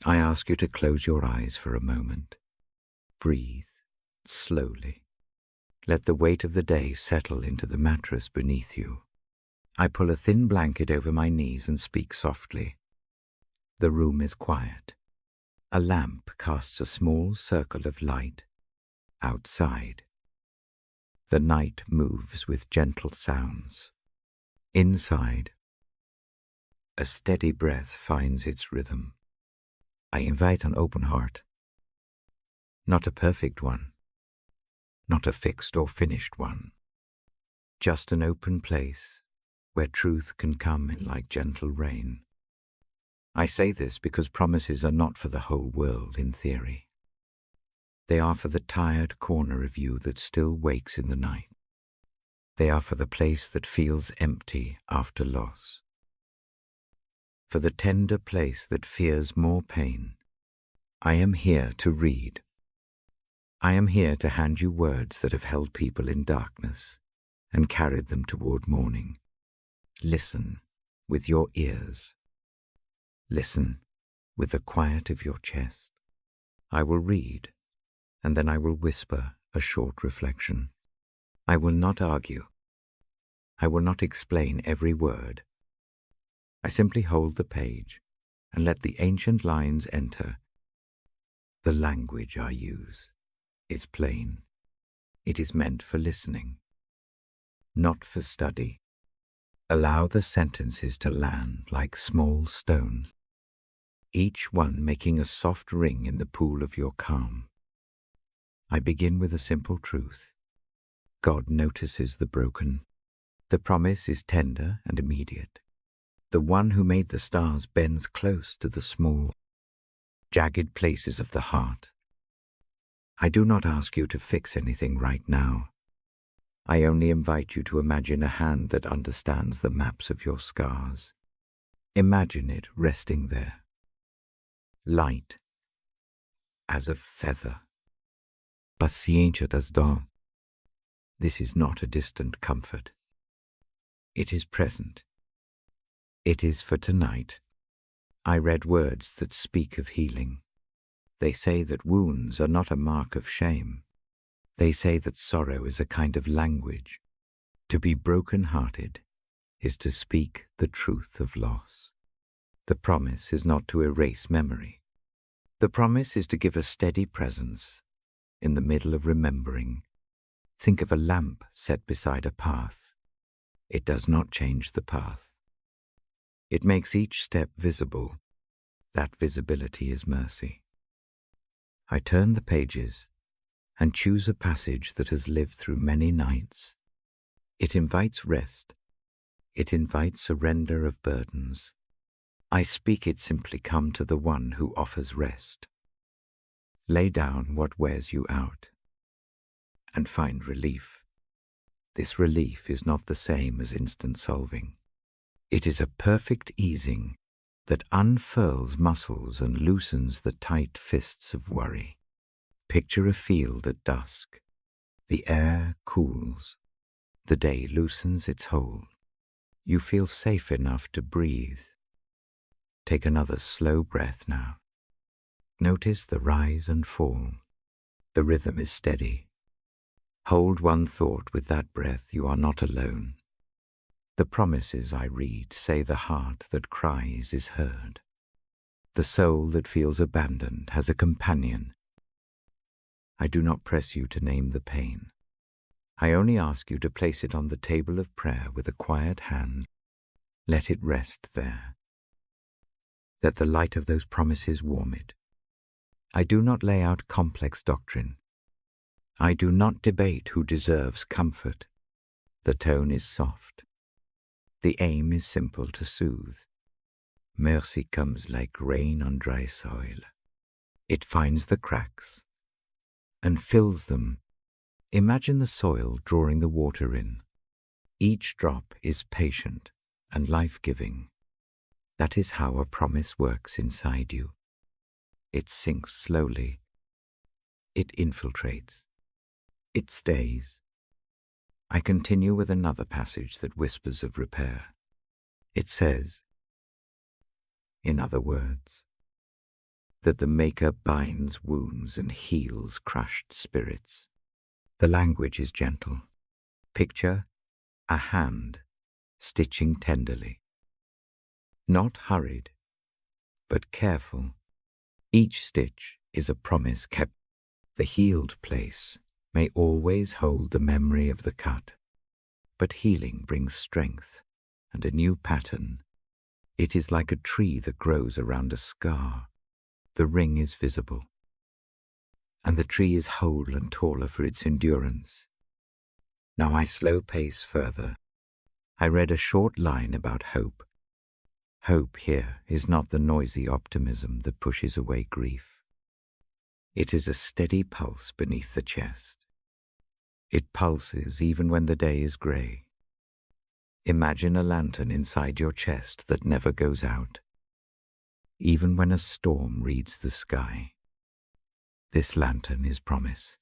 I ask you to close your eyes for a moment. Breathe slowly. Let the weight of the day settle into the mattress beneath you. I pull a thin blanket over my knees and speak softly. The room is quiet. A lamp casts a small circle of light. Outside, the night moves with gentle sounds. Inside, a steady breath finds its rhythm. I invite an open heart. Not a perfect one, not a fixed or finished one. Just an open place where truth can come in like gentle rain. I say this because promises are not for the whole world in theory. They are for the tired corner of you that still wakes in the night. They are for the place that feels empty after loss. For the tender place that fears more pain. I am here to read. I am here to hand you words that have held people in darkness and carried them toward morning. Listen with your ears. Listen with the quiet of your chest. I will read, and then I will whisper a short reflection. I will not argue. I will not explain every word. I simply hold the page and let the ancient lines enter. The language I use is plain. It is meant for listening, not for study. Allow the sentences to land like small stones, each one making a soft ring in the pool of your calm. I begin with a simple truth. God notices the broken. The promise is tender and immediate. The one who made the stars bends close to the small, jagged places of the heart. I do not ask you to fix anything right now. I only invite you to imagine a hand that understands the maps of your scars. Imagine it resting there, light as a feather. Paciência das dons. This is not a distant comfort. It is present. It is for tonight. I read words that speak of healing. They say that wounds are not a mark of shame. They say that sorrow is a kind of language. To be broken-hearted is to speak the truth of loss. The promise is not to erase memory. The promise is to give a steady presence in the middle of remembering. Think of a lamp set beside a path. It does not change the path. It makes each step visible. That visibility is mercy. I turn the pages and choose a passage that has lived through many nights. It invites rest. It invites surrender of burdens. I speak it simply. Come to the one who offers rest. Lay down what wears you out and find relief. This relief is not the same as instant solving. It is a perfect easing that unfurls muscles and loosens the tight fists of worry. Picture a field at dusk. The air cools. The day loosens its hold. You feel safe enough to breathe. Take another slow breath now. Notice the rise and fall. The rhythm is steady. Hold one thought with that breath. You are not alone. The promises I read say the heart that cries is heard. The soul that feels abandoned has a companion. I do not press you to name the pain. I only ask you to place it on the table of prayer with a quiet hand. Let it rest there. Let the light of those promises warm it. I do not lay out complex doctrine. I do not debate who deserves comfort. The tone is soft. The aim is simple to soothe. Mercy comes like rain on dry soil. It finds the cracks and fills them. Imagine the soil drawing the water in. Each drop is patient and life-giving. That is how a promise works inside you. It sinks slowly. It infiltrates. It stays. I continue with another passage that whispers of repair. It says, in other words, that the Maker binds wounds and heals crushed spirits. The language is gentle. Picture a hand stitching tenderly. Not hurried, but careful. Each stitch is a promise kept. The healed place may always hold the memory of the cut, but healing brings strength and a new pattern. It is like a tree that grows around a scar. The ring is visible, and the tree is whole and taller for its endurance. Now I slow pace further. I read a short line about hope. Hope here is not the noisy optimism that pushes away grief. It is a steady pulse beneath the chest. It pulses even when the day is grey. Imagine a lantern inside your chest that never goes out, even when a storm reads the sky. This lantern is promise.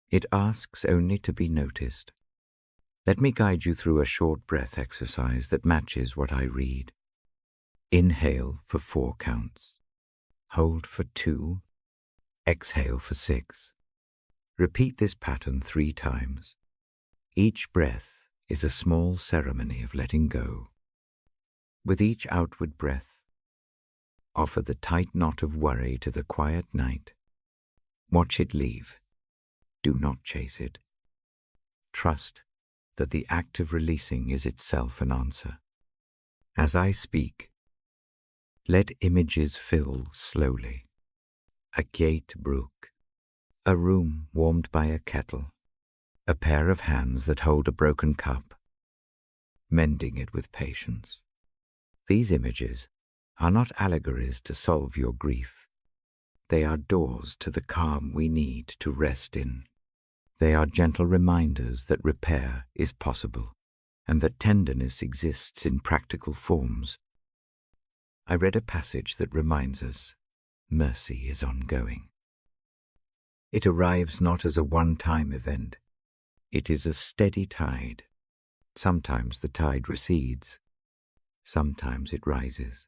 It asks only to be noticed. Let me guide you through a short breath exercise that matches what I read. Inhale for 4 counts. Hold for 2. Exhale for 6. Repeat this pattern 3 times. Each breath is a small ceremony of letting go. With each outward breath, offer the tight knot of worry to the quiet night. Watch it leave. Do not chase it. Trust that the act of releasing is itself an answer. As I speak, let images fill slowly. A gate brook, a room warmed by a kettle, a pair of hands that hold a broken cup, mending it with patience. These images are not allegories to solve your grief. They are doors to the calm we need to rest in. They are gentle reminders that repair is possible and that tenderness exists in practical forms. I read a passage that reminds us mercy is ongoing. It arrives not as a one-time event. It is a steady tide. Sometimes the tide recedes. Sometimes it rises.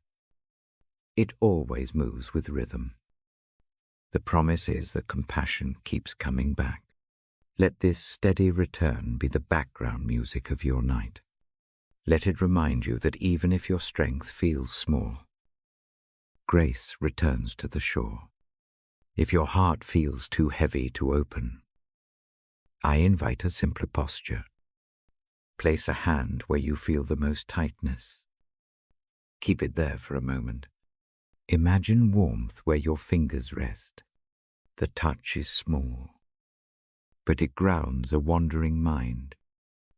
It always moves with rhythm. The promise is that compassion keeps coming back. Let this steady return be the background music of your night. Let it remind you that even if your strength feels small, grace returns to the shore. If your heart feels too heavy to open, I invite a simpler posture. Place a hand where you feel the most tightness. Keep it there for a moment. Imagine warmth where your fingers rest. The touch is small, but it grounds a wandering mind.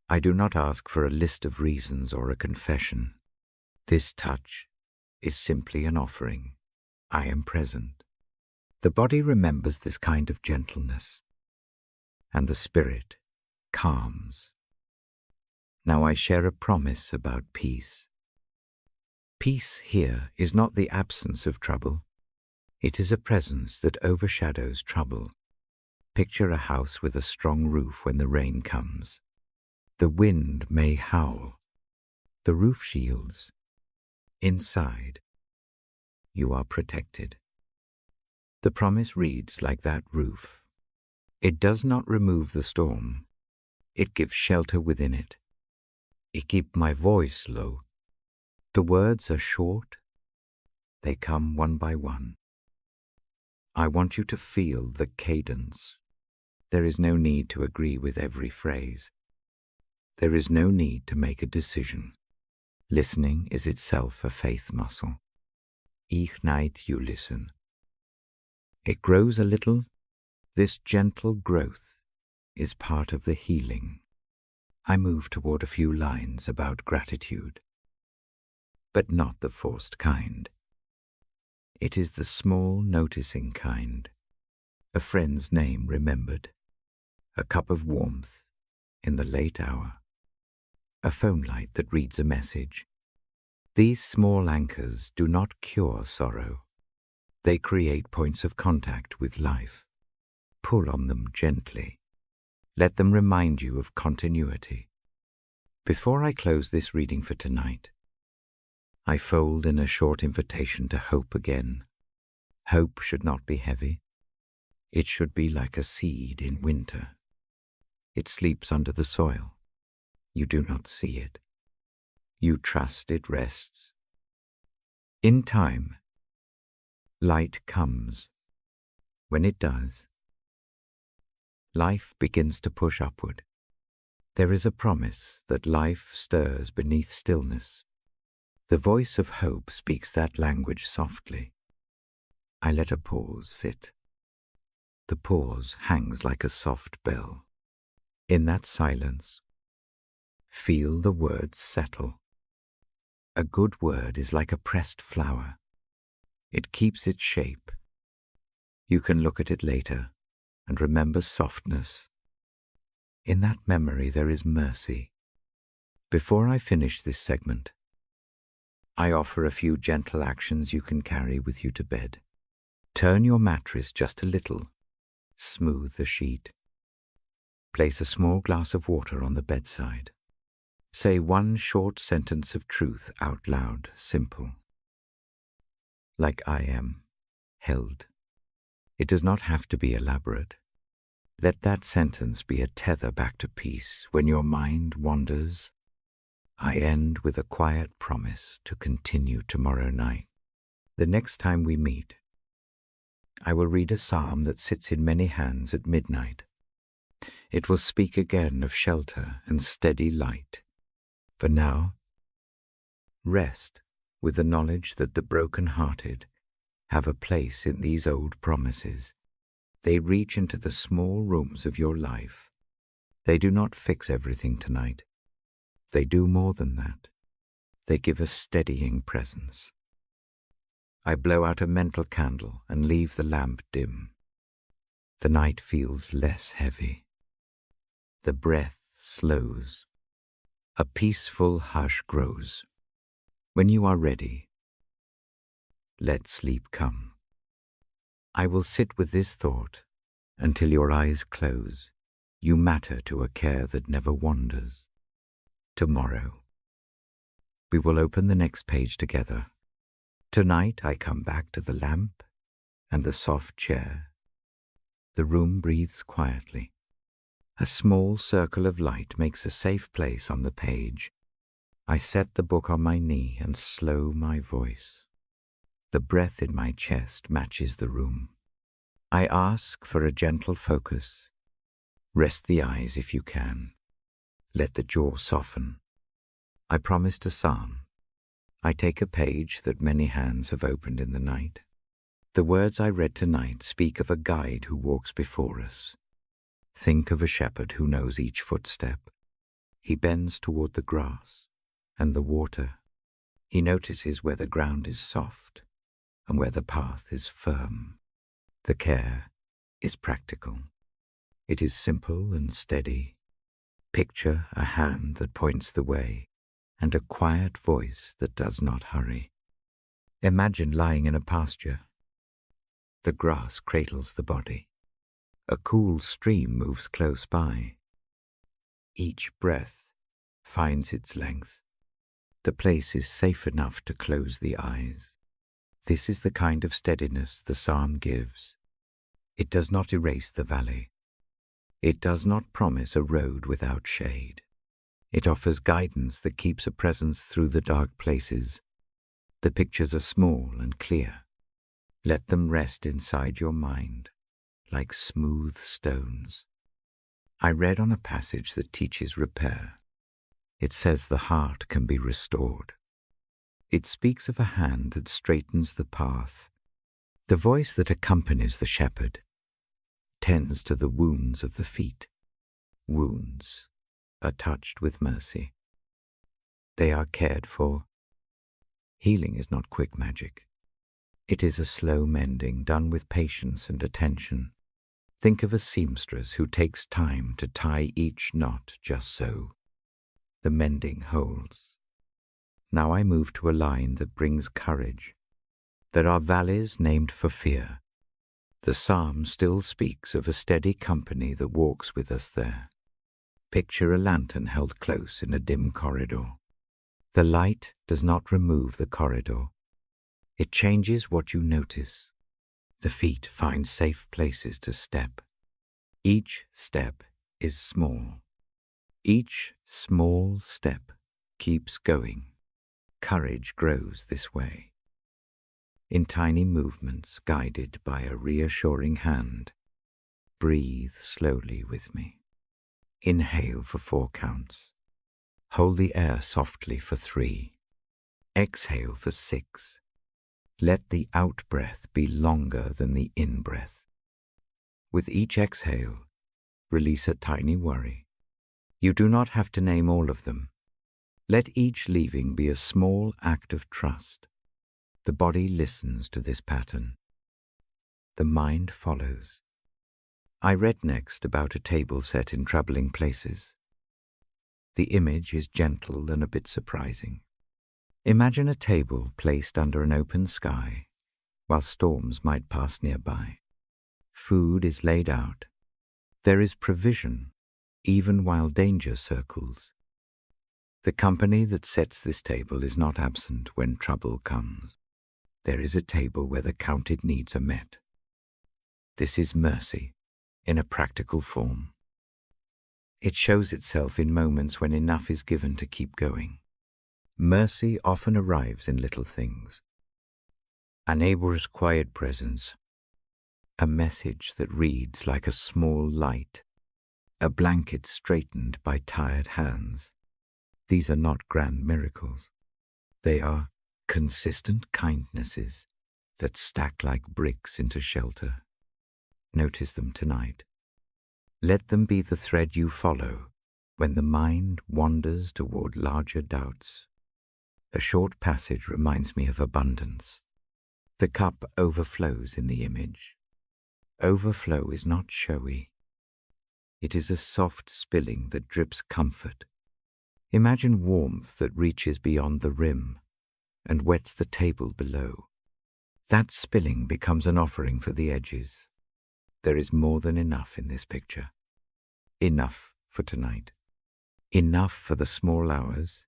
I do not ask for a list of reasons or a confession. This touch is simply an offering. I am present. The body remembers this kind of gentleness, and the spirit calms. Now I share a promise about peace. Peace here is not the absence of trouble. It is a presence that overshadows trouble. Picture a house with a strong roof when the rain comes. The wind may howl. The roof shields. Inside, you are protected. The promise reads like that roof. It does not remove the storm. It gives shelter within it. It keeps my voice low. The words are short. They come one by one. I want you to feel the cadence. There is no need to agree with every phrase. There is no need to make a decision. Listening is itself a faith muscle. Each night you listen. It grows a little. This gentle growth is part of the healing. I move toward a few lines about gratitude, but not the forced kind. It is the small, noticing kind. A friend's name remembered. A cup of warmth in the late hour. A phone light that reads a message. These small anchors do not cure sorrow. They create points of contact with life. Pull on them gently. Let them remind you of continuity. Before I close this reading for tonight, I fold in a short invitation to hope again. Hope should not be heavy. It should be like a seed in winter. It sleeps under the soil. You do not see it. You trust it rests. In time, light comes. When it does, life begins to push upward. There is a promise that life stirs beneath stillness. The voice of hope speaks that language softly. I let a pause sit. The pause hangs like a soft bell. In that silence, feel the words settle. A good word is like a pressed flower. It keeps its shape. You can look at it later and remember softness. In that memory there is mercy. Before I finish this segment, I offer a few gentle actions you can carry with you to bed. Turn your mattress just a little. Smooth the sheet. Place a small glass of water on the bedside. Say one short sentence of truth out loud, simple. Like I am, held. It does not have to be elaborate. Let that sentence be a tether back to peace when your mind wanders. I end with a quiet promise to continue tomorrow night. The next time we meet, I will read a psalm that sits in many hands at midnight. It will speak again of shelter and steady light. For now, rest with the knowledge that the broken-hearted have a place in these old promises. They reach into the small rooms of your life. They do not fix everything tonight. They do more than that. They give a steadying presence. I blow out a mental candle and leave the lamp dim. The night feels less heavy. The breath slows. A peaceful hush grows. When you are ready, let sleep come. I will sit with this thought until your eyes close. You matter to a care that never wanders. Tomorrow, we will open the next page together. Tonight I come back to the lamp and the soft chair. The room breathes quietly. A small circle of light makes a safe place on the page. I set the book on my knee and slow my voice. The breath in my chest matches the room. I ask for a gentle focus. Rest the eyes if you can. Let the jaw soften. I promised a psalm. I take a page that many hands have opened in the night. The words I read tonight speak of a guide who walks before us. Think of a shepherd who knows each footstep. He bends toward the grass and the water. He notices where the ground is soft and where the path is firm. The care is practical. It is simple and steady. Picture a hand that points the way and a quiet voice that does not hurry. Imagine lying in a pasture. The grass cradles the body. A cool stream moves close by. Each breath finds its length. The place is safe enough to close the eyes. This is the kind of steadiness the psalm gives. It does not erase the valley. It does not promise a road without shade. It offers guidance that keeps a presence through the dark places. The pictures are small and clear. Let them rest inside your mind, like smooth stones. I read on a passage that teaches repair. It says the heart can be restored. It speaks of a hand that straightens the path. The voice that accompanies the shepherd tends to the wounds of the feet. Wounds are touched with mercy. They are cared for. Healing is not quick magic. It is a slow mending done with patience and attention. Think of a seamstress who takes time to tie each knot just so. The mending holds. Now I move to a line that brings courage. There are valleys named for fear. The psalm still speaks of a steady company that walks with us there. Picture a lantern held close in a dim corridor. The light does not remove the corridor. It changes what you notice. The feet find safe places to step. Each step is small. Each small step keeps going. Courage grows this way. In tiny movements guided by a reassuring hand, breathe slowly with me. Inhale for 4 counts. Hold the air softly for 3. Exhale for 6. Let the out-breath be longer than the in-breath. With each exhale, release a tiny worry. You do not have to name all of them. Let each leaving be a small act of trust. The body listens to this pattern. The mind follows. I read next about a table set in troubling places. The image is gentle and a bit surprising. Imagine a table placed under an open sky, while storms might pass nearby. Food is laid out. There is provision, even while danger circles. The company that sets this table is not absent when trouble comes. There is a table where the counted needs are met. This is mercy, in a practical form. It shows itself in moments when enough is given to keep going. Mercy often arrives in little things. A neighbor's quiet presence, a message that reads like a small light, a blanket straightened by tired hands. These are not grand miracles. They are consistent kindnesses that stack like bricks into shelter. Notice them tonight. Let them be the thread you follow when the mind wanders toward larger doubts. A short passage reminds me of abundance. The cup overflows in the image. Overflow is not showy. It is a soft spilling that drips comfort. Imagine warmth that reaches beyond the rim and wets the table below. That spilling becomes an offering for the edges. There is more than enough in this picture. Enough for tonight. Enough for the small hours.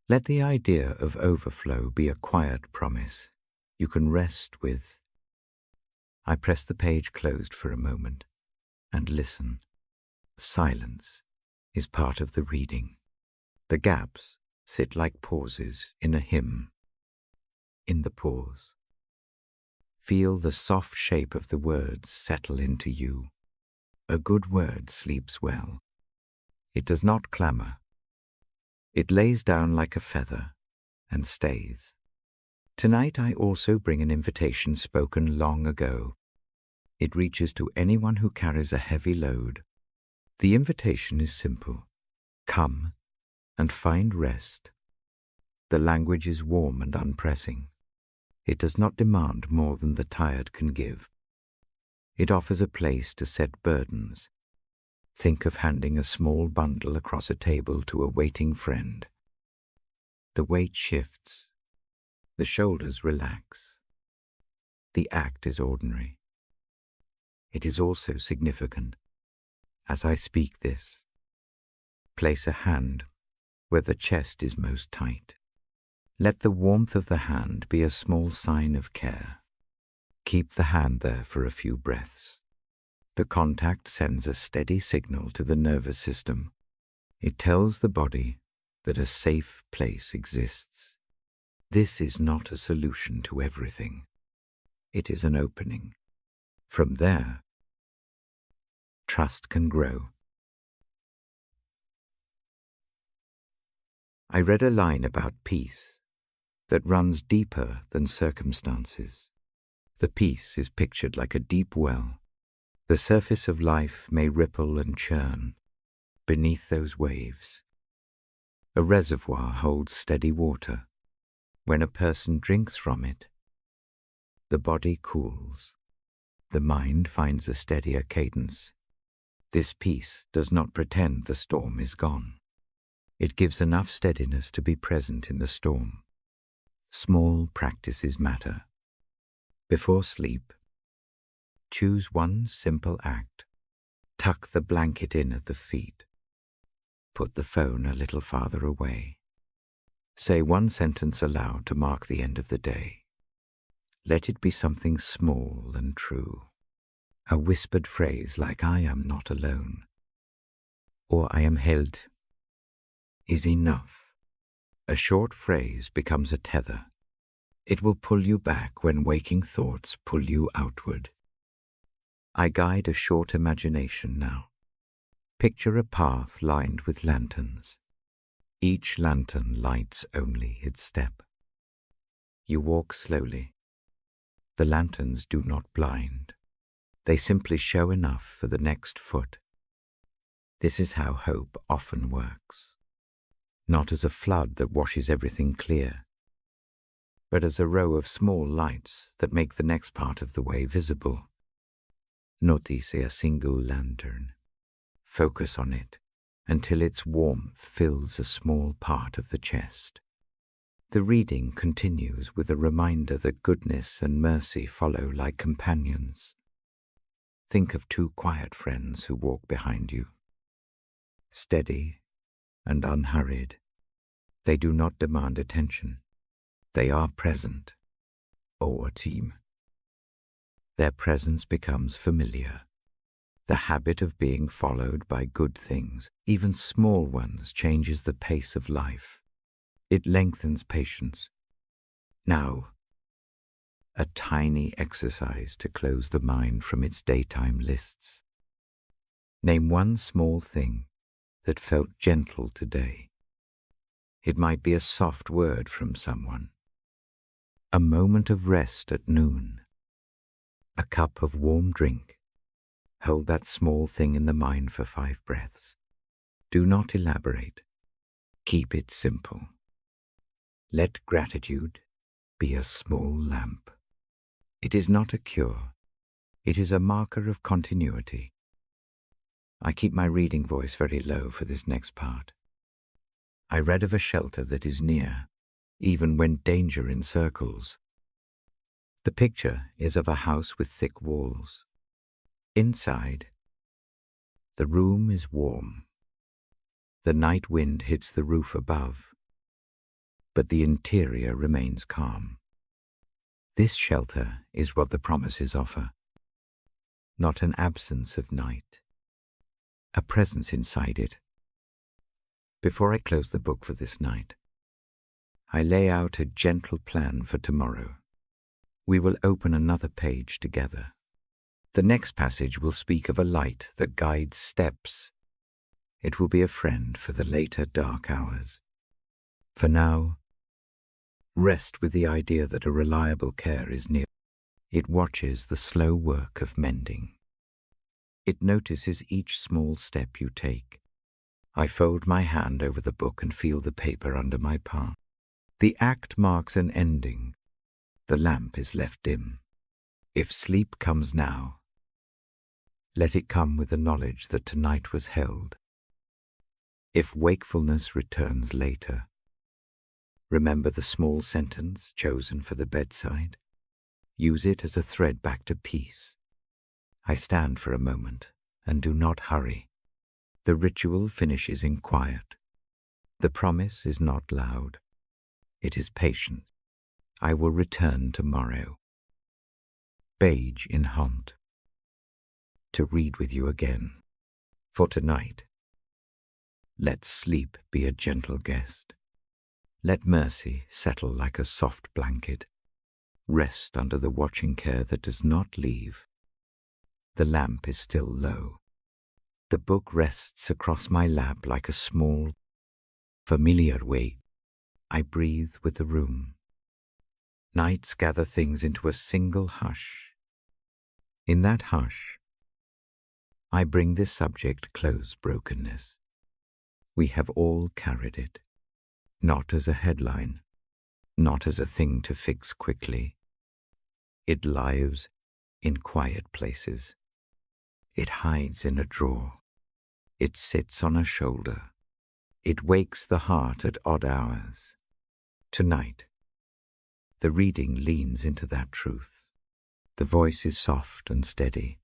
Let the idea of overflow be a quiet promise you can rest with. I press the page closed for a moment and listen. Silence is part of the reading. The gaps sit like pauses in a hymn. In the pause, feel the soft shape of the words settle into you. A good word sleeps well. It does not clamor. It lays down like a feather and stays. Tonight I also bring an invitation spoken long ago. It reaches to anyone who carries a heavy load. The invitation is simple. Come and find rest. The language is warm and unpressing. It does not demand more than the tired can give. It offers a place to set burdens. Think of handing a small bundle across a table to a waiting friend. The weight shifts. The shoulders relax. The act is ordinary. It is also significant. As I speak this, place a hand where the chest is most tight. Let the warmth of the hand be a small sign of care. Keep the hand there for a few breaths. The contact sends a steady signal to the nervous system. It tells the body that a safe place exists. This is not a solution to everything. It is an opening. From there, trust can grow. I read a line about peace that runs deeper than circumstances. The peace is pictured like a deep well. The surface of life may ripple and churn. Beneath those waves, a reservoir holds steady water. When a person drinks from it, the body cools. The mind finds a steadier cadence. This peace does not pretend the storm is gone. It gives enough steadiness to be present in the storm. Small practices matter. Before sleep, choose one simple act. Tuck the blanket in at the feet. Put the phone a little farther away. Say one sentence aloud to mark the end of the day. Let it be something small and true. A whispered phrase like "I am not alone" or "I am held" is enough. A short phrase becomes a tether. It will pull you back when waking thoughts pull you outward. I guide a short imagination now. Picture a path lined with lanterns. Each lantern lights only its step. You walk slowly. The lanterns do not blind. They simply show enough for the next foot. This is how hope often works. Not as a flood that washes everything clear, but as a row of small lights that make the next part of the way visible. Notice a single lantern. Focus on it until its warmth fills a small part of the chest. The reading continues with a reminder that goodness and mercy follow like companions. Think of two quiet friends who walk behind you. Steady and unhurried. They do not demand attention. They are present. Oh, a team. Their presence becomes familiar. The habit of being followed by good things, even small ones, changes the pace of life. It lengthens patience. Now, a tiny exercise to close the mind from its daytime lists. Name one small thing that felt gentle today. It might be a soft word from someone, a moment of rest at noon, a cup of warm drink. Hold that small thing in the mind for 5 breaths. Do not elaborate. Keep it simple. Let gratitude be a small lamp. It is not a cure. It is a marker of continuity. I keep my reading voice very low for this next part. I read of a shelter that is near, even when danger encircles. The picture is of a house with thick walls. Inside, the room is warm. The night wind hits the roof above, but the interior remains calm. This shelter is what the promises offer. Not an absence of night, a presence inside it. Before I close the book for this night, I lay out a gentle plan for tomorrow. We will open another page together. The next passage will speak of a light that guides steps. It will be a friend for the later dark hours. For now, rest with the idea that a reliable care is near. It watches the slow work of mending. It notices each small step you take. I fold my hand over the book and feel the paper under my palm. The act marks an ending. The lamp is left dim. If sleep comes now, let it come with the knowledge that tonight was held. If wakefulness returns later, remember the small sentence chosen for the bedside. Use it as a thread back to peace. I stand for a moment and do not hurry. The ritual finishes in quiet. The promise is not loud. It is patient. I will return tomorrow. Beige in Haunt. To read with you again. For tonight, let sleep be a gentle guest. Let mercy settle like a soft blanket. Rest under the watching care that does not leave. The lamp is still low. The book rests across my lap like a small, familiar weight. I breathe with the room. Nights gather things into a single hush. In that hush, I bring this subject close, brokenness. We have all carried it, not as a headline, not as a thing to fix quickly. It lives in quiet places. It hides in a drawer. It sits on a shoulder. It wakes the heart at odd hours. Tonight, the reading leans into that truth. The voice is soft and steady.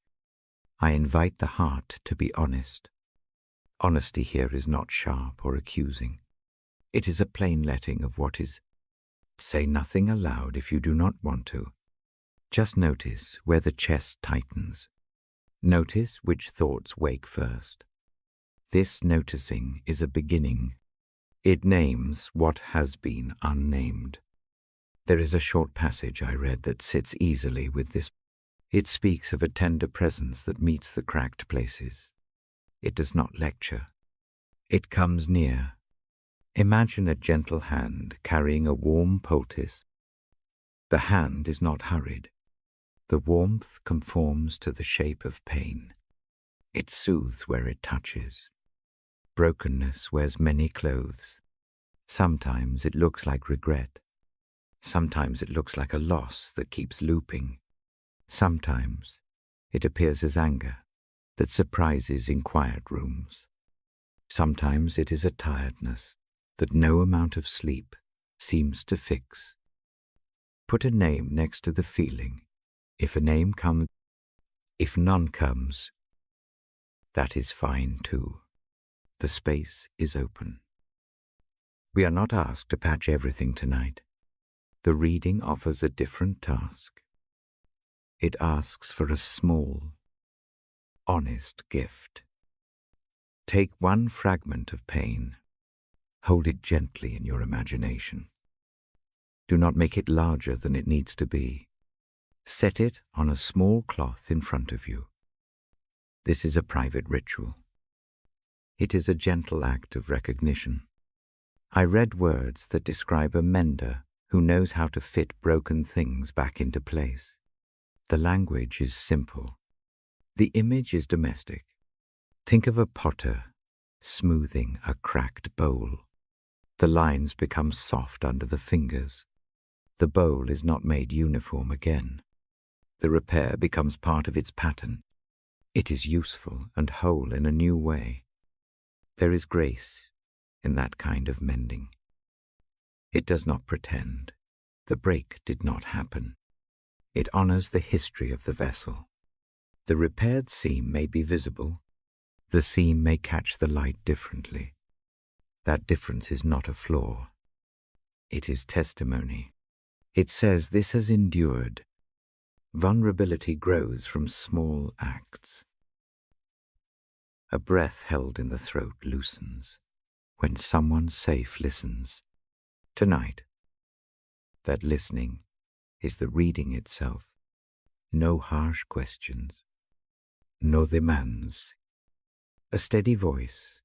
I invite the heart to be honest. Honesty here is not sharp or accusing. It is a plain letting of what is. Say nothing aloud if you do not want to. Just notice where the chest tightens. Notice which thoughts wake first. This noticing is a beginning. It names what has been unnamed. There is a short passage I read that sits easily with this. It speaks of a tender presence that meets the cracked places. It does not lecture. It comes near. Imagine a gentle hand carrying a warm poultice. The hand is not hurried. The warmth conforms to the shape of pain. It soothes where it touches. Brokenness wears many clothes. Sometimes it looks like regret. Sometimes it looks like a loss that keeps looping. Sometimes it appears as anger that surprises in quiet rooms. Sometimes it is a tiredness that no amount of sleep seems to fix. Put a name next to the feeling. If a name comes, if none comes, that is fine too. The space is open. We are not asked to patch everything tonight. The reading offers a different task. It asks for a small, honest gift. Take one fragment of pain. Hold it gently in your imagination. Do not make it larger than it needs to be. Set it on a small cloth in front of you. This is a private ritual. It is a gentle act of recognition. I read words that describe a mender who knows how to fit broken things back into place. The language is simple. The image is domestic. Think of a potter smoothing a cracked bowl. The lines become soft under the fingers. The bowl is not made uniform again. The repair becomes part of its pattern. It is useful and whole in a new way. There is grace in that kind of mending. It does not pretend. The break did not happen. It honors the history of the vessel. The repaired seam may be visible. The seam may catch the light differently. That difference is not a flaw. It is testimony. It says this has endured. Vulnerability grows from small acts. A breath held in the throat loosens when someone safe listens. Tonight, that listening is the reading itself. No harsh questions, no demands. A steady voice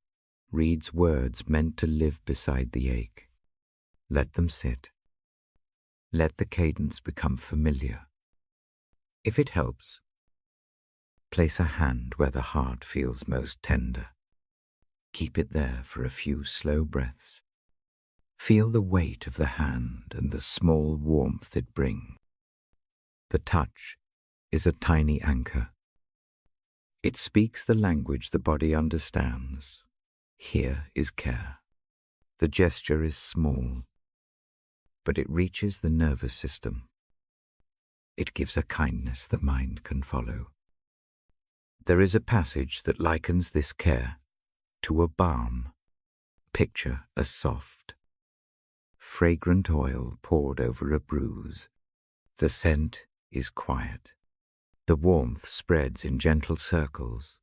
reads words meant to live beside the ache. Let them sit. Let the cadence become familiar. If it helps, place a hand where the heart feels most tender. Keep it there for a few slow breaths. Feel the weight of the hand and the small warmth it brings. The touch is a tiny anchor. It speaks the language the body understands. Here is care. The gesture is small, but it reaches the nervous system. It gives a kindness the mind can follow. There is a passage that likens this care to a balm. Picture a soft, fragrant oil poured over a bruise. The scent is quiet. The warmth spreads in gentle circles.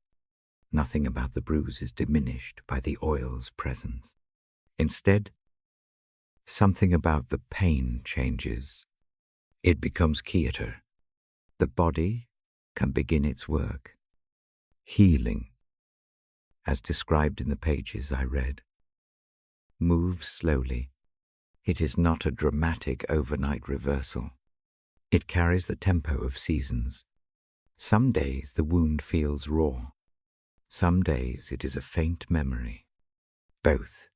Nothing about the bruise is diminished by the oil's presence. Instead, something about the pain changes. It becomes quieter. The body can begin its work. Healing, as described in the pages I read. Move slowly. It is not a dramatic overnight reversal. It carries the tempo of seasons. Some days the wound feels raw. Some days it is a faint memory. Both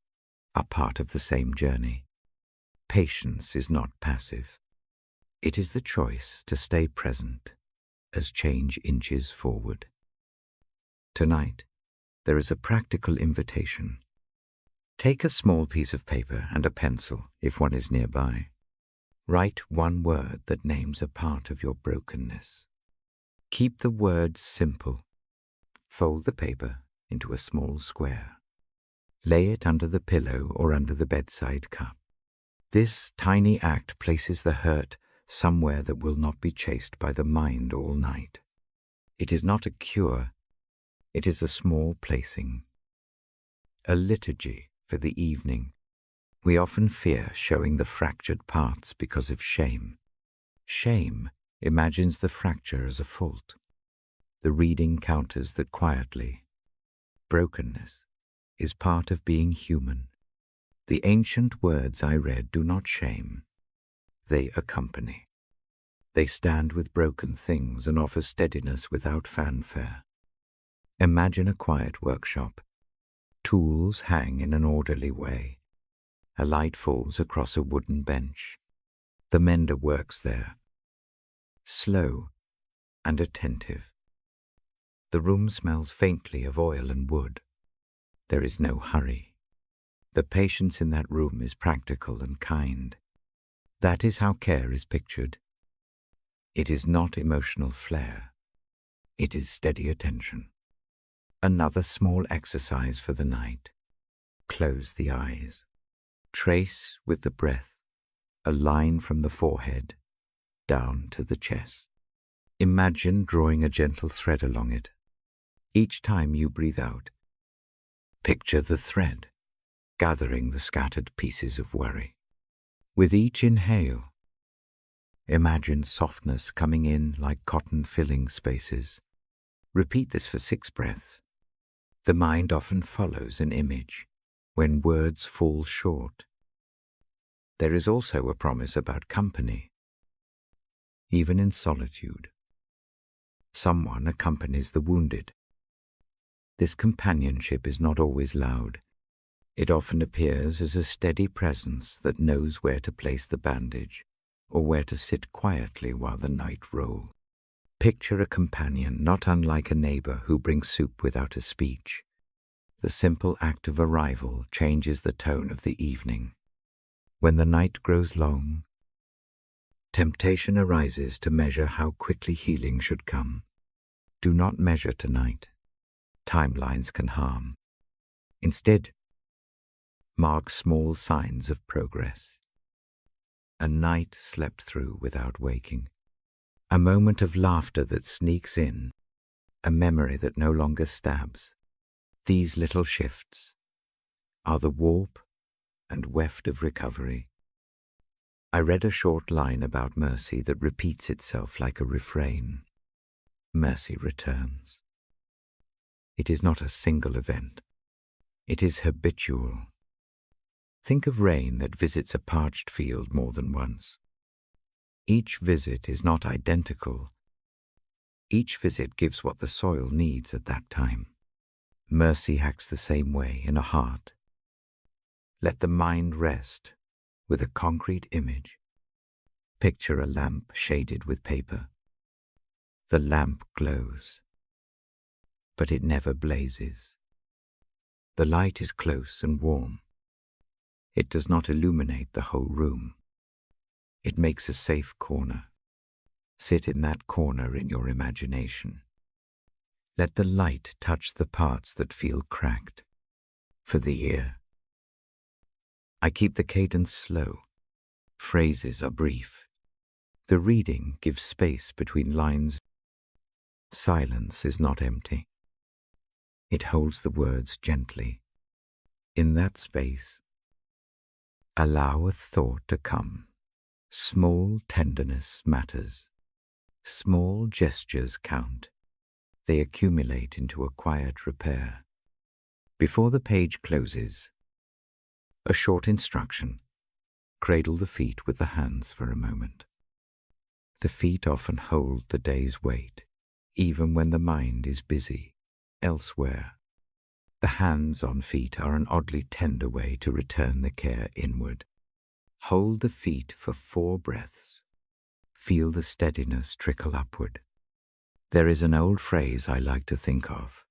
are part of the same journey. Patience is not passive. It is the choice to stay present as change inches forward. Tonight, there is a practical invitation. Take a small piece of paper and a pencil, if one is nearby. Write one word that names a part of your brokenness. Keep the words simple. Fold the paper into a small square. Lay it under the pillow or under the bedside cup. This tiny act places the hurt somewhere that will not be chased by the mind all night. It is not a cure, it is a small placing, a liturgy for the evening. We often fear showing the fractured parts because of shame. Shame imagines the fracture as a fault. The reading counters that quietly. Brokenness is part of being human. The ancient words I read do not shame. They accompany. They stand with broken things and offer steadiness without fanfare. Imagine a quiet workshop. Tools hang in an orderly way. A light falls across a wooden bench. The mender works there, slow and attentive. The room smells faintly of oil and wood. There is no hurry. The patience in that room is practical and kind. That is how care is pictured. It is not emotional flair. It is steady attention. Another small exercise for the night. Close the eyes. Trace with the breath a line from the forehead down to the chest. Imagine drawing a gentle thread along it. Each time you breathe out, picture the thread gathering the scattered pieces of worry. With each inhale, imagine softness coming in like cotton filling spaces. Repeat this for 6 breaths. The mind often follows an image when words fall short. There is also a promise about company. Even in solitude, someone accompanies the wounded. This companionship is not always loud. It often appears as a steady presence that knows where to place the bandage or where to sit quietly while the night rolls. Picture a companion not unlike a neighbor who brings soup without a speech. The simple act of arrival changes the tone of the evening. When the night grows long, temptation arises to measure how quickly healing should come. Do not measure tonight. Timelines can harm. Instead, mark small signs of progress. A night slept through without waking. A moment of laughter that sneaks in. A memory that no longer stabs. These little shifts are the warp and weft of recovery. I read a short line about mercy that repeats itself like a refrain. Mercy returns. It is not a single event. It is habitual. Think of rain that visits a parched field more than once. Each visit is not identical. Each visit gives what the soil needs at that time. Mercy acts the same way in a heart. Let the mind rest with a concrete image. Picture a lamp shaded with paper. The lamp glows, but it never blazes. The light is close and warm. It does not illuminate the whole room. It makes a safe corner. Sit in that corner in your imagination. Let the light touch the parts that feel cracked. For the ear, I keep the cadence slow. Phrases are brief. The reading gives space between lines. Silence is not empty. It holds the words gently. In that space, allow a thought to come. Small tenderness matters. Small gestures count. They accumulate into a quiet repair. Before the page closes, a short instruction. Cradle the feet with the hands for a moment. The feet often hold the day's weight, even when the mind is busy elsewhere. The hands on feet are an oddly tender way to return the care inward. Hold the feet for 4 breaths. Feel the steadiness trickle upward. There is an old phrase I like to think of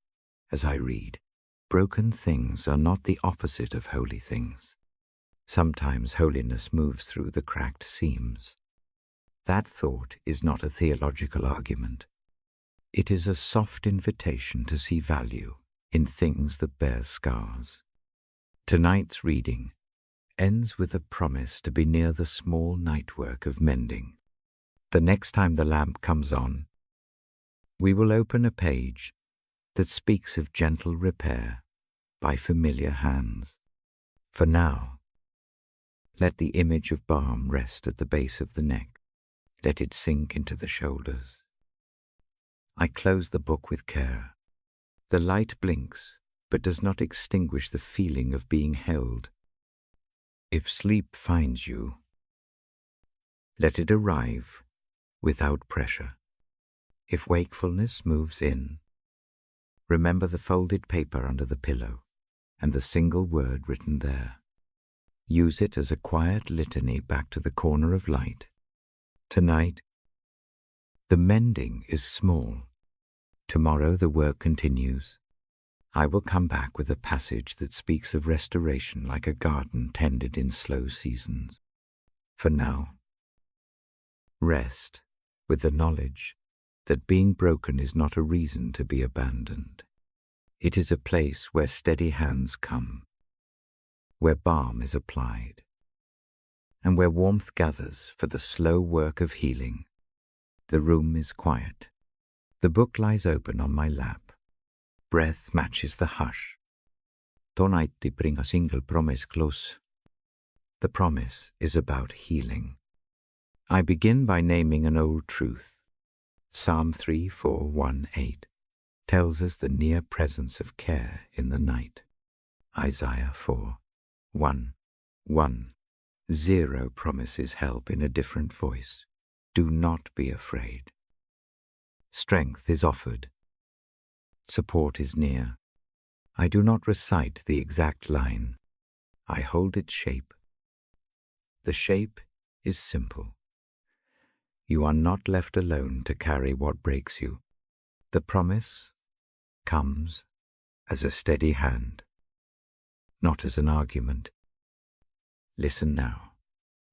as I read. Broken things are not the opposite of holy things. Sometimes holiness moves through the cracked seams. That thought is not a theological argument. It is a soft invitation to see value in things that bear scars. Tonight's reading ends with a promise to be near the small night work of mending. The next time the lamp comes on, we will open a page that speaks of gentle repair by familiar hands. For now, let the image of balm rest at the base of the neck. Let it sink into the shoulders. I close the book with care. The light blinks, but does not extinguish the feeling of being held. If sleep finds you, let it arrive without pressure. If wakefulness moves in, remember the folded paper under the pillow and the single word written there. Use it as a quiet litany back to the corner of light. Tonight, the mending is small. Tomorrow the work continues. I will come back with a passage that speaks of restoration like a garden tended in slow seasons. For now, rest with the knowledge that being broken is not a reason to be abandoned. It is a place where steady hands come, where balm is applied, and where warmth gathers for the slow work of healing. The room is quiet. The book lies open on my lap. Breath matches the hush. Tonight bring a single promise close. The promise is about healing. I begin by naming an old truth. Psalm 3:4-1-8 tells us the near presence of care in the night. Isaiah 4:1-1 promises help in a different voice. Do not be afraid. Strength is offered. Support is near. I do not recite the exact line. I hold its shape. The shape is simple. You are not left alone to carry what breaks you. The promise comes as a steady hand, not as an argument. Listen now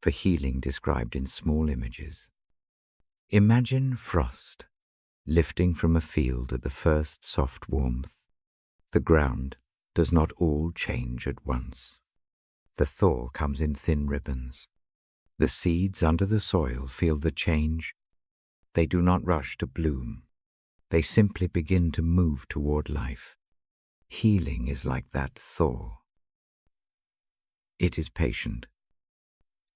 for healing described in small images. Imagine frost lifting from a field at the first soft warmth. The ground does not all change at once. The thaw comes in thin ribbons. The seeds under the soil feel the change. They do not rush to bloom. They simply begin to move toward life. Healing is like that thaw. It is patient.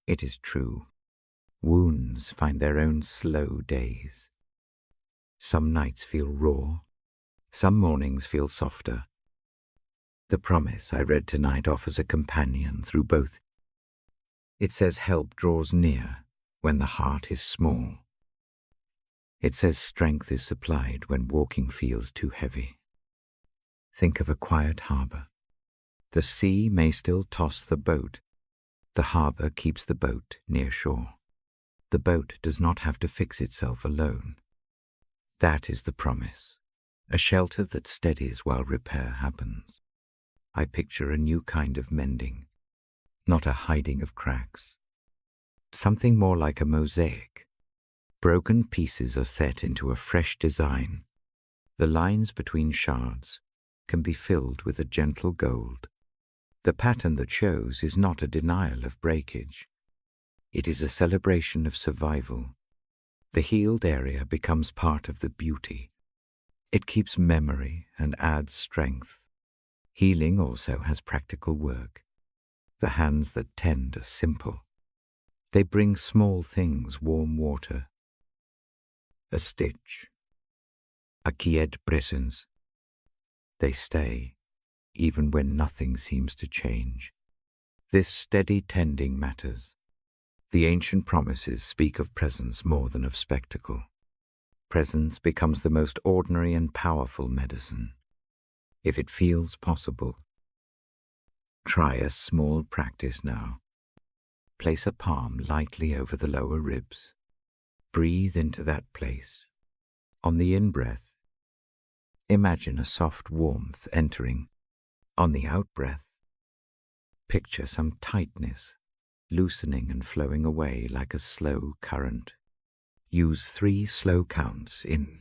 It is true. Wounds find their own slow days. Some nights feel raw. Some mornings feel softer. The promise I read tonight offers a companion through both. It says help draws near when the heart is small. It says strength is supplied when walking feels too heavy. Think of a quiet harbor. The sea may still toss the boat. The harbor keeps the boat near shore. The boat does not have to fix itself alone. That is the promise, a shelter that steadies while repair happens. I picture a new kind of mending, not a hiding of cracks. Something more like a mosaic. Broken pieces are set into a fresh design. The lines between shards can be filled with a gentle gold. The pattern that shows is not a denial of breakage. It is a celebration of survival. The healed area becomes part of the beauty. It keeps memory and adds strength. Healing also has practical work. The hands that tend are simple. They bring small things, warm water, a stitch, a quiet presence. They stay, even when nothing seems to change. This steady tending matters. The ancient promises speak of presence more than of spectacle. Presence becomes the most ordinary and powerful medicine. If it feels possible, try a small practice now. Place a palm lightly over the lower ribs. Breathe into that place. On the in-breath, imagine a soft warmth entering. On the out-breath, picture some tightness, loosening and flowing away like a slow current. Use 3 slow counts in,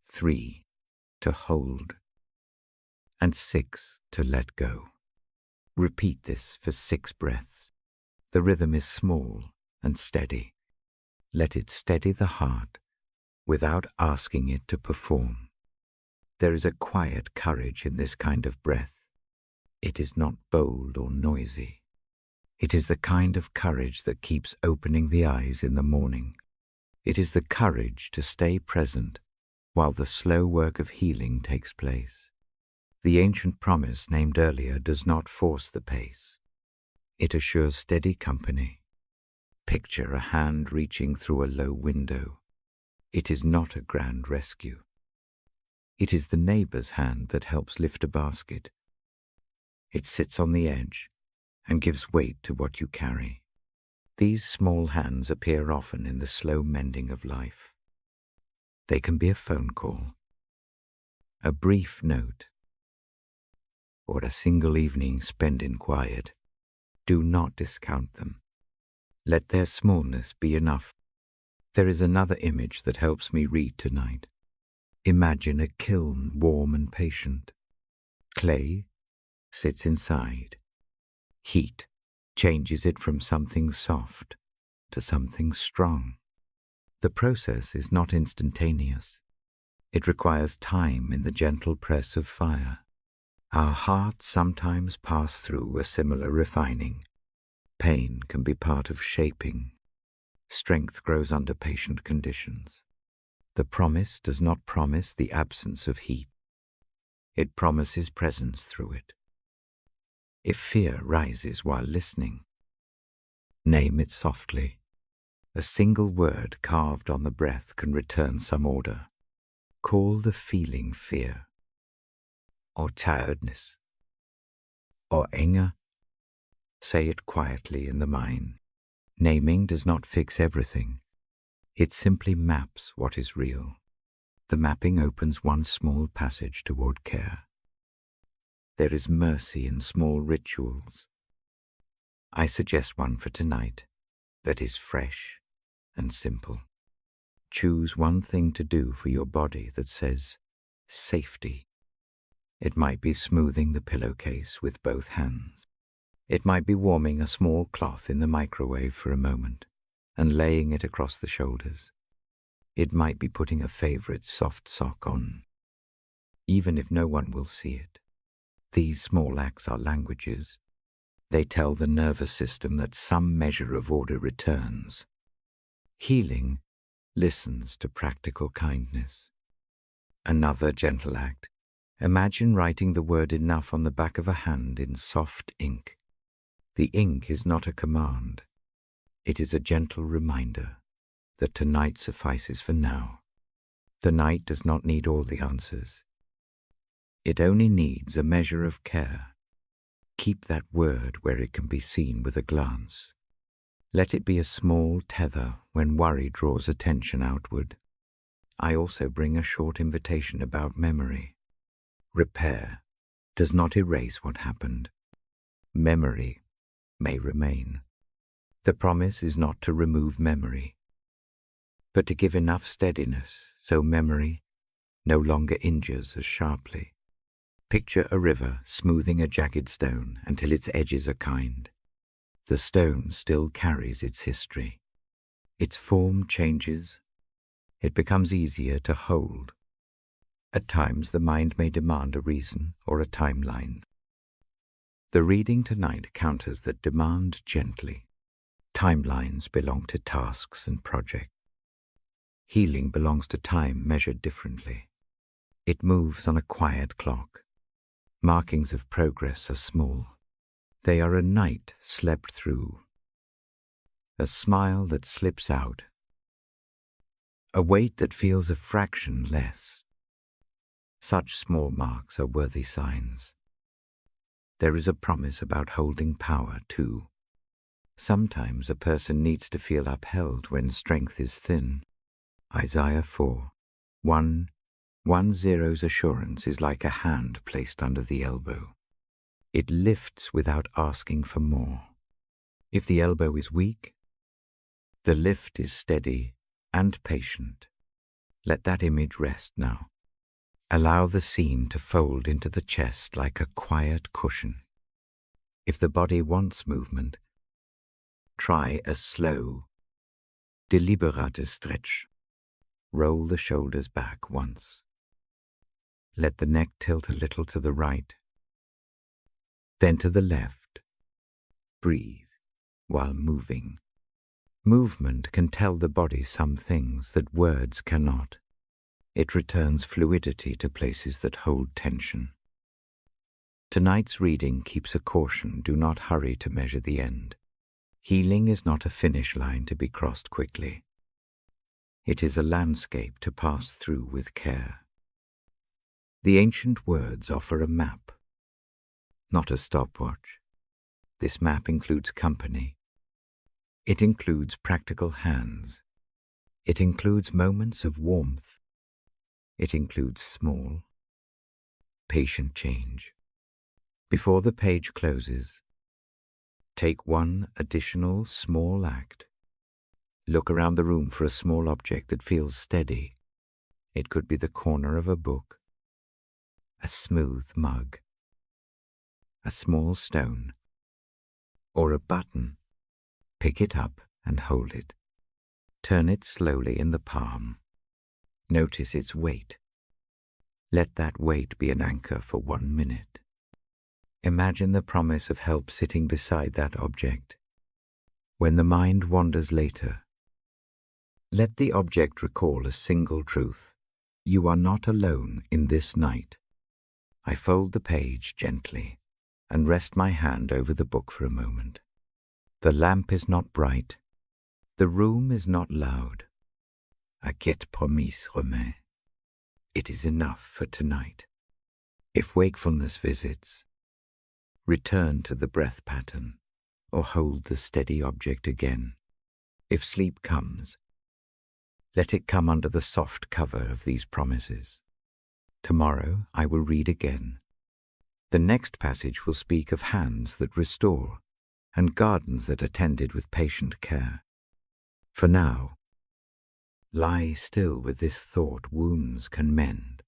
3 to hold, and 6 to let go. Repeat this for 6 breaths. The rhythm is small and steady. Let it steady the heart without asking it to perform. There is a quiet courage in this kind of breath. It is not bold or noisy. It is the kind of courage that keeps opening the eyes in the morning. It is the courage to stay present while the slow work of healing takes place. The ancient promise named earlier does not force the pace. It assures steady company. Picture a hand reaching through a low window. It is not a grand rescue. It is the neighbor's hand that helps lift a basket. It sits on the edge and gives weight to what you carry. These small hands appear often in the slow mending of life. They can be a phone call, a brief note, or a single evening spent in quiet. Do not discount them. Let their smallness be enough. There is another image that helps me read tonight. Imagine a kiln warm and patient. Clay sits inside. Heat changes it from something soft to something strong. The process is not instantaneous. It requires time in the gentle press of fire. Our hearts sometimes pass through a similar refining. Pain can be part of shaping. Strength grows under patient conditions. The promise does not promise the absence of heat. It promises presence through it. If fear rises while listening, name it softly. A single word carved on the breath can return some order. Call the feeling fear, or tiredness, or anger. Say it quietly in the mind. Naming does not fix everything. It simply maps what is real. The mapping opens one small passage toward care. There is mercy in small rituals. I suggest one for tonight that is fresh and simple. Choose one thing to do for your body that says safety. It might be smoothing the pillowcase with both hands. It might be warming a small cloth in the microwave for a moment and laying it across the shoulders. It might be putting a favorite soft sock on, even if no one will see it. These small acts are languages. They tell the nervous system that some measure of order returns. Healing listens to practical kindness. Another gentle act. Imagine writing the word enough on the back of a hand in soft ink. The ink is not a command. It is a gentle reminder that tonight suffices for now. The night does not need all the answers. It only needs a measure of care. Keep that word where it can be seen with a glance. Let it be a small tether when worry draws attention outward. I also bring a short invitation about memory. Repair does not erase what happened. Memory may remain. The promise is not to remove memory, but to give enough steadiness so memory no longer injures as sharply. Picture a river smoothing a jagged stone until its edges are kind. The stone still carries its history. Its form changes. It becomes easier to hold. At times the mind may demand a reason or a timeline. The reading tonight counters that demand gently. Timelines belong to tasks and projects. Healing belongs to time measured differently. It moves on a quiet clock. Markings of progress are small. They are a night slept through. A smile that slips out. A weight that feels a fraction less. Such small marks are worthy signs. There is a promise about holding power, too. Sometimes a person needs to feel upheld when strength is thin. Isaiah 4:1-10's assurance is like a hand placed under the elbow. It lifts without asking for more. If the elbow is weak, the lift is steady and patient. Let that image rest now. Allow the scene to fold into the chest like a quiet cushion. If the body wants movement, try a slow, Deliberate stretch. Roll the shoulders back once. Let the neck tilt a little to the right, then to the left. Breathe while moving. Movement can tell the body some things that words cannot. It returns fluidity to places that hold tension. Tonight's reading keeps a caution: do not hurry to measure the end. Healing is not a finish line to be crossed quickly. It is a landscape to pass through with care. The ancient words offer a map, not a stopwatch. This map includes company. It includes practical hands. It includes moments of warmth. It includes small, patient change. Before the page closes, take one additional small act. Look around the room for a small object that feels steady. It could be the corner of a book, a smooth mug, a small stone, or a button. Pick it up and hold it. Turn it slowly in the palm. Notice its weight. Let that weight be an anchor for 1 minute. Imagine the promise of help sitting beside that object. When the mind wanders later, let the object recall a single truth: you are not alone in this night. I fold the page gently and rest my hand over the book for a moment. The lamp is not bright. The room is not loud. A quête promise remet. It is enough for tonight. If wakefulness visits, return to the breath pattern or hold the steady object again. If sleep comes, let it come under the soft cover of these promises. Tomorrow I will read again. The next passage will speak of hands that restore and gardens that are tended with patient care. For now, lie still with this thought: wounds can mend,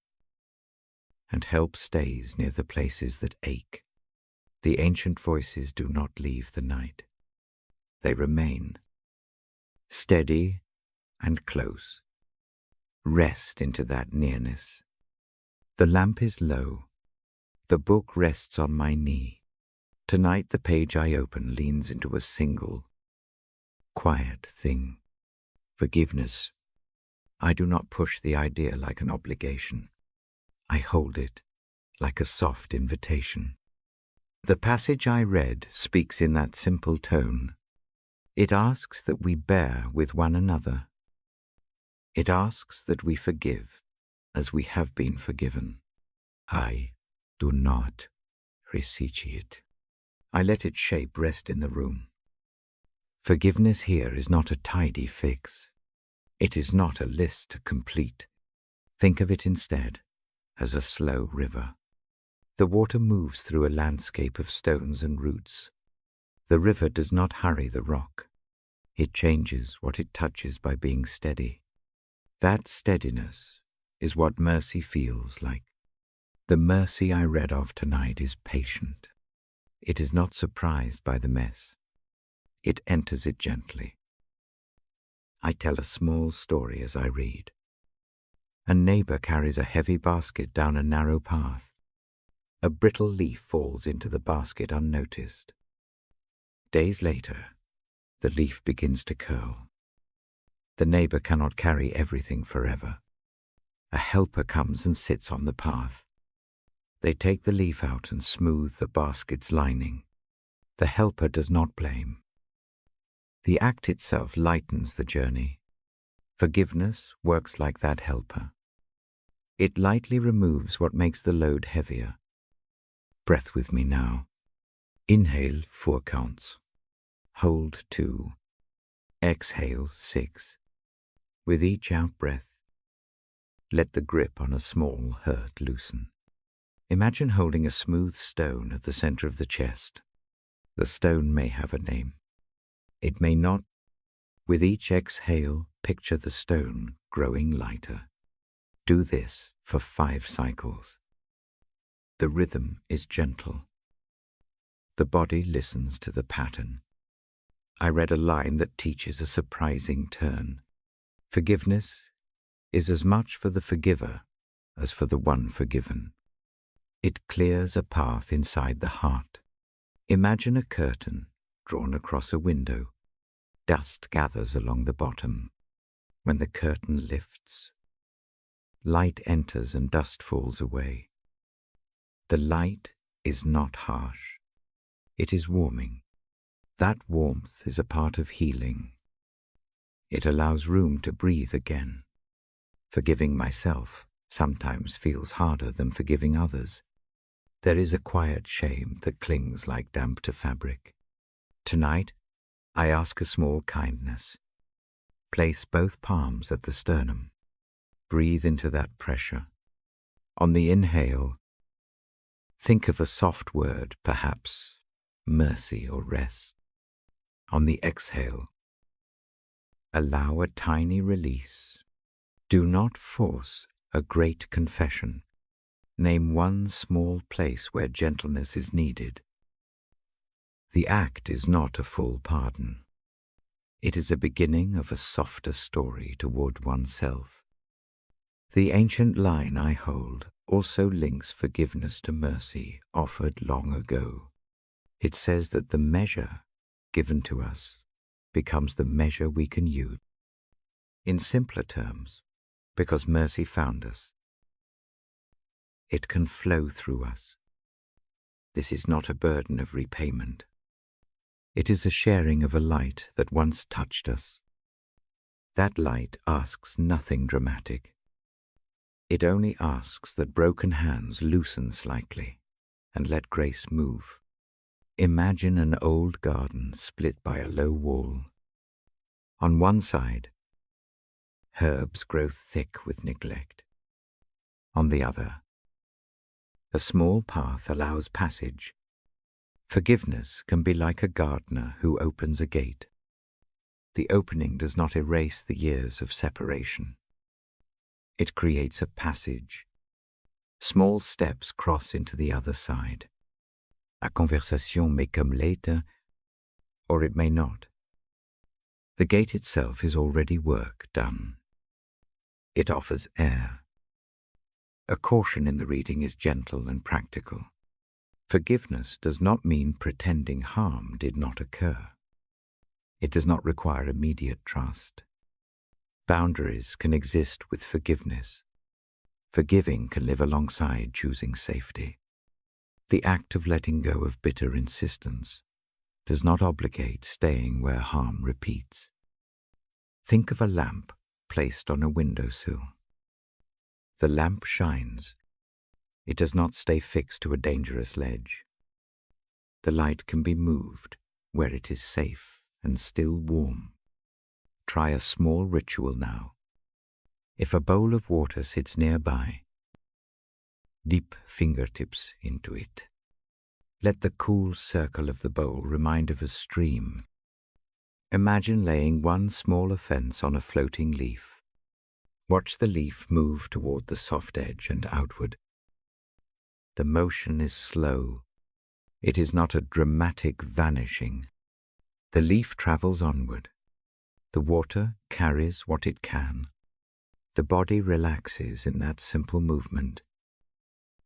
and help stays near the places that ache. The ancient voices do not leave the night. They remain, steady and close. Rest into that nearness. The lamp is low. The book rests on my knee. Tonight the page I open leans into a single, quiet thing: forgiveness. I do not push the idea like an obligation. I hold it like a soft invitation. The passage I read speaks in that simple tone. It asks that we bear with one another. It asks that we forgive as we have been forgiven. I do not recite. I let its shape rest in the room. Forgiveness here is not a tidy fix. It is not a list to complete. Think of it instead as a slow river. The water moves through a landscape of stones and roots. The river does not hurry the rock. It changes what it touches by being steady. That steadiness is what mercy feels like. The mercy I read of tonight is patient. It is not surprised by the mess. It enters it gently. I tell a small story as I read. A neighbor carries a heavy basket down a narrow path. A brittle leaf falls into the basket unnoticed. Days later, the leaf begins to curl. The neighbor cannot carry everything forever. A helper comes and sits on the path. They take the leaf out and smooth the basket's lining. The helper does not blame. The act itself lightens the journey. Forgiveness works like that helper. It lightly removes what makes the load heavier. Breath with me now. Inhale 4 counts. Hold 2. Exhale 6. With each out-breath, let the grip on a small hurt loosen. Imagine holding a smooth stone at the center of the chest. The stone may have a name. It may not. With each exhale, picture the stone growing lighter. Do this for 5 cycles. The rhythm is gentle. The body listens to the pattern. I read a line that teaches a surprising turn. Forgiveness is as much for the forgiver as for the one forgiven. It clears a path inside the heart. Imagine a curtain drawn across a window. Dust gathers along the bottom. When the curtain lifts, light enters and dust falls away. The light is not harsh. It is warming. That warmth is a part of healing. It allows room to breathe again. Forgiving myself sometimes feels harder than forgiving others. There is a quiet shame that clings like damp to fabric. Tonight, I ask a small kindness. Place both palms at the sternum. Breathe into that pressure. On the inhale, think of a soft word, perhaps mercy or rest. On the exhale, allow a tiny release. Do not force a great confession. Name one small place where gentleness is needed. The act is not a full pardon. It is a beginning of a softer story toward oneself. The ancient line I hold also links forgiveness to mercy offered long ago. It says that the measure given to us becomes the measure we can use. In simpler terms, because mercy found us, it can flow through us. This is not a burden of repayment. It is a sharing of a light that once touched us. That light asks nothing dramatic. It only asks that broken hands loosen slightly and let grace move. Imagine an old garden split by a low wall. On one side, herbs grow thick with neglect. On the other, a small path allows passage. Forgiveness can be like a gardener who opens a gate. The opening does not erase the years of separation. It creates a passage. Small steps cross into the other side. A conversation may come later, or it may not. The gate itself is already work done. It offers air. A caution in the reading is gentle and practical. Forgiveness does not mean pretending harm did not occur. It does not require immediate trust. Boundaries can exist with forgiveness. Forgiving can live alongside choosing safety. The act of letting go of bitter insistence does not obligate staying where harm repeats. Think of a lamp placed on a windowsill. The lamp shines. It does not stay fixed to a dangerous ledge. The light can be moved where it is safe and still warm. Try a small ritual now. If a bowl of water sits nearby, dip fingertips into it. Let the cool circle of the bowl remind of a stream. Imagine laying one small offense on a floating leaf. Watch the leaf move toward the soft edge and outward. The motion is slow. It is not a dramatic vanishing. The leaf travels onward. The water carries what it can. The body relaxes in that simple movement.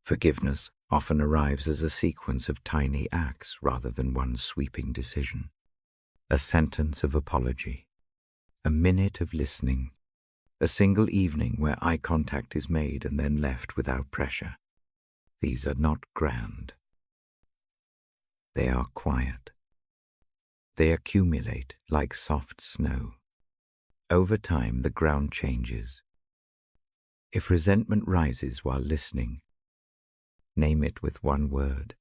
Forgiveness often arrives as a sequence of tiny acts rather than one sweeping decision. A sentence of apology, a minute of listening, a single evening where eye contact is made and then left without pressure. These are not grand. They are quiet. They accumulate like soft snow. Over time, the ground changes. If resentment rises while listening, name it with one word.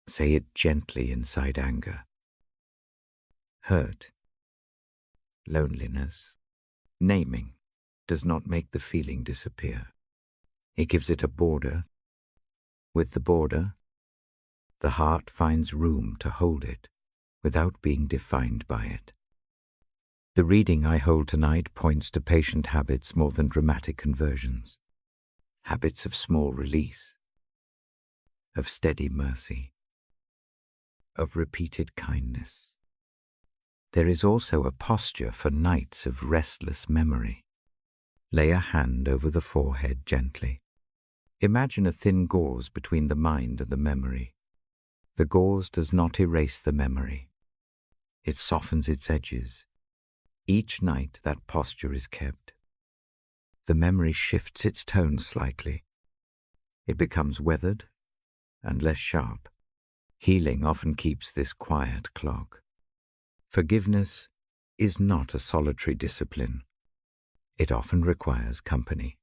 Say it gently inside anger. Hurt, loneliness, naming does not make the feeling disappear. It gives it a border. With the border, the heart finds room to hold it without being defined by it. The reading I hold tonight points to patient habits more than dramatic conversions. Habits of small release, of steady mercy, of repeated kindness. There is also a posture for nights of restless memory. Lay a hand over the forehead gently. Imagine a thin gauze between the mind and the memory. The gauze does not erase the memory. It softens its edges. Each night that posture is kept. The memory shifts its tone slightly. It becomes weathered and less sharp. Healing often keeps this quiet clock. Forgiveness is not a solitary discipline. It often requires company.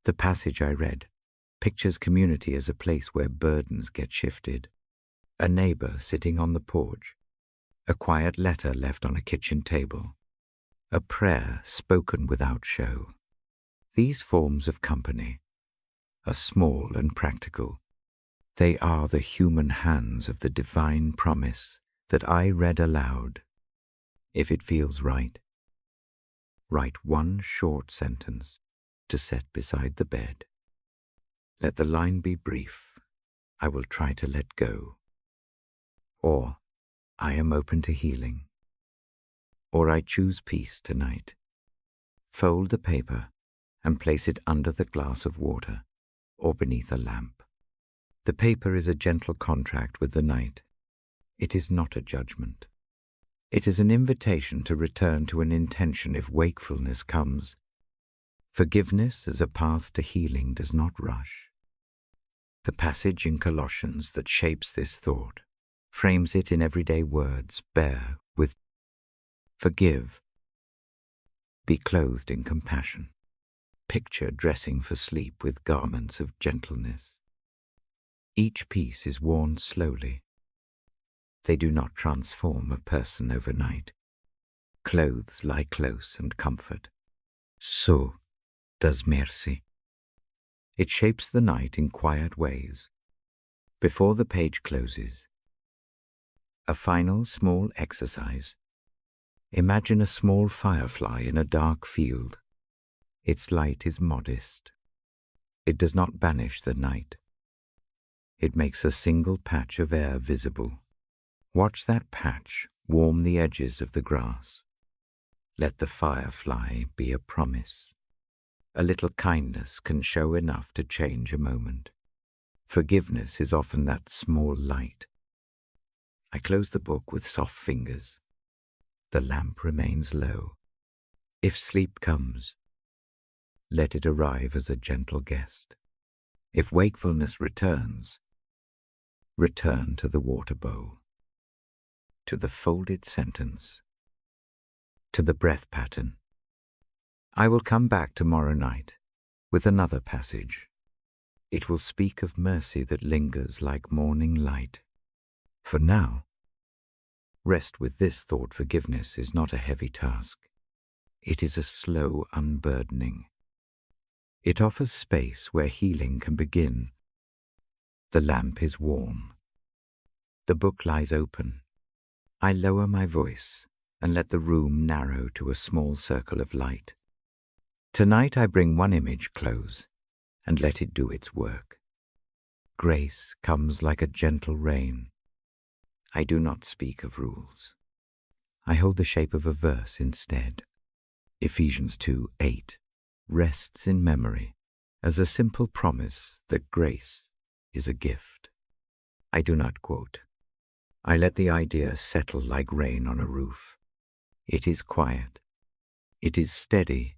The passage I read pictures community as a place where burdens get shifted. A neighbor sitting on the porch. A quiet letter left on a kitchen table. A prayer spoken without show. These forms of company are small and practical. They are the human hands of the divine promise that I read aloud. If it feels right, write one short sentence to set beside the bed. Let the line be brief. I will try to let go. Or, I am open to healing. Or I choose peace tonight. Fold the paper and place it under the glass of water or beneath a lamp. The paper is a gentle contract with the night. It is not a judgment. It is an invitation to return to an intention if wakefulness comes. Forgiveness as a path to healing does not rush. The passage in Colossians that shapes this thought frames it in everyday words. Bear with, forgive, be clothed in compassion. Picture dressing for sleep with garments of gentleness. Each piece is worn slowly. They do not transform a person overnight. Clothes lie close and comfort. So does mercy. It shapes the night in quiet ways. Before the page closes, a final small exercise. Imagine a small firefly in a dark field. Its light is modest. It does not banish the night. It makes a single patch of air visible. Watch that patch warm the edges of the grass. Let the firefly be a promise. A little kindness can show enough to change a moment. Forgiveness is often that small light. I close the book with soft fingers. The lamp remains low. If sleep comes, let it arrive as a gentle guest. If wakefulness returns, return to the water bowl, to the folded sentence, to the breath pattern. I will come back tomorrow night with another passage. It will speak of mercy that lingers like morning light. For now, rest with this thought: forgiveness is not a heavy task. It is a slow unburdening. It offers space where healing can begin. The lamp is warm. The book lies open. I lower my voice and let the room narrow to a small circle of light. Tonight I bring one image close and let it do its work. Grace comes like a gentle rain. I do not speak of rules. I hold the shape of a verse instead. Ephesians 2:8 rests in memory as a simple promise that grace is a gift. I do not quote. I let the idea settle like rain on a roof. It is quiet. It is steady.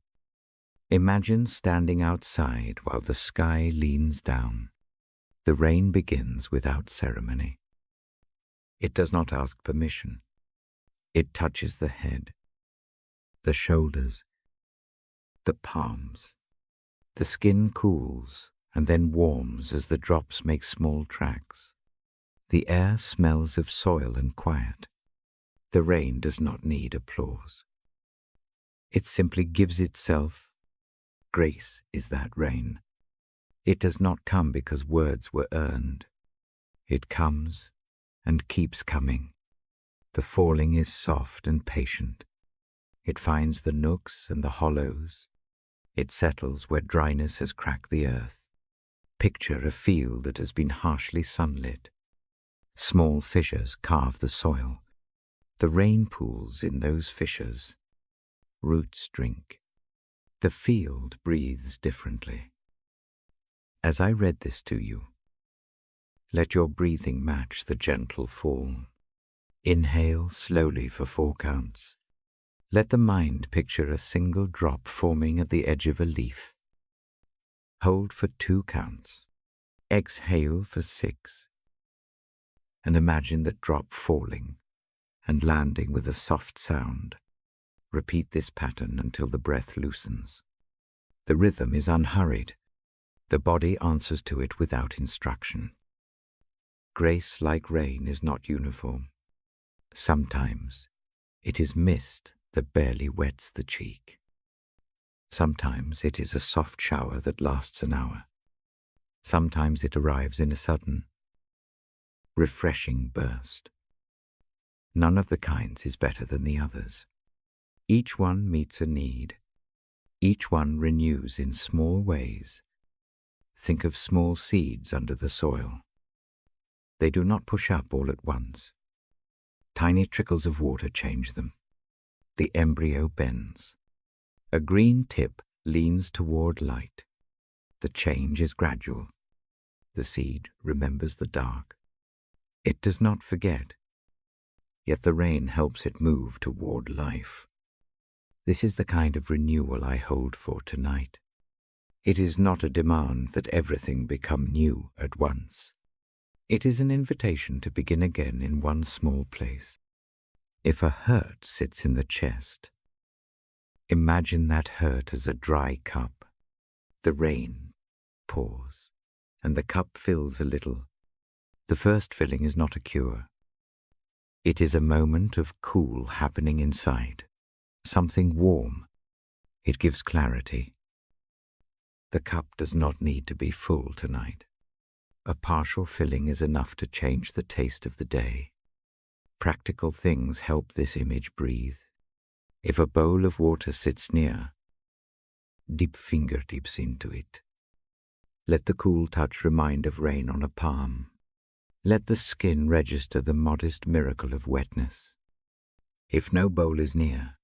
Imagine standing outside while the sky leans down. The rain begins without ceremony. It does not ask permission. It touches the head, the shoulders, the palms. The skin cools and then warms as the drops make small tracks. The air smells of soil and quiet. The rain does not need applause. It simply gives itself. Grace is that rain. It does not come because words were earned. It comes and keeps coming. The falling is soft and patient. It finds the nooks and the hollows. It settles where dryness has cracked the earth. Picture a field that has been harshly sunlit. Small fissures carve the soil. The rain pools in those fissures. Roots drink. The field breathes differently. As I read this to you, let your breathing match the gentle fall. Inhale slowly for 4 counts. Let the mind picture a single drop forming at the edge of a leaf. Hold for 2 counts. Exhale for 6. And imagine that drop falling and landing with a soft sound. Repeat this pattern until the breath loosens. The rhythm is unhurried. The body answers to it without instruction. Grace, like rain, is not uniform. Sometimes it is mist that barely wets the cheek. Sometimes it is a soft shower that lasts an hour. Sometimes it arrives in a sudden, refreshing burst. None of the kinds is better than the others. Each one meets a need. Each one renews in small ways. Think of small seeds under the soil. They do not push up all at once. Tiny trickles of water change them. The embryo bends. A green tip leans toward light. The change is gradual. The seed remembers the dark. It does not forget, yet the rain helps it move toward life. This is the kind of renewal I hold for tonight. It is not a demand that everything become new at once. It is an invitation to begin again in one small place. If a hurt sits in the chest, imagine that hurt as a dry cup. The rain pours, and the cup fills a little. The first filling is not a cure. It is a moment of cool happening inside, something warm. It gives clarity. The cup does not need to be full tonight. A partial filling is enough to change the taste of the day. Practical things help this image breathe. If a bowl of water sits near, dip fingertips into it. Let the cool touch remind of rain on a palm. Let the skin register the modest miracle of wetness. If no bowl is near,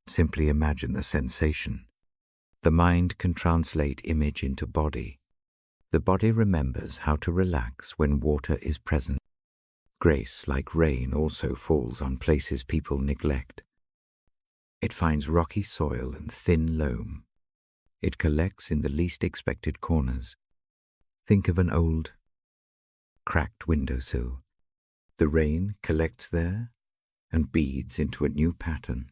simply imagine the sensation. The mind can translate image into body. The body remembers how to relax when water is present. Grace, like rain, also falls on places people neglect. It finds rocky soil and thin loam. It collects in the least expected corners. Think of an old, cracked windowsill. The rain collects there and beads into a new pattern.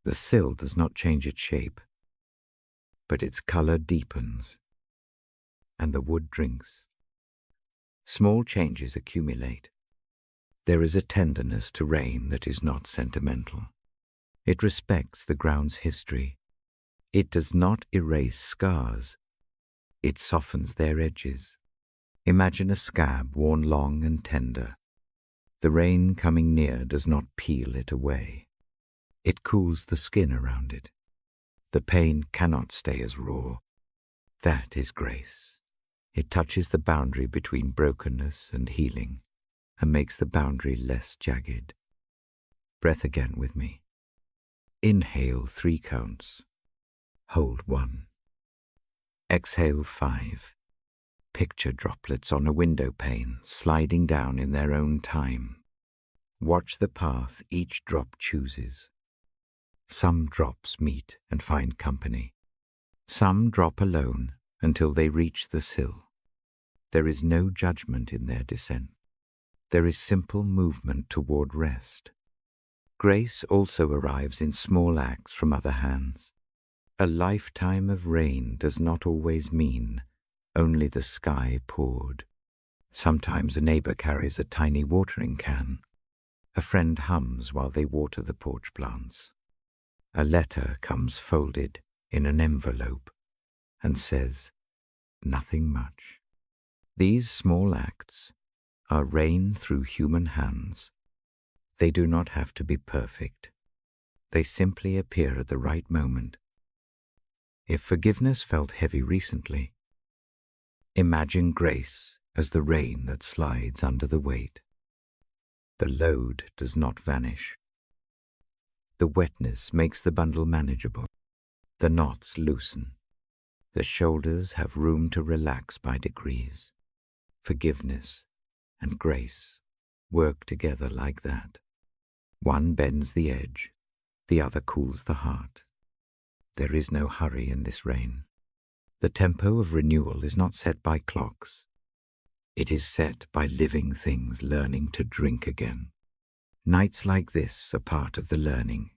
The sill does not change its shape, but its color deepens, and the wood drinks. Small changes accumulate. There is a tenderness to rain that is not sentimental. It respects the ground's history. It does not erase scars. It softens their edges. Imagine a scab worn long and tender. The rain coming near does not peel it away. It cools the skin around it. The pain cannot stay as raw. That is grace. It touches the boundary between brokenness and healing and makes the boundary less jagged. Breath again with me. Inhale 3 counts. Hold 1. Exhale 5. Picture droplets on a window pane sliding down in their own time. Watch the path each drop chooses. Some drops meet and find company. Some drop alone until they reach the sill. There is no judgment in their descent. There is simple movement toward rest. Grace also arrives in small acts from other hands. A lifetime of rain does not always mean only the sky poured. Sometimes a neighbor carries a tiny watering can. A friend hums while they water the porch plants. A letter comes folded in an envelope and says, "Nothing much." These small acts are rain through human hands. They do not have to be perfect. They simply appear at the right moment. If forgiveness felt heavy recently, imagine grace as the rain that slides under the weight. The load does not vanish. The wetness makes the bundle manageable. The knots loosen. The shoulders have room to relax by degrees. Forgiveness and grace work together like that. One bends the edge, the other cools the heart. There is no hurry in this rain. The tempo of renewal is not set by clocks. It is set by living things learning to drink again. Nights like this are part of the learning.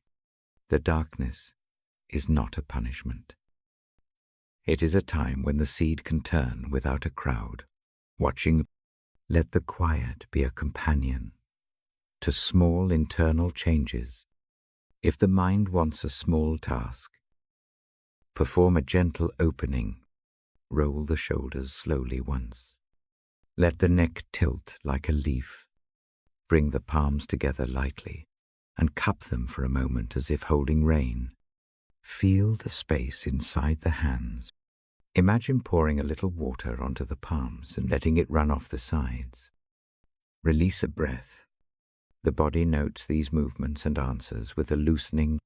The darkness is not a punishment. It is a time when the seed can turn without a crowd, watching. Let the quiet be a companion to small internal changes. If the mind wants a small task, perform a gentle opening. Roll the shoulders slowly once. Let the neck tilt like a leaf. Bring the palms together lightly and cup them for a moment as if holding rain. Feel the space inside the hands. Imagine pouring a little water onto the palms and letting it run off the sides. Release a breath. The body notes these movements and answers with a loosening.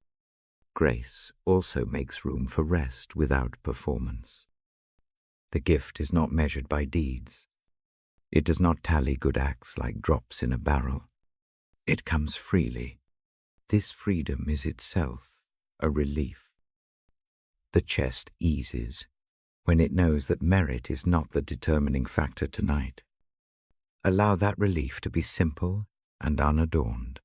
Grace also makes room for rest without performance. The gift is not measured by deeds. It does not tally good acts like drops in a barrel. It comes freely. This freedom is itself a relief. The chest eases when it knows that merit is not the determining factor tonight. Allow that relief to be simple and unadorned.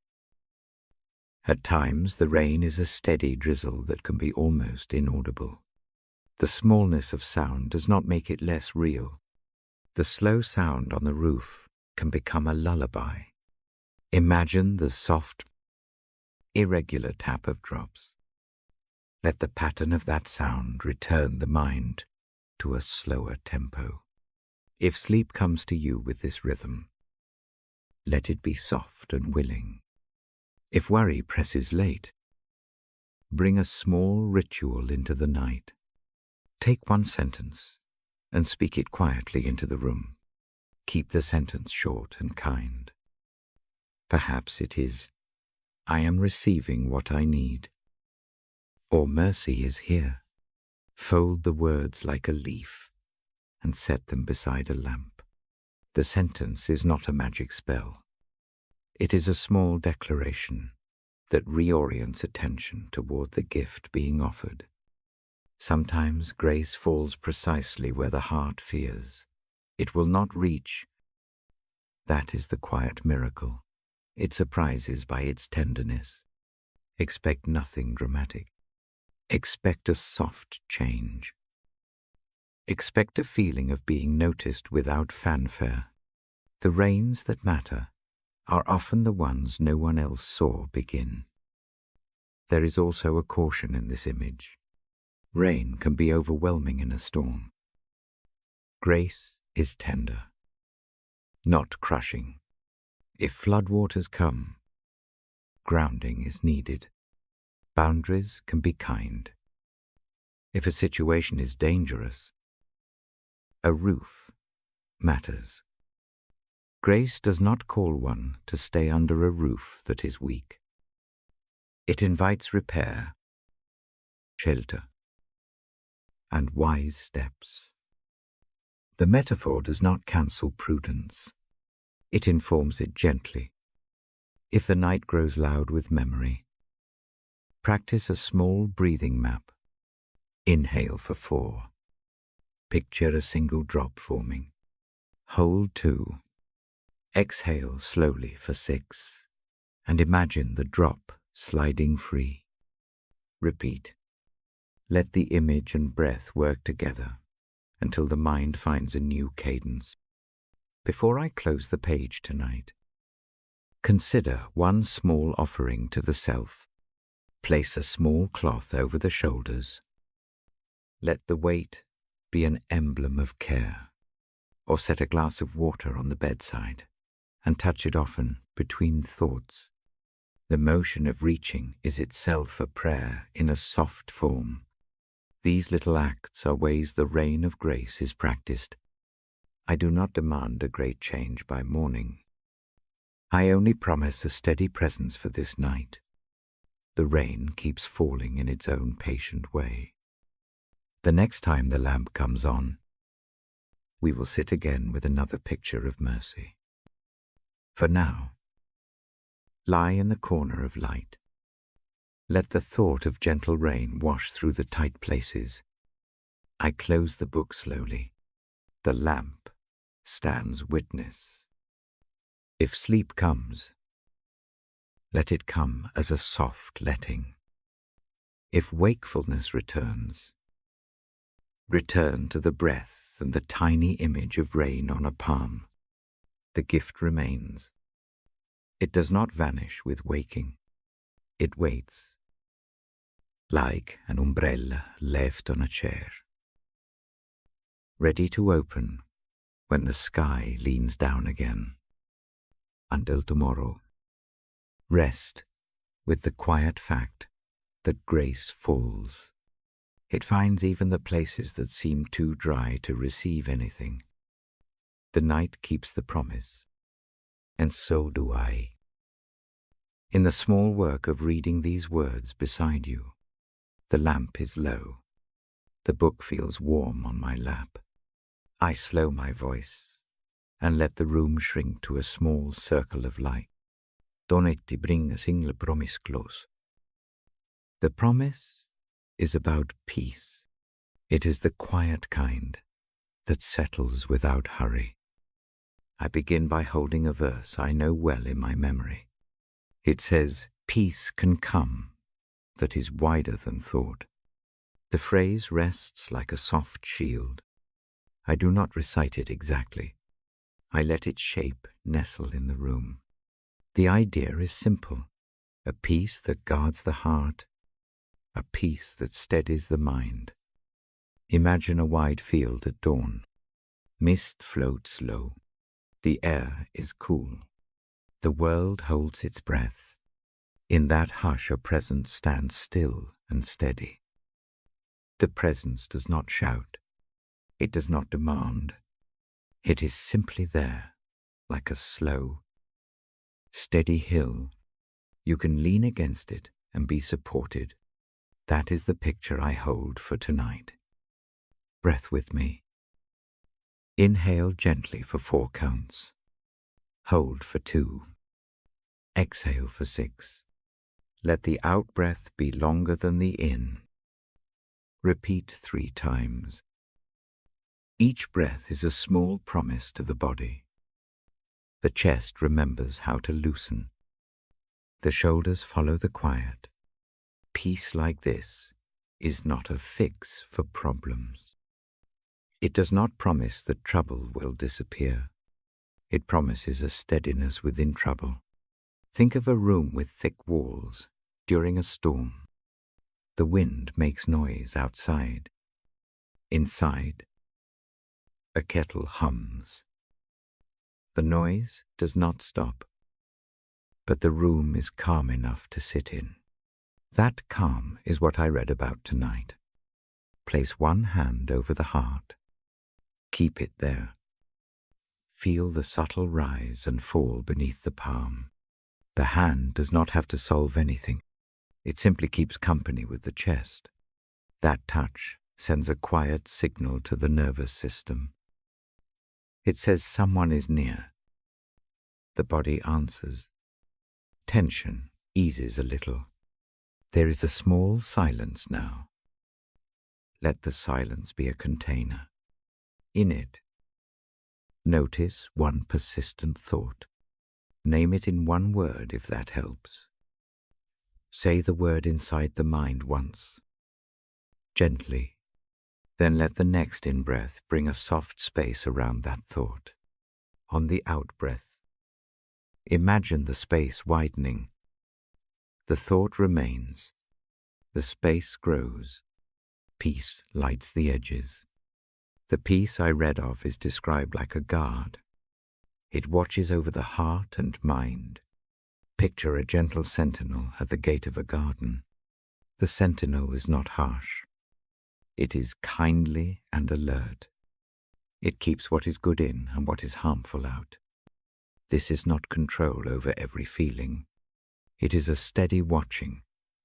At times, the rain is a steady drizzle that can be almost inaudible. The smallness of sound does not make it less real. The slow sound on the roof can become a lullaby. Imagine the soft, irregular tap of drops. Let the pattern of that sound return the mind to a slower tempo. If sleep comes to you with this rhythm, let it be soft and willing. If worry presses late, bring a small ritual into the night. Take one sentence and speak it quietly into the room. Keep the sentence short and kind. Perhaps it is, I am receiving what I need. Or mercy is here. Fold the words like a leaf and set them beside a lamp. The sentence is not a magic spell. It is a small declaration that reorients attention toward the gift being offered. Sometimes grace falls precisely where the heart fears. It will not reach. That is the quiet miracle. It surprises by its tenderness. Expect nothing dramatic. Expect a soft change. Expect a feeling of being noticed without fanfare. The rains that matter are often the ones no one else saw begin. There is also a caution in this image. Rain can be overwhelming in a storm. Grace is tender, not crushing. If floodwaters come, grounding is needed. Boundaries can be kind. If a situation is dangerous, a roof matters. Grace does not call one to stay under a roof that is weak. It invites repair, shelter, and wise steps. The metaphor does not cancel prudence. It informs it gently. If the night grows loud with memory, practice a small breathing map. Inhale for 4. Picture a single drop forming. Hold 2. Exhale slowly for 6. And imagine the drop sliding free. Repeat. Let the image and breath work together until the mind finds a new cadence. Before I close the page tonight, consider one small offering to the self. Place a small cloth over the shoulders. Let the weight be an emblem of care, or set a glass of water on the bedside and touch it often between thoughts. The motion of reaching is itself a prayer in a soft form. These little acts are ways the rain of grace is practiced. I do not demand a great change by morning. I only promise a steady presence for this night. The rain keeps falling in its own patient way. The next time the lamp comes on, we will sit again with another picture of mercy. For now, lie in the corner of light. Let the thought of gentle rain wash through the tight places. I close the book slowly. The lamp stands witness. If sleep comes, let it come as a soft letting. If wakefulness returns, return to the breath and the tiny image of rain on a palm. The gift remains. It does not vanish with waking. It waits, like an umbrella left on a chair, ready to open when the sky leans down again. Until tomorrow, rest with the quiet fact that grace falls. It finds even the places that seem too dry to receive anything. The night keeps the promise, and so do I. In the small work of reading these words beside you, the lamp is low. The book feels warm on my lap. I slow my voice and let the room shrink to a small circle of light. Donetti bringa single promise close. The promise is about peace. It is the quiet kind that settles without hurry. I begin by holding a verse I know well in my memory. It says, "Peace can come that is wider than thought." The phrase rests like a soft shield. I do not recite it exactly. I let its shape nestle in the room. The idea is simple, a peace that guards the heart, a peace that steadies the mind. Imagine a wide field at dawn. Mist floats low. The air is cool. The world holds its breath. In that hush a presence stands still and steady. The presence does not shout. It does not demand. It is simply there, like a slow, steady hill. You can lean against it and be supported. That is the picture I hold for tonight. Breath with me. Inhale gently for 4 counts. Hold for 2. Exhale for 6. Let the out-breath be longer than the in. Repeat 3 times. Each breath is a small promise to the body. The chest remembers how to loosen. The shoulders follow the quiet. Peace like this is not a fix for problems. It does not promise that trouble will disappear. It promises a steadiness within trouble. Think of a room with thick walls during a storm. The wind makes noise outside. Inside, a kettle hums. The noise does not stop, but the room is calm enough to sit in. That calm is what I read about tonight. Place one hand over the heart. Keep it there. Feel the subtle rise and fall beneath the palm. The hand does not have to solve anything. It simply keeps company with the chest. That touch sends a quiet signal to the nervous system. It says someone is near. The body answers. Tension eases a little. There is a small silence now. Let the silence be a container. In it, notice one persistent thought. Name it in one word if that helps. Say the word inside the mind once, gently. Then let the next in-breath bring a soft space around that thought. On the out-breath, imagine the space widening. The thought remains. The space grows. Peace lights the edges. The peace I read of is described like a guard. It watches over the heart and mind. Picture a gentle sentinel at the gate of a garden. The sentinel is not harsh. It is kindly and alert. It keeps what is good in and what is harmful out. This is not control over every feeling. It is a steady watching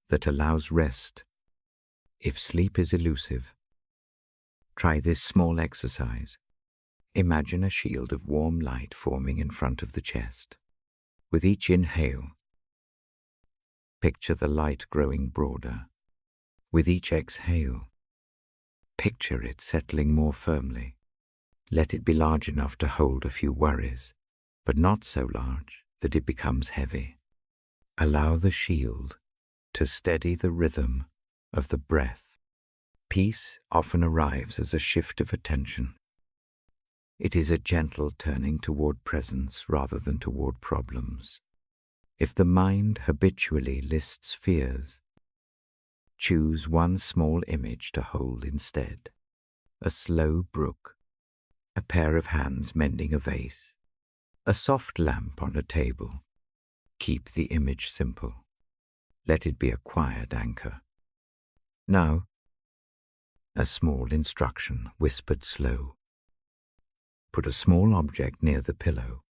that allows rest. If sleep is elusive, try this small exercise. Imagine a shield of warm light forming in front of the chest. With each inhale, picture the light growing broader. With each exhale, picture it settling more firmly. Let it be large enough to hold a few worries, but not so large that it becomes heavy. Allow the shield to steady the rhythm of the breath. Peace often arrives as a shift of attention. It is a gentle turning toward presence rather than toward problems. If the mind habitually lists fears, choose one small image to hold instead. A slow brook, a pair of hands mending a vase, a soft lamp on a table. Keep the image simple. Let it be a quiet anchor. Now, a small instruction whispered slow. Put a small object near the pillow.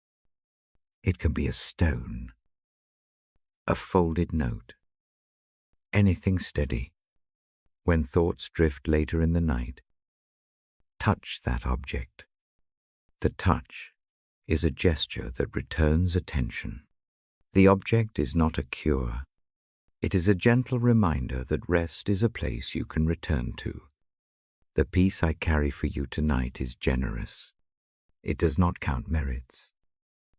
It can be a stone, a folded note, anything steady. When thoughts drift later in the night, touch that object. The touch is a gesture that returns attention. The object is not a cure. It is a gentle reminder that rest is a place you can return to. The peace I carry for you tonight is generous. It does not count merits.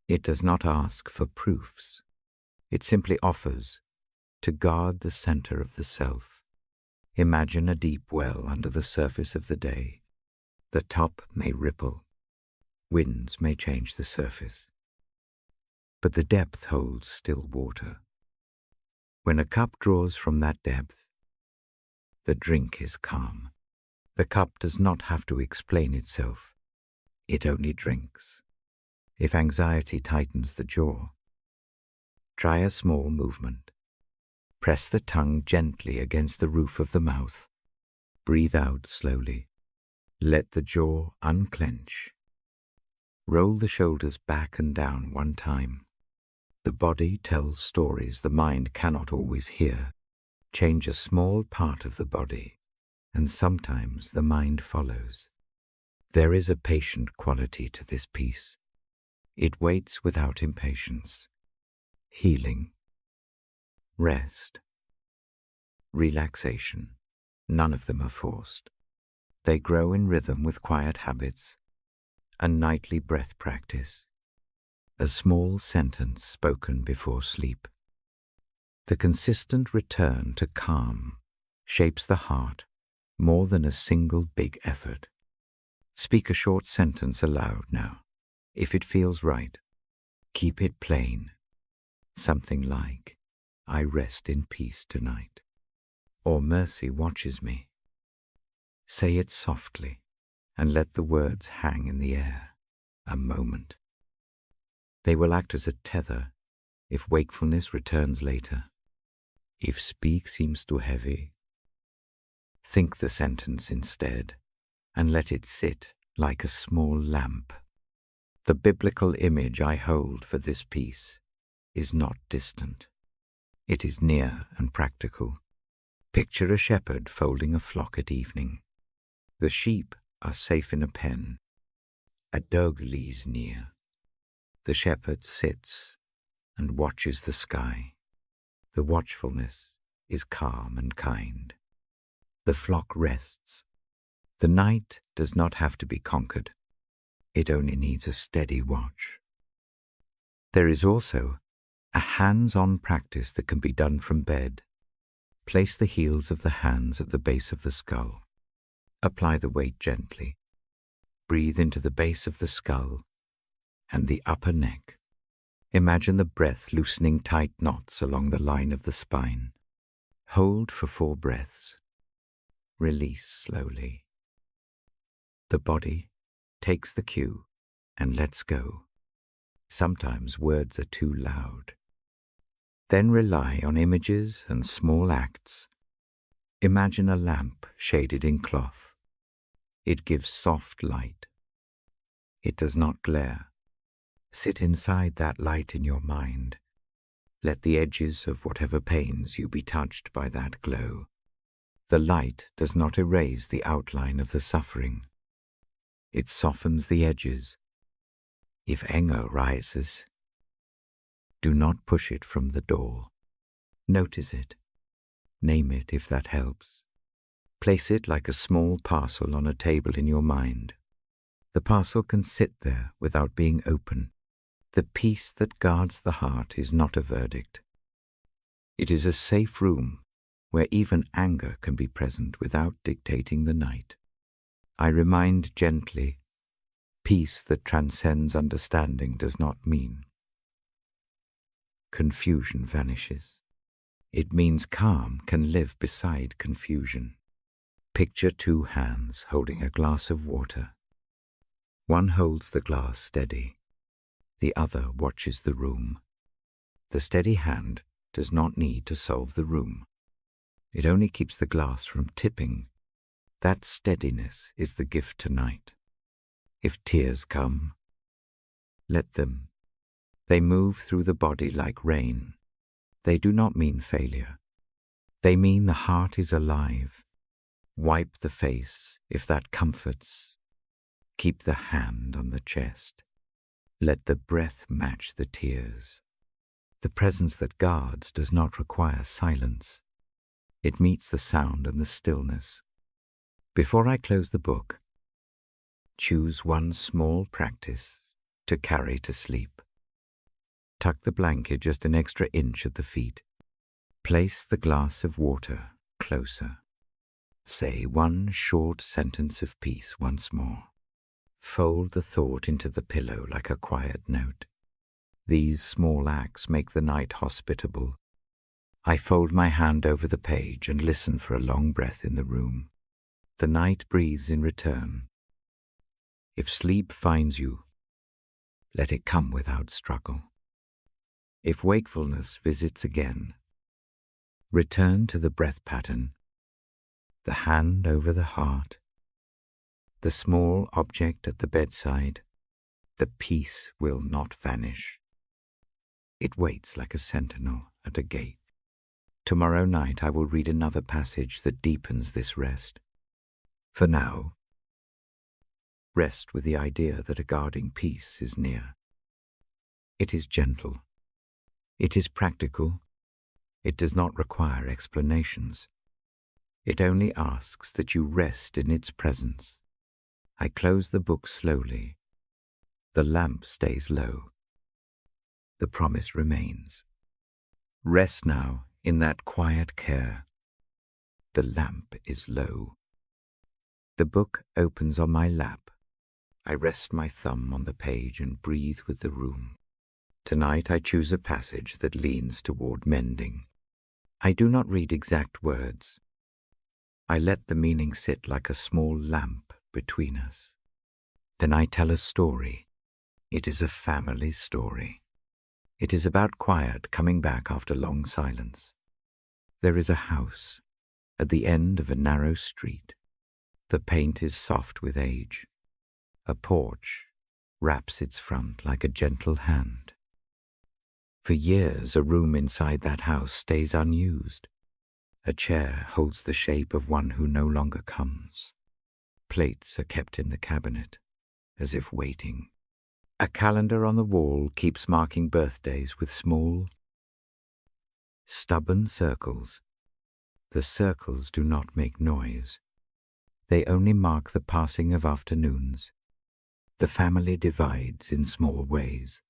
It does not ask for proofs. It simply offers to guard the center of the self. Imagine a deep well under the surface of the day. The top may ripple. Winds may change the surface. But the depth holds still water. When a cup draws from that depth, the drink is calm. The cup does not have to explain itself. It only drinks. If anxiety tightens the jaw, try a small movement. Press the tongue gently against the roof of the mouth. Breathe out slowly. Let the jaw unclench. Roll the shoulders back and down one time. The body tells stories the mind cannot always hear. Change a small part of the body, and sometimes the mind follows. There is a patient quality to this peace. It waits without impatience. Healing, rest, relaxation, none of them are forced. They grow in rhythm with quiet habits, a nightly breath practice, a small sentence spoken before sleep. The consistent return to calm shapes the heart more than a single big effort. Speak a short sentence aloud now. If it feels right, keep it plain. Something like, I rest in peace tonight, or mercy watches me. Say it softly and let the words hang in the air a moment. They will act as a tether if wakefulness returns later. If speak seems too heavy, think the sentence instead and let it sit like a small lamp. The biblical image I hold for this peace is not distant. It is near and practical. Picture a shepherd folding a flock at evening. The sheep are safe in a pen. A dog lies near. The shepherd sits and watches the sky. The watchfulness is calm and kind. The flock rests. The night does not have to be conquered. It only needs a steady watch. There is also a hands-on practice that can be done from bed. Place the heels of the hands at the base of the skull. Apply the weight gently. Breathe into the base of the skull and the upper neck. Imagine the breath loosening tight knots along the line of the spine. Hold for 4 breaths. Release slowly. The body takes the cue and lets go. Sometimes words are too loud. Then rely on images and small acts. Imagine a lamp shaded in cloth. It gives soft light. It does not glare. Sit inside that light in your mind. Let the edges of whatever pains you be touched by that glow. The light does not erase the outline of the suffering. It softens the edges. If anger rises, do not push it from the door. Notice it. Name it if that helps. Place it like a small parcel on a table in your mind. The parcel can sit there without being open. The peace that guards the heart is not a verdict. It is a safe room where even anger can be present without dictating the night. I remind gently, peace that transcends understanding does not mean confusion vanishes. It means calm can live beside confusion. Picture two hands holding a glass of water. One holds the glass steady. The other watches the room. The steady hand does not need to solve the room. It only keeps the glass from tipping. That steadiness is the gift tonight. If tears come, let them. They move through the body like rain. They do not mean failure. They mean the heart is alive. Wipe the face if that comforts. Keep the hand on the chest. Let the breath match the tears. The presence that guards does not require silence. It meets the sound and the stillness. Before I close the book, choose one small practice to carry to sleep. Tuck the blanket just an extra inch at the feet. Place the glass of water closer. Say one short sentence of peace once more. Fold the thought into the pillow like a quiet note. These small acts make the night hospitable. I fold my hand over the page and listen for a long breath in the room. The night breathes in return. If sleep finds you, let it come without struggle. If wakefulness visits again, return to the breath pattern, the hand over the heart, the small object at the bedside. The peace will not vanish. It waits like a sentinel at a gate. Tomorrow night I will read another passage that deepens this rest. For now, rest with the idea that a guarding peace is near. It is gentle. It is practical. It does not require explanations. It only asks that you rest in its presence. I close the book slowly. The lamp stays low. The promise remains. Rest now in that quiet care. The lamp is low. The book opens on my lap. I rest my thumb on the page and breathe with the room. Tonight I choose a passage that leans toward mending. I do not read exact words. I let the meaning sit like a small lamp between us. Then I tell a story. It is a family story. It is about quiet coming back after long silence. There is a house at the end of a narrow street. The paint is soft with age. A porch wraps its front like a gentle hand. For years, a room inside that house stays unused. A chair holds the shape of one who no longer comes. Plates are kept in the cabinet, as if waiting. A calendar on the wall keeps marking birthdays with small, stubborn circles. The circles do not make noise. They only mark the passing of afternoons. The family divides in small ways.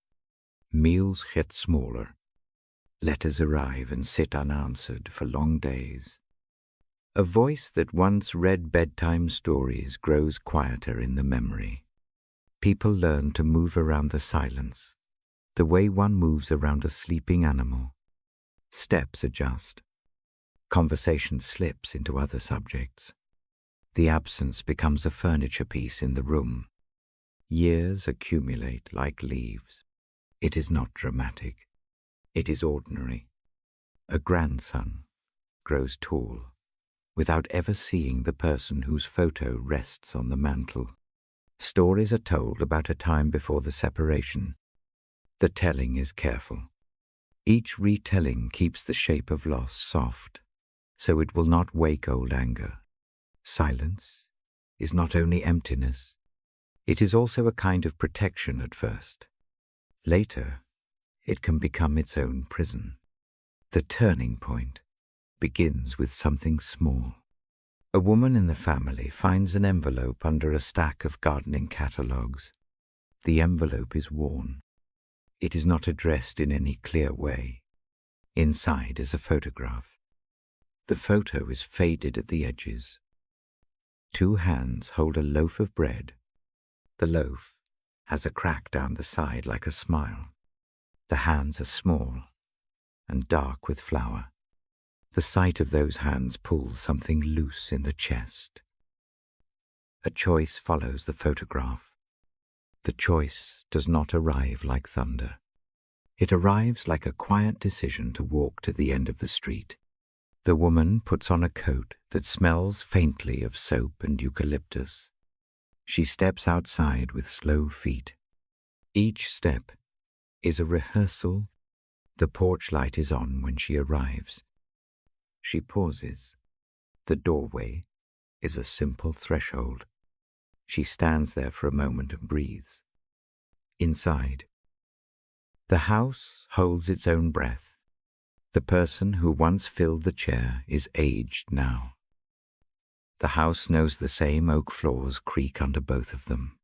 Meals get smaller. Letters arrive and sit unanswered for long days. A voice that once read bedtime stories grows quieter in the memory. People learn to move around the silence, the way one moves around a sleeping animal. Steps adjust. Conversation slips into other subjects. The absence becomes a furniture piece in the room. Years accumulate like leaves. It is not dramatic. It is ordinary. A grandson grows tall without ever seeing the person whose photo rests on the mantel. Stories are told about a time before the separation, The telling is careful. Each retelling keeps the shape of loss soft, so it will not wake old anger. Silence is not only emptiness, it is also a kind of protection at first. Later, it can become its own prison. The turning point begins with something small. A woman in the family finds an envelope under a stack of gardening catalogues. The envelope is worn. It is not addressed in any clear way. Inside is a photograph. The photo is faded at the edges. Two hands hold a loaf of bread. The loaf has a crack down the side like a smile. The hands are small and dark with flour. The sight of those hands pulls something loose in the chest. A choice follows the photograph. The choice does not arrive like thunder. It arrives like a quiet decision to walk to the end of the street. The woman puts on a coat that smells faintly of soap and eucalyptus. She steps outside with slow feet. Each step is a rehearsal. The porch light is on when she arrives. She pauses. The doorway is a simple threshold. She stands there for a moment and breathes. Inside, the house holds its own breath. The person who once filled the chair is aged now. The house knows the same oak floors creak under both of them.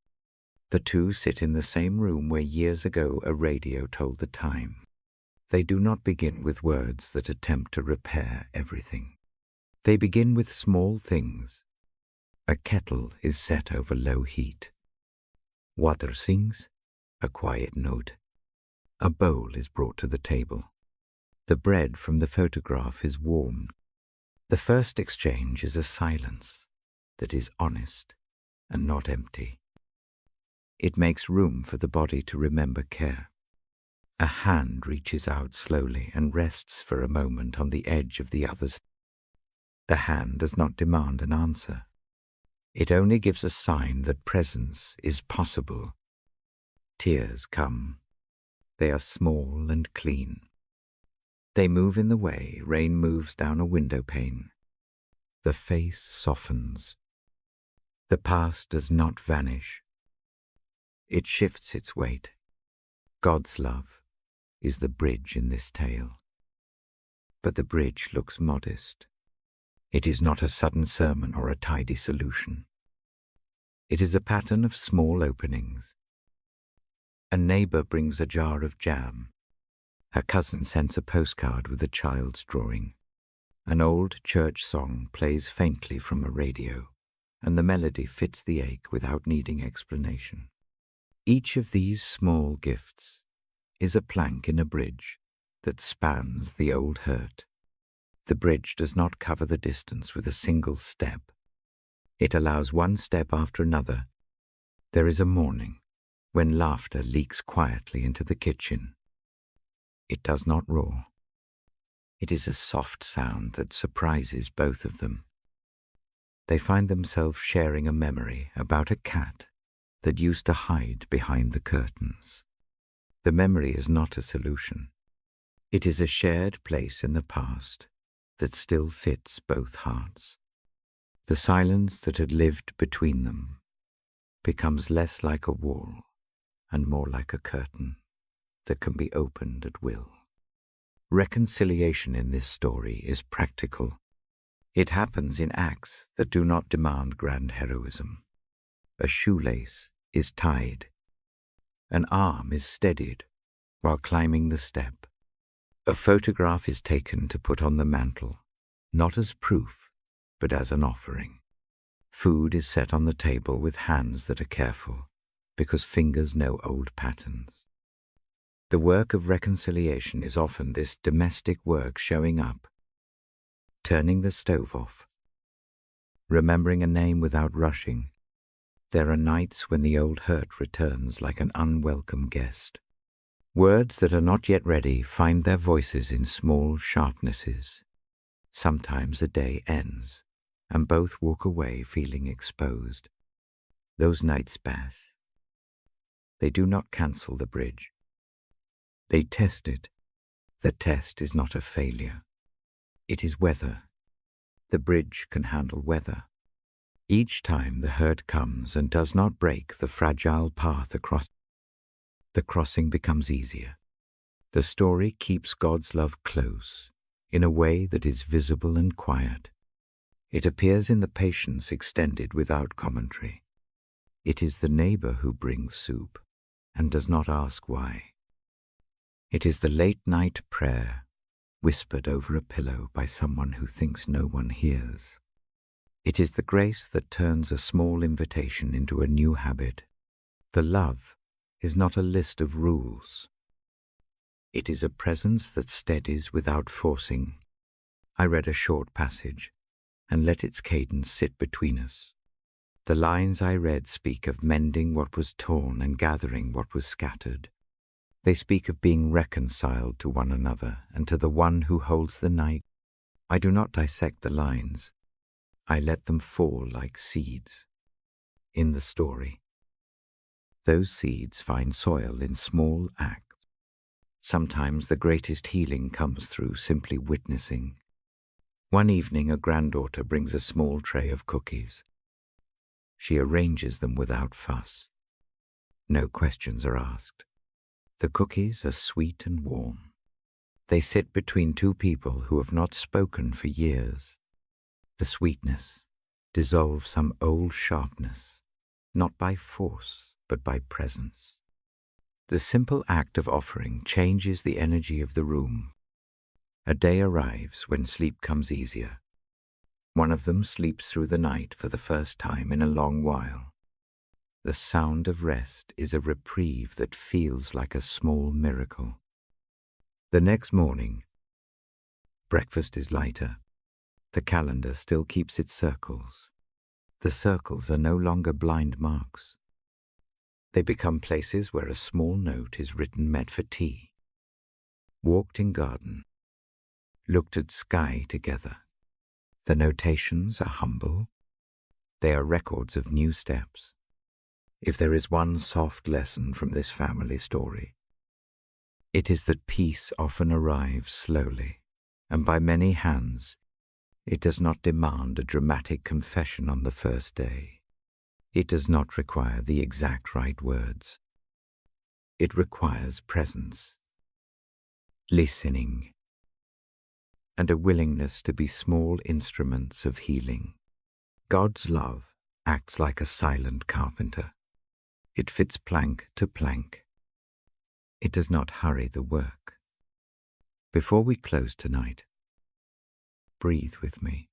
The two sit in the same room where years ago a radio told the time. They do not begin with words that attempt to repair everything. They begin with small things. A kettle is set over low heat. Water sings, a quiet note. A bowl is brought to the table. The bread from the photograph is warmed. The first exchange is a silence that is honest and not empty. It makes room for the body to remember care. A hand reaches out slowly and rests for a moment on the edge of the other's. The hand does not demand an answer. It only gives a sign that presence is possible. Tears come. They are small and clean. They move in the way rain moves down a window pane. The face softens. The past does not vanish. It shifts its weight. God's love is the bridge in this tale. But the bridge looks modest. It is not a sudden sermon or a tidy solution. It is a pattern of small openings. A neighbor brings a jar of jam. Her cousin sends a postcard with a child's drawing. An old church song plays faintly from a radio, and the melody fits the ache without needing explanation. Each of these small gifts is a plank in a bridge that spans the old hurt. The bridge does not cover the distance with a single step. It allows one step after another. There is a morning when laughter leaks quietly into the kitchen. It does not roar. It is a soft sound that surprises both of them. They find themselves sharing a memory about a cat that used to hide behind the curtains. The memory is not a solution. It is a shared place in the past that still fits both hearts. The silence that had lived between them becomes less like a wall and more like a curtain that can be opened at will. Reconciliation in this story is practical. It happens in acts that do not demand grand heroism. A shoelace is tied. An arm is steadied while climbing the step. A photograph is taken to put on the mantel, not as proof, but as an offering. Food is set on the table with hands that are careful, because fingers know old patterns. The work of reconciliation is often this domestic work showing up, turning the stove off, remembering a name without rushing. There are nights when the old hurt returns like an unwelcome guest. Words that are not yet ready find their voices in small sharpnesses. Sometimes a day ends, and both walk away feeling exposed. Those nights pass. They do not cancel the bridge. They test it. The test is not a failure. It is weather. The bridge can handle weather. Each time the herd comes and does not break the fragile path across, the crossing becomes easier. The story keeps God's love close, in a way that is visible and quiet. It appears in the patience extended without commentary. It is the neighbor who brings soup and does not ask why. It is the late-night prayer, whispered over a pillow by someone who thinks no one hears. It is the grace that turns a small invitation into a new habit. The love is not a list of rules. It is a presence that steadies without forcing. I read a short passage and let its cadence sit between us. The lines I read speak of mending what was torn and gathering what was scattered. They speak of being reconciled to one another and to the one who holds the night. I do not dissect the lines. I let them fall like seeds in the story. Those seeds find soil in small acts. Sometimes the greatest healing comes through simply witnessing. One evening, a granddaughter brings a small tray of cookies. She arranges them without fuss. No questions are asked. The cookies are sweet and warm. They sit between two people who have not spoken for years. The sweetness dissolves some old sharpness, not by force, but by presence. The simple act of offering changes the energy of the room. A day arrives when sleep comes easier. One of them sleeps through the night for the first time in a long while. The sound of rest is a reprieve that feels like a small miracle. The next morning, breakfast is lighter. The calendar still keeps its circles. The circles are no longer blind marks. They become places where a small note is written met for tea. Walked in garden. Looked at sky together. The notations are humble. They are records of new steps. If there is one soft lesson from this family story, it is that peace often arrives slowly, and by many hands. It does not demand a dramatic confession on the first day. It does not require the exact right words. It requires presence, listening, and a willingness to be small instruments of healing. God's love acts like a silent carpenter. It fits plank to plank. It does not hurry the work. Before we close tonight, breathe with me.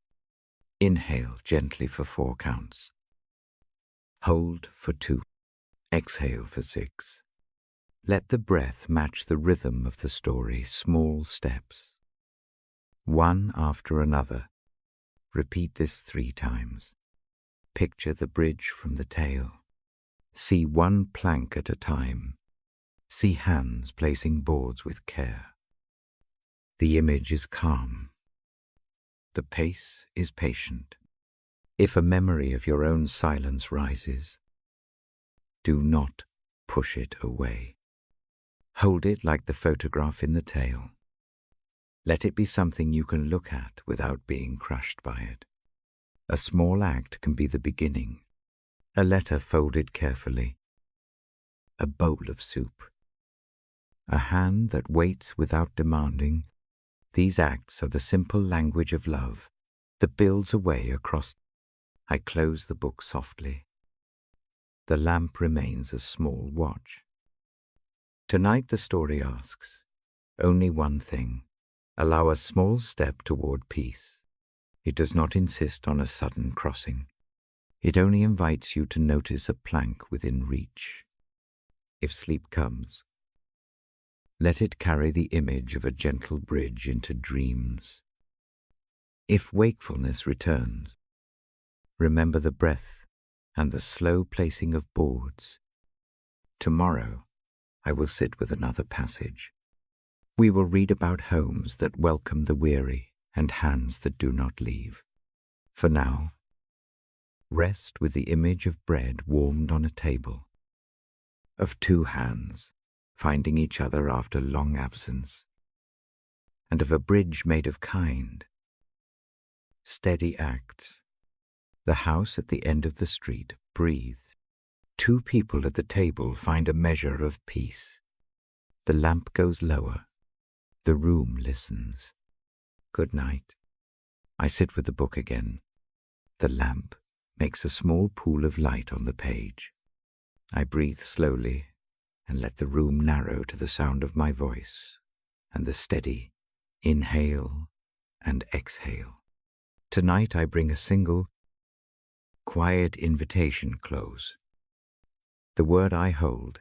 Inhale gently for 4 counts. Hold for 2. Exhale for 6. Let the breath match the rhythm of the story, small steps. One after another. Repeat this 3 times. Picture the bridge from the tale. See one plank at a time. See hands placing boards with care. The image is calm. The pace is patient. If a memory of your own silence rises, do not push it away. Hold it like the photograph in the tale. Let it be something you can look at without being crushed by it. A small act can be the beginning. A letter folded carefully. A bowl of soup. A hand that waits without demanding. These acts are the simple language of love that builds a way across. I close the book softly. The lamp remains a small watch. Tonight the story asks only one thing. Allow a small step toward peace. It does not insist on a sudden crossing. It only invites you to notice a plank within reach. If sleep comes, let it carry the image of a gentle bridge into dreams. If wakefulness returns, remember the breath and the slow placing of boards. Tomorrow, I will sit with another passage. We will read about homes that welcome the weary and hands that do not leave. For now, rest with the image of bread warmed on a table, of 2 hands finding each other after long absence, and of a bridge made of kind, steady acts. The house at the end of the street breathes. Two people at the table find a measure of peace. The lamp goes lower. The room listens. Good night. I sit with the book again. The lamp makes a small pool of light on the page. I breathe slowly and let the room narrow to the sound of my voice and the steady inhale and exhale. Tonight I bring a single, quiet invitation close. The word I hold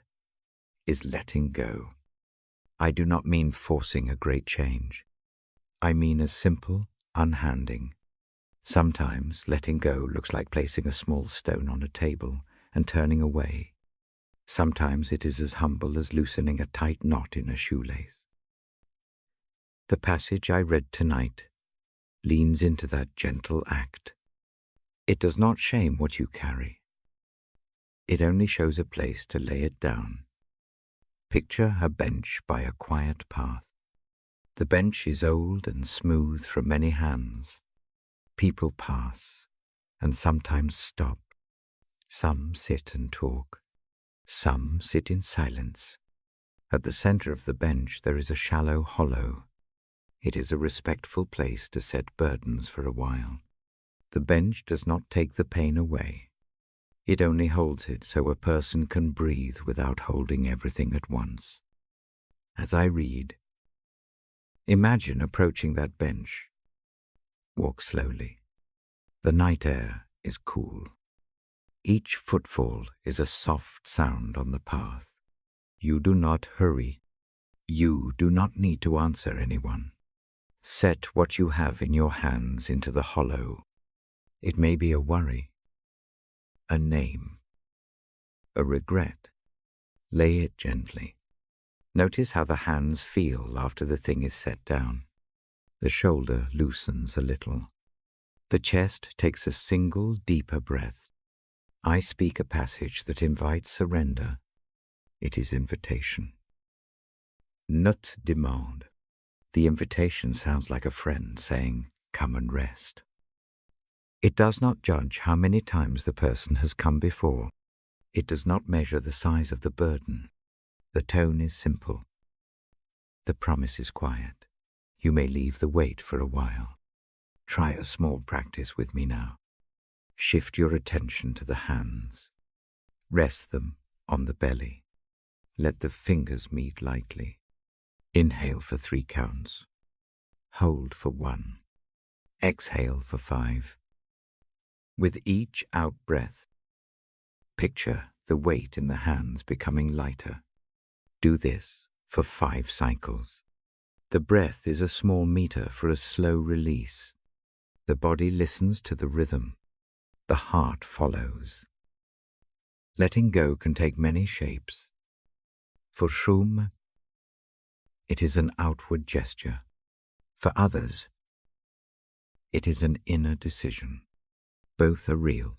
is letting go. I do not mean forcing a great change. I mean a simple unhanding. Sometimes letting go looks like placing a small stone on a table and turning away. Sometimes it is as humble as loosening a tight knot in a shoelace. The passage I read tonight leans into that gentle act. It does not shame what you carry. It only shows a place to lay it down. Picture a bench by a quiet path. The bench is old and smooth from many hands. People pass and sometimes stop. Some sit and talk. Some sit in silence. At the center of the bench there is a shallow hollow. It is a respectful place to set burdens for a while. The bench does not take the pain away. It only holds it so a person can breathe without holding everything at once. As I read, imagine approaching that bench. Walk slowly. The night air is cool. Each footfall is a soft sound on the path. You do not hurry. You do not need to answer anyone. Set what you have in your hands into the hollow. It may be a worry, a name, a regret. Lay it gently. Notice how the hands feel after the thing is set down. The shoulder loosens a little. The chest takes a single deeper breath. I speak a passage that invites surrender. It is invitation. Not demand. The invitation sounds like a friend saying, "Come and rest." It does not judge how many times the person has come before. It does not measure the size of the burden. The tone is simple. The promise is quiet. You may leave the weight for a while. Try a small practice with me now. Shift your attention to the hands. Rest them on the belly. Let the fingers meet lightly. Inhale for 3 counts. Hold for 1. Exhale for 5. With each out-breath, picture the weight in the hands becoming lighter. Do this for 5 cycles. The breath is a small meter for a slow release. The body listens to the rhythm. The heart follows. Letting go can take many shapes. For Shum, it is an outward gesture. For others, it is an inner decision. Both are real.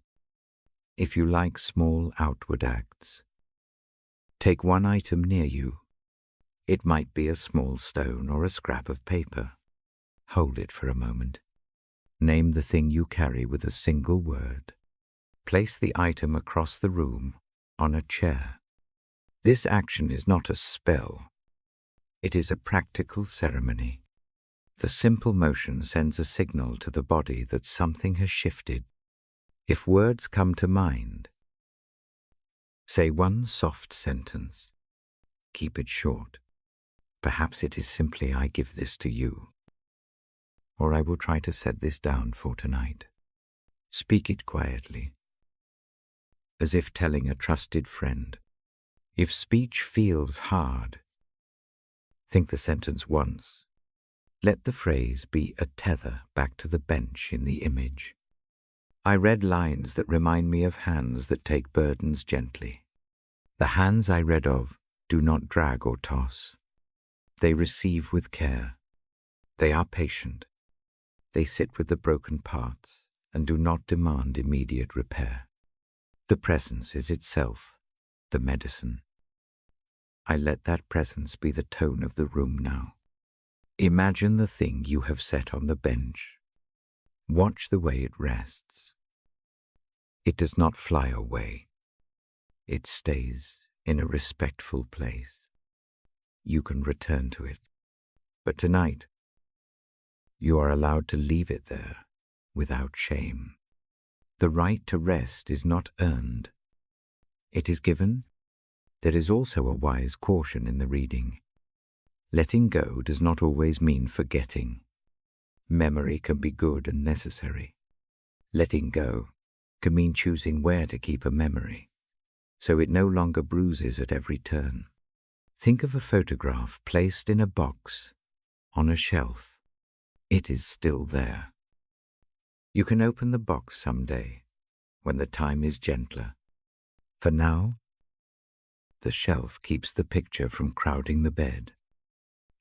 If you like small outward acts, take one item near you. It might be a small stone or a scrap of paper. Hold it for a moment. Name the thing you carry with a single word. Place the item across the room on a chair. This action is not a spell. It is a practical ceremony. The simple motion sends a signal to the body that something has shifted. If words come to mind, say one soft sentence. Keep it short. Perhaps it is simply, "I give this to you," or "I will try to set this down for tonight." Speak it quietly, as if telling a trusted friend. If speech feels hard, think the sentence once. Let the phrase be a tether back to the bench in the image. I read lines that remind me of hands that take burdens gently. The hands I read of do not drag or toss. They receive with care. They are patient. They sit with the broken parts and do not demand immediate repair. The presence is itself the medicine. I let that presence be the tone of the room now. Imagine the thing you have set on the bench. Watch the way it rests. It does not fly away. It stays in a respectful place. You can return to it. But tonight, you are allowed to leave it there without shame. The right to rest is not earned. It is given. There is also a wise caution in the reading. Letting go does not always mean forgetting. Memory can be good and necessary. Letting go can mean choosing where to keep a memory, so it no longer bruises at every turn. Think of a photograph placed in a box, on a shelf. It is still there. You can open the box someday, when the time is gentler. For now, the shelf keeps the picture from crowding the bed.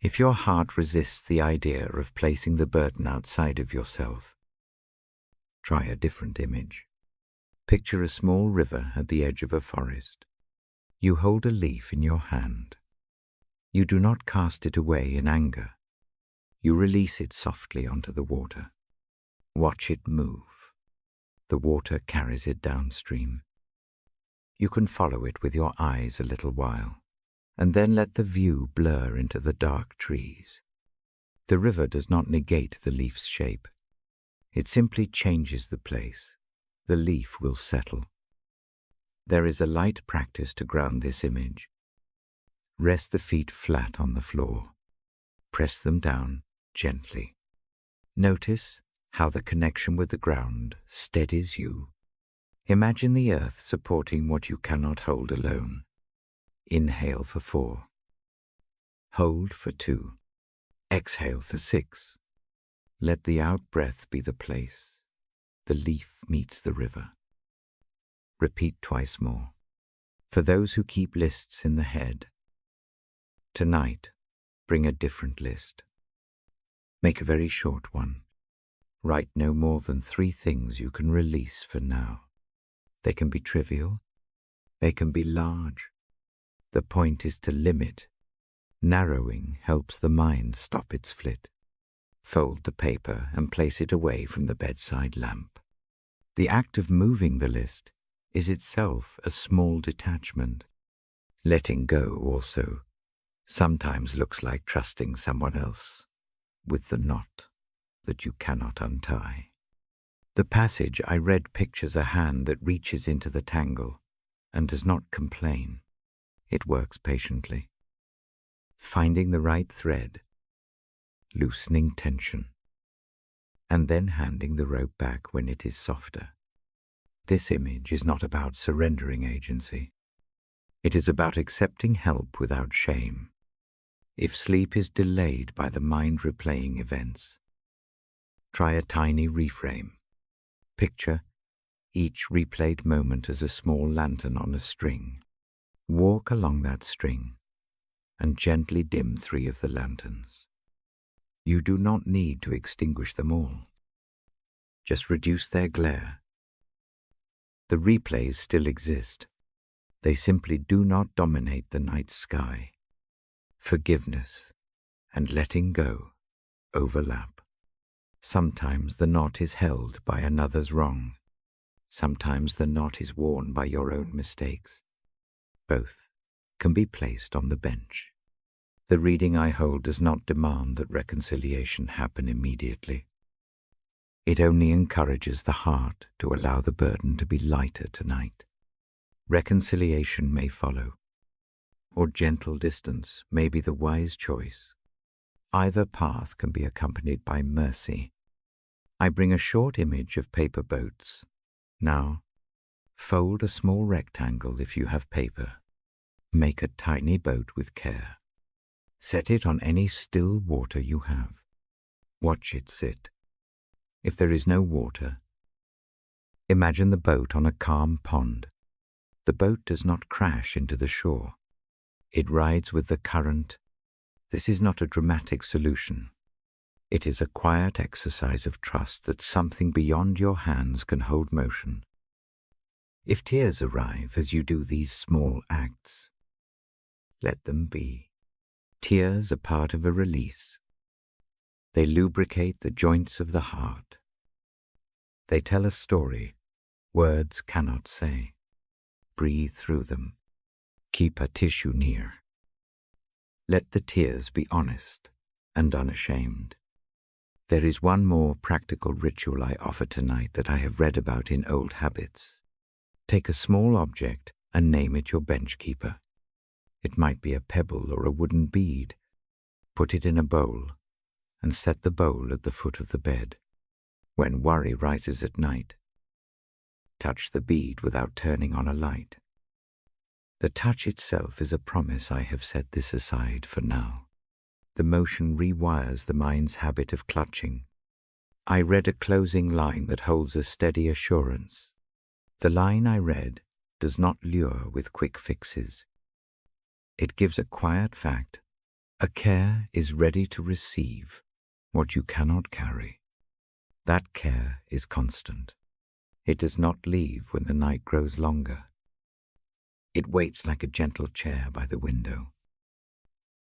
If your heart resists the idea of placing the burden outside of yourself, try a different image. Picture a small river at the edge of a forest. You hold a leaf in your hand. You do not cast it away in anger. You release it softly onto the water. Watch it move. The water carries it downstream. You can follow it with your eyes a little while, and then let the view blur into the dark trees. The river does not negate the leaf's shape. It simply changes the place. The leaf will settle. There is a light practice to ground this image. Rest the feet flat on the floor. Press them down gently. Notice how the connection with the ground steadies you. Imagine the earth supporting what you cannot hold alone. Inhale for 4. Hold for 2. Exhale for 6. Let the out-breath be the place. The leaf meets the river. Repeat twice more. For those who keep lists in the head, tonight, bring a different list. Make a very short one. Write no more than 3 things you can release for now. They can be trivial. They can be large. The point is to limit. Narrowing helps the mind stop its flit. Fold the paper and place it away from the bedside lamp. The act of moving the list is itself a small detachment. Letting go also sometimes looks like trusting someone else with the knot that you cannot untie. The passage I read pictures a hand that reaches into the tangle and does not complain. It works patiently, finding the right thread, loosening tension, and then handing the rope back when it is softer. This image is not about surrendering agency. It is about accepting help without shame. If sleep is delayed by the mind replaying events, try a tiny reframe. Picture each replayed moment as a small lantern on a string. Walk along that string and gently dim 3 of the lanterns. You do not need to extinguish them all. Just reduce their glare. The replays still exist. They simply do not dominate the night sky. Forgiveness and letting go overlap. Sometimes the knot is held by another's wrong. Sometimes the knot is worn by your own mistakes. Both can be placed on the bench. The reading I hold does not demand that reconciliation happen immediately. It only encourages the heart to allow the burden to be lighter tonight. Reconciliation may follow, or gentle distance may be the wise choice. Either path can be accompanied by mercy. I bring a short image of paper boats. Now, fold a small rectangle if you have paper. Make a tiny boat with care. Set it on any still water you have. Watch it sit. If there is no water, imagine the boat on a calm pond. The boat does not crash into the shore. It rides with the current. This is not a dramatic solution. It is a quiet exercise of trust that something beyond your hands can hold motion. If tears arrive as you do these small acts, Let them be. Tears are part of a release. They lubricate the joints of the heart. They tell a story words cannot say. Breathe through them. Keep a tissue near. Let the tears be honest and unashamed. There is one more practical ritual I offer tonight that I have read about in old habits. Take a small object and name it your benchkeeper. It might be a pebble or a wooden bead. Put it in a bowl and set the bowl at the foot of the bed. When worry rises at night, touch the bead without turning on a light. The touch itself is a promise I have set this aside for now. The motion rewires the mind's habit of clutching. I read a closing line that holds a steady assurance. The line I read does not lure with quick fixes. It gives a quiet fact. A care is ready to receive what you cannot carry. That care is constant. It does not leave when the night grows longer. It waits like a gentle chair by the window.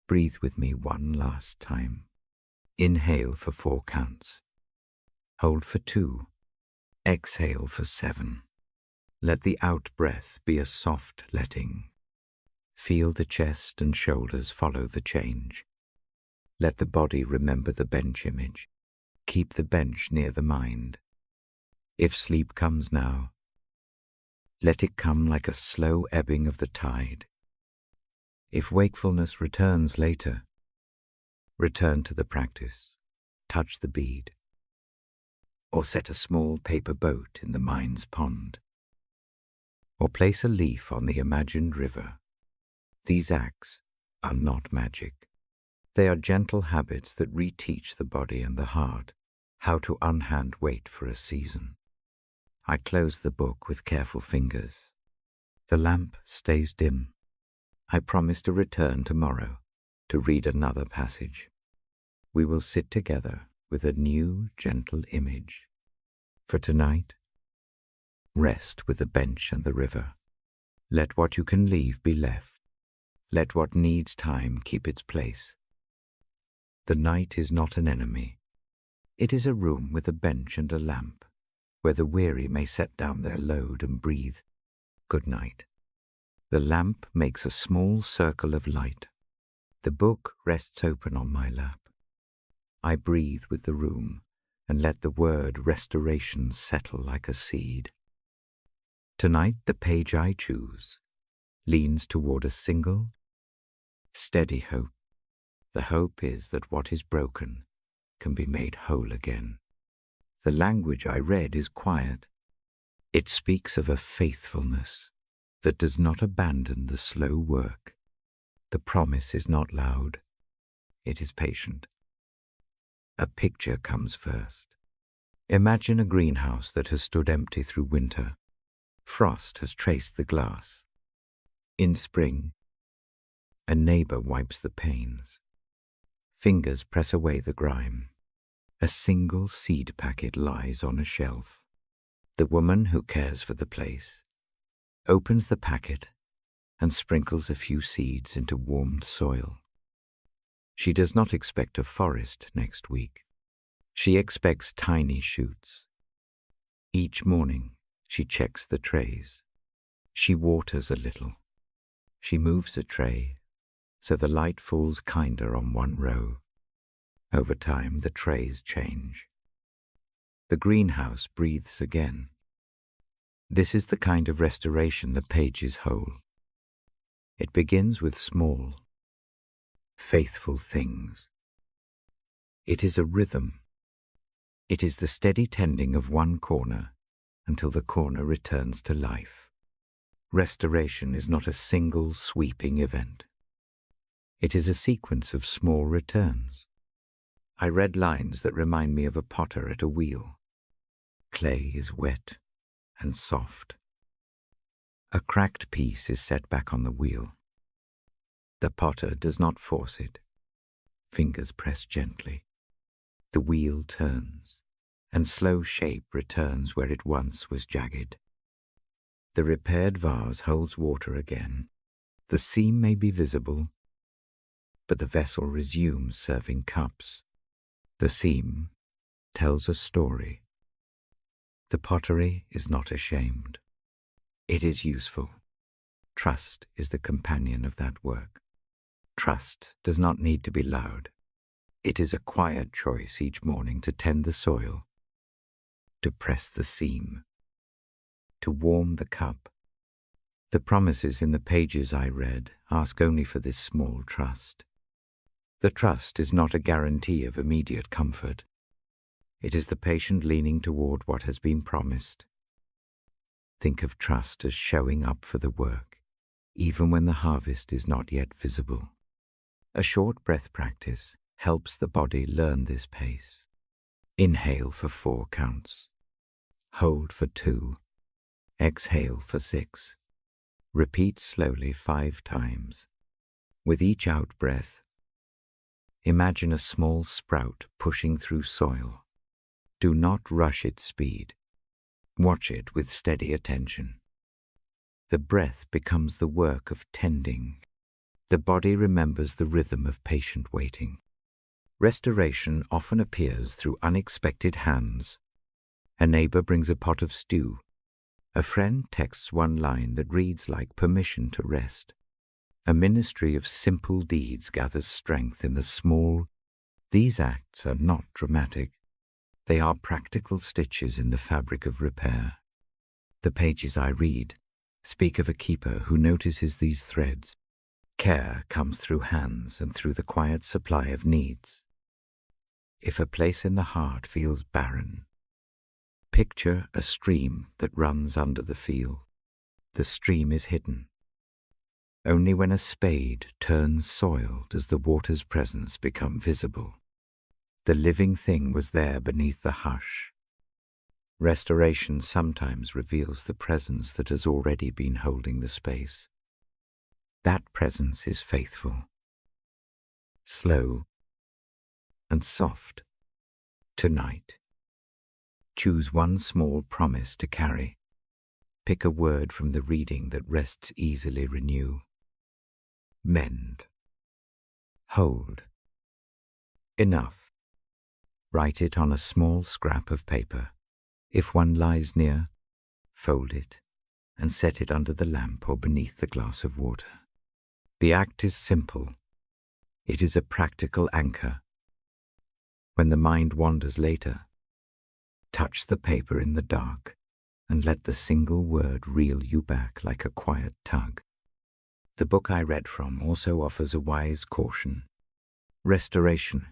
Breathe with me one last time. Inhale for 4 counts. Hold for 2. Exhale for 7. Let the out-breath be a soft letting. Feel the chest and shoulders follow the change. Let the body remember the bench image. Keep the bench near the mind. If sleep comes now, let it come like a slow ebbing of the tide. If wakefulness returns later, return to the practice, touch the bead, or set a small paper boat in the mind's pond, or place a leaf on the imagined river. These acts are not magic. They are gentle habits that reteach the body and the heart how to unhand weight for a season. I close the book with careful fingers. The lamp stays dim. I promise to return tomorrow to read another passage. We will sit together with a new, gentle image. For tonight, rest with the bench and the river. Let what you can leave be left. Let what needs time keep its place. The night is not an enemy. It is a room with a bench and a lamp, where the weary may set down their load and breathe good night. The lamp makes a small circle of light. The book rests open on my lap. I breathe with the room and let the word restoration settle like a seed. Tonight the page I choose leans toward a single, steady hope. The hope is that what is broken can be made whole again. The language I read is quiet. It speaks of a faithfulness that does not abandon the slow work. The promise is not loud. It is patient. A picture comes first. Imagine a greenhouse that has stood empty through winter. Frost has traced the glass. In spring, a neighbor wipes the panes. Fingers press away the grime. A single seed packet lies on a shelf. The woman who cares for the place opens the packet and sprinkles a few seeds into warmed soil. She does not expect a forest next week. She expects tiny shoots. Each morning, she checks the trays. She waters a little. She moves a tray so the light falls kinder on one row. Over time, the trays change. The greenhouse breathes again. This is the kind of restoration that pages whole. It begins with small, faithful things. It is a rhythm. It is the steady tending of one corner until the corner returns to life. Restoration is not a single sweeping event. It is a sequence of small returns. I read lines that remind me of a potter at a wheel. Clay is wet and soft. A cracked piece is set back on the wheel. The potter does not force it. Fingers press gently. The wheel turns, and slow shape returns where it once was jagged. The repaired vase holds water again. The seam may be visible, but the vessel resumes serving cups. The seam tells a story. The pottery is not ashamed. It is useful. Trust is the companion of that work. Trust does not need to be loud. It is a quiet choice each morning to tend the soil, to press the seam, to warm the cup. The promises in the pages I read ask only for this small trust. The trust is not a guarantee of immediate comfort. It is the patient leaning toward what has been promised. Think of trust as showing up for the work, even when the harvest is not yet visible. A short breath practice helps the body learn this pace. Inhale for 4 counts. Hold for 2. Exhale for 6. Repeat slowly 5 times. With each out-breath, imagine a small sprout pushing through soil. Do not rush its speed. Watch it with steady attention. The breath becomes the work of tending. The body remembers the rhythm of patient waiting. Restoration often appears through unexpected hands. A neighbor brings a pot of stew. A friend texts one line that reads like permission to rest. A ministry of simple deeds gathers strength in the small. These acts are not dramatic. They are practical stitches in the fabric of repair. The pages I read speak of a keeper who notices these threads. Care comes through hands and through the quiet supply of needs. If a place in the heart feels barren, picture a stream that runs under the field. The stream is hidden. Only when a spade turns soil does the water's presence become visible. The living thing was there beneath the hush. Restoration sometimes reveals the presence that has already been holding the space. That presence is faithful, slow, and soft. Tonight, choose one small promise to carry. Pick a word from the reading that rests easily. Renew. Mend. Hold. Enough. Write it on a small scrap of paper. If one lies near, fold it and set it under the lamp or beneath the glass of water. The act is simple. It is a practical anchor. When the mind wanders later, touch the paper in the dark and let the single word reel you back like a quiet tug. The book I read from also offers a wise caution. Restoration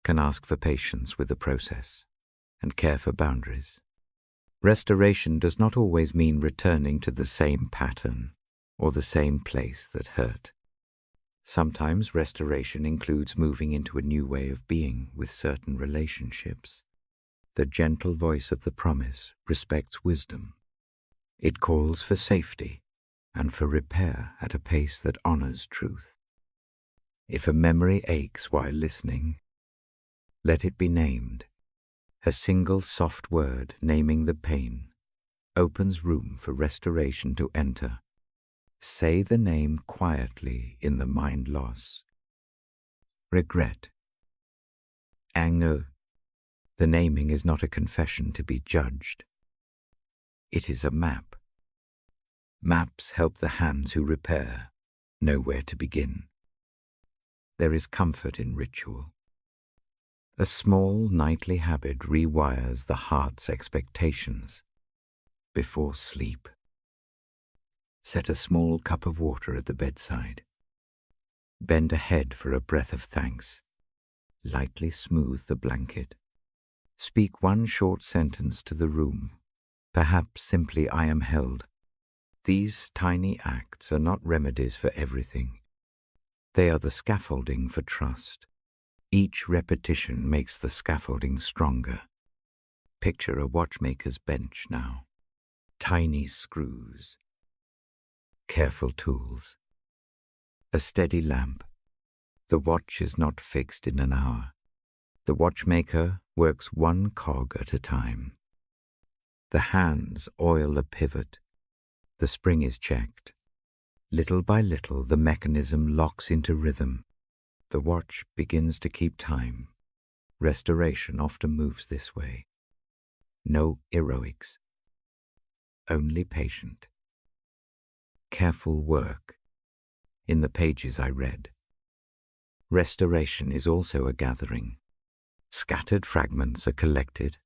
can ask for patience with the process and care for boundaries. Restoration does not always mean returning to the same pattern or the same place that hurt. Sometimes restoration includes moving into a new way of being with certain relationships. The gentle voice of the promise respects wisdom. It calls for safety and for repair at a pace that honors truth. If a memory aches while listening, let it be named. A single soft word naming the pain opens room for restoration to enter. Say the name quietly in the mind loss. Regret. Anger. The naming is not a confession to be judged. It is a map. Maps help the hands who repair know where to begin. There is comfort in ritual. A small nightly habit rewires the heart's expectations. Before sleep, set a small cup of water at the bedside. Bend a head for a breath of thanks. Lightly smooth the blanket. Speak one short sentence to the room, perhaps simply "I am held." These tiny acts are not remedies for everything. They are the scaffolding for trust. Each repetition makes the scaffolding stronger. Picture a watchmaker's bench now. Tiny screws. Careful tools. A steady lamp. The watch is not fixed in an hour. The watchmaker works one cog at a time. The hands oil a pivot. The spring is checked. Little by little, the mechanism locks into rhythm. The watch begins to keep time. Restoration often moves this way. No heroics, only patient, careful work in the pages I read. Restoration is also a gathering. Scattered fragments are collected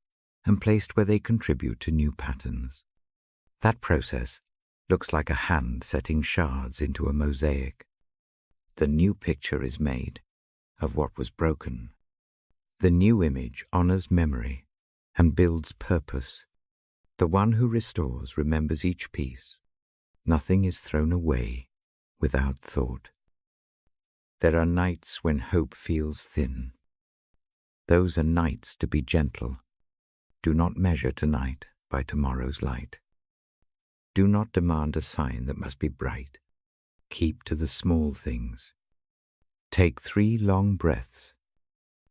and placed where they contribute to new patterns. That process looks like a hand setting shards into a mosaic. The new picture is made of what was broken. The new image honors memory and builds purpose. The one who restores remembers each piece. Nothing is thrown away without thought. There are nights when hope feels thin. Those are nights to be gentle. Do not measure tonight by tomorrow's light. Do not demand a sign that must be bright. Keep to the small things. Take 3 long breaths.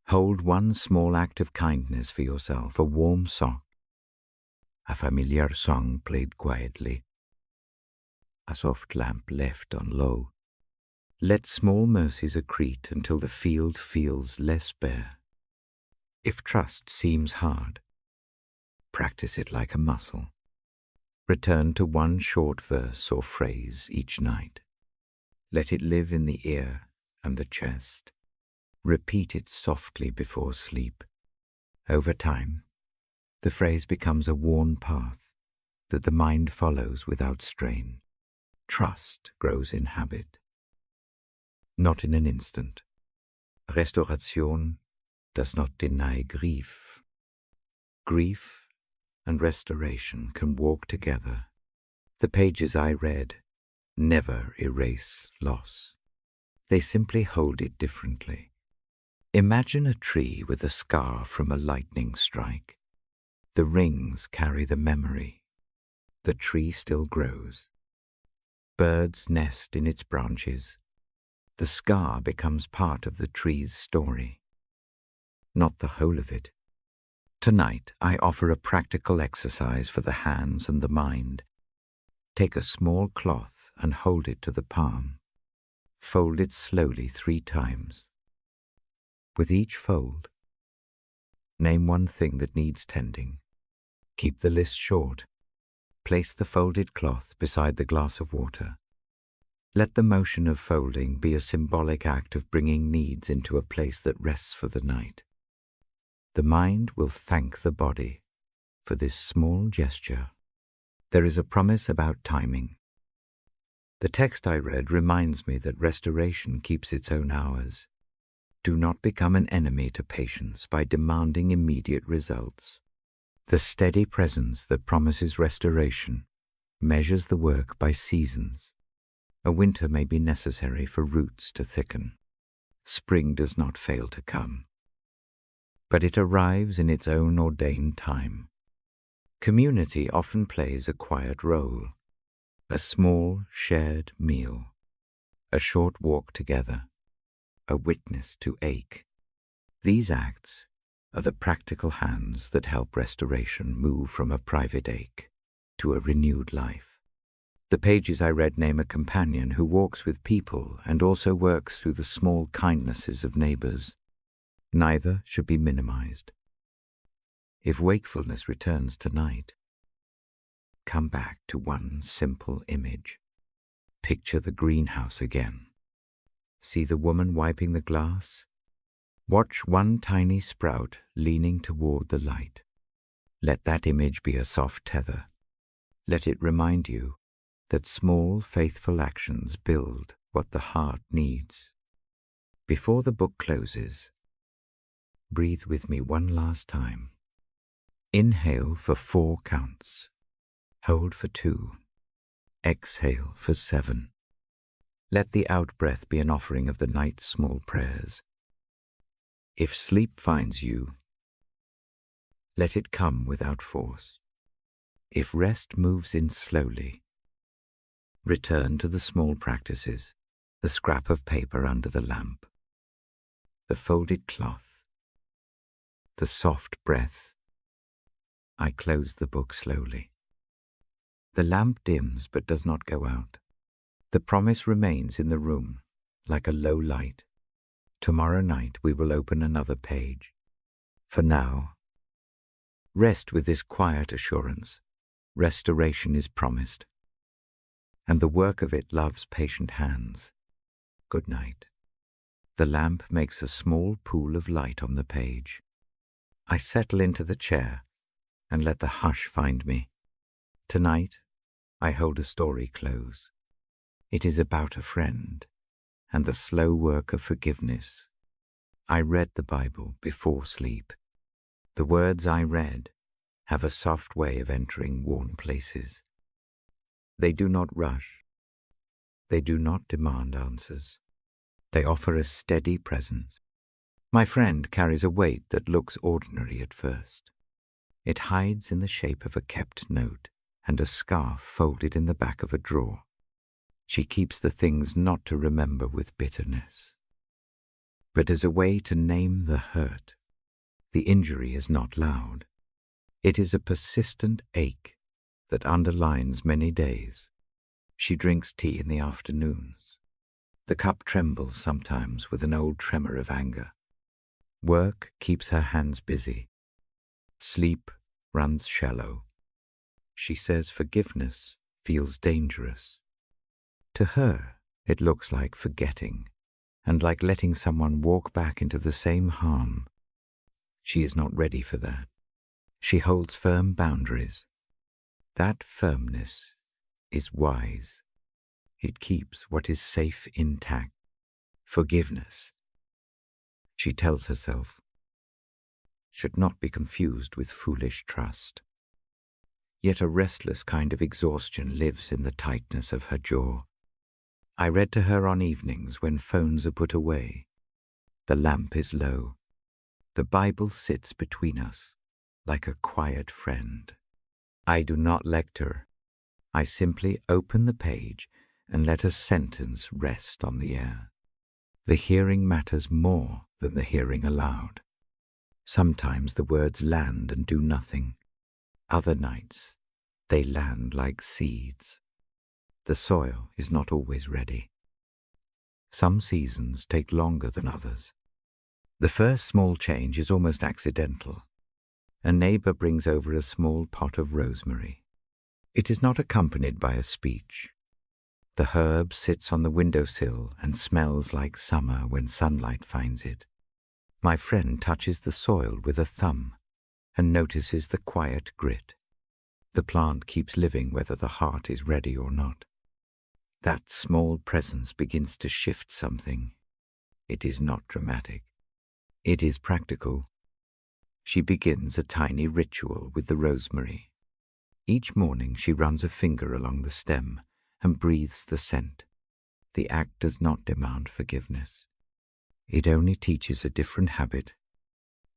Hold one small act of kindness for yourself, a warm sock. A familiar song played quietly. A soft lamp left on low. Let small mercies accrete until the field feels less bare. If trust seems hard, practice it like a muscle. Return to one short verse or phrase each night. Let it live in the ear and the chest. Repeat it softly before sleep. Over time, the phrase becomes a worn path that the mind follows without strain. Trust grows in habit, not in an instant. Restauration does not deny grief. Grief and restoration can walk together. The pages I read never erase loss. They simply hold it differently. Imagine a tree with a scar from a lightning strike. The rings carry the memory. The tree still grows. Birds nest in its branches. The scar becomes part of the tree's story, not the whole of it. Tonight, I offer a practical exercise for the hands and the mind. Take a small cloth and hold it to the palm. Fold it slowly 3 times. With each fold, name one thing that needs tending. Keep the list short. Place the folded cloth beside the glass of water. Let the motion of folding be a symbolic act of bringing needs into a place that rests for the night. The mind will thank the body for this small gesture. There is a promise about timing. The text I read reminds me that restoration keeps its own hours. Do not become an enemy to patience by demanding immediate results. The steady presence that promises restoration measures the work by seasons. A winter may be necessary for roots to thicken. Spring does not fail to come, but it arrives in its own ordained time. Community often plays a quiet role. A small shared meal, a short walk together, a witness to ache. These acts are the practical hands that help restoration move from a private ache to a renewed life. The pages I read name a companion who walks with people and also works through the small kindnesses of neighbors. Neither should be minimized. If wakefulness returns tonight, come back to one simple image. Picture the greenhouse again. See the woman wiping the glass? Watch one tiny sprout leaning toward the light. Let that image be a soft tether. Let it remind you that small, faithful actions build what the heart needs. Before the book closes, breathe with me one last time. Inhale for 4 counts. Hold for 2. Exhale for 7. Let the out-breath be an offering of the night's small prayers. If sleep finds you, let it come without force. If rest moves in slowly, return to the small practices, the scrap of paper under the lamp, the folded cloth, the soft breath. I close the book slowly. The lamp dims but does not go out. The promise remains in the room, like a low light. Tomorrow night we will open another page. For now, rest with this quiet assurance. Restoration is promised, and the work of it loves patient hands. Good night. The lamp makes a small pool of light on the page. I settle into the chair and let the hush find me. Tonight, I hold a story close. It is about a friend and the slow work of forgiveness. I read the Bible before sleep. The words I read have a soft way of entering worn places. They do not rush. They do not demand answers. They offer a steady presence. My friend carries a weight that looks ordinary at first. It hides in the shape of a kept note and a scarf folded in the back of a drawer. She keeps the things not to remember with bitterness, but as a way to name the hurt. The injury is not loud. It is a persistent ache that underlines many days. She drinks tea in the afternoons. The cup trembles sometimes with an old tremor of anger. Work keeps her hands busy. Sleep runs shallow. She says forgiveness feels dangerous. To her, it looks like forgetting, and like letting someone walk back into the same harm. She is not ready for that. She holds firm boundaries. That firmness is wise. It keeps what is safe intact. Forgiveness, she tells herself, should not be confused with foolish trust. Yet a restless kind of exhaustion lives in the tightness of her jaw. I read to her on evenings when phones are put away. The lamp is low. The Bible sits between us like a quiet friend. I do not lecture. I simply open the page and let a sentence rest on the air. The hearing matters more than the hearing aloud. Sometimes the words land and do nothing. Other nights, they land like seeds. The soil is not always ready. Some seasons take longer than others. The first small change is almost accidental. A neighbor brings over a small pot of rosemary. It is not accompanied by a speech. The herb sits on the windowsill and smells like summer when sunlight finds it. My friend touches the soil with a thumb and notices the quiet grit. The plant keeps living whether the heart is ready or not. That small presence begins to shift something. It is not dramatic. It is practical. She begins a tiny ritual with the rosemary. Each morning she runs a finger along the stem and breathes the scent. The act does not demand forgiveness. It only teaches a different habit.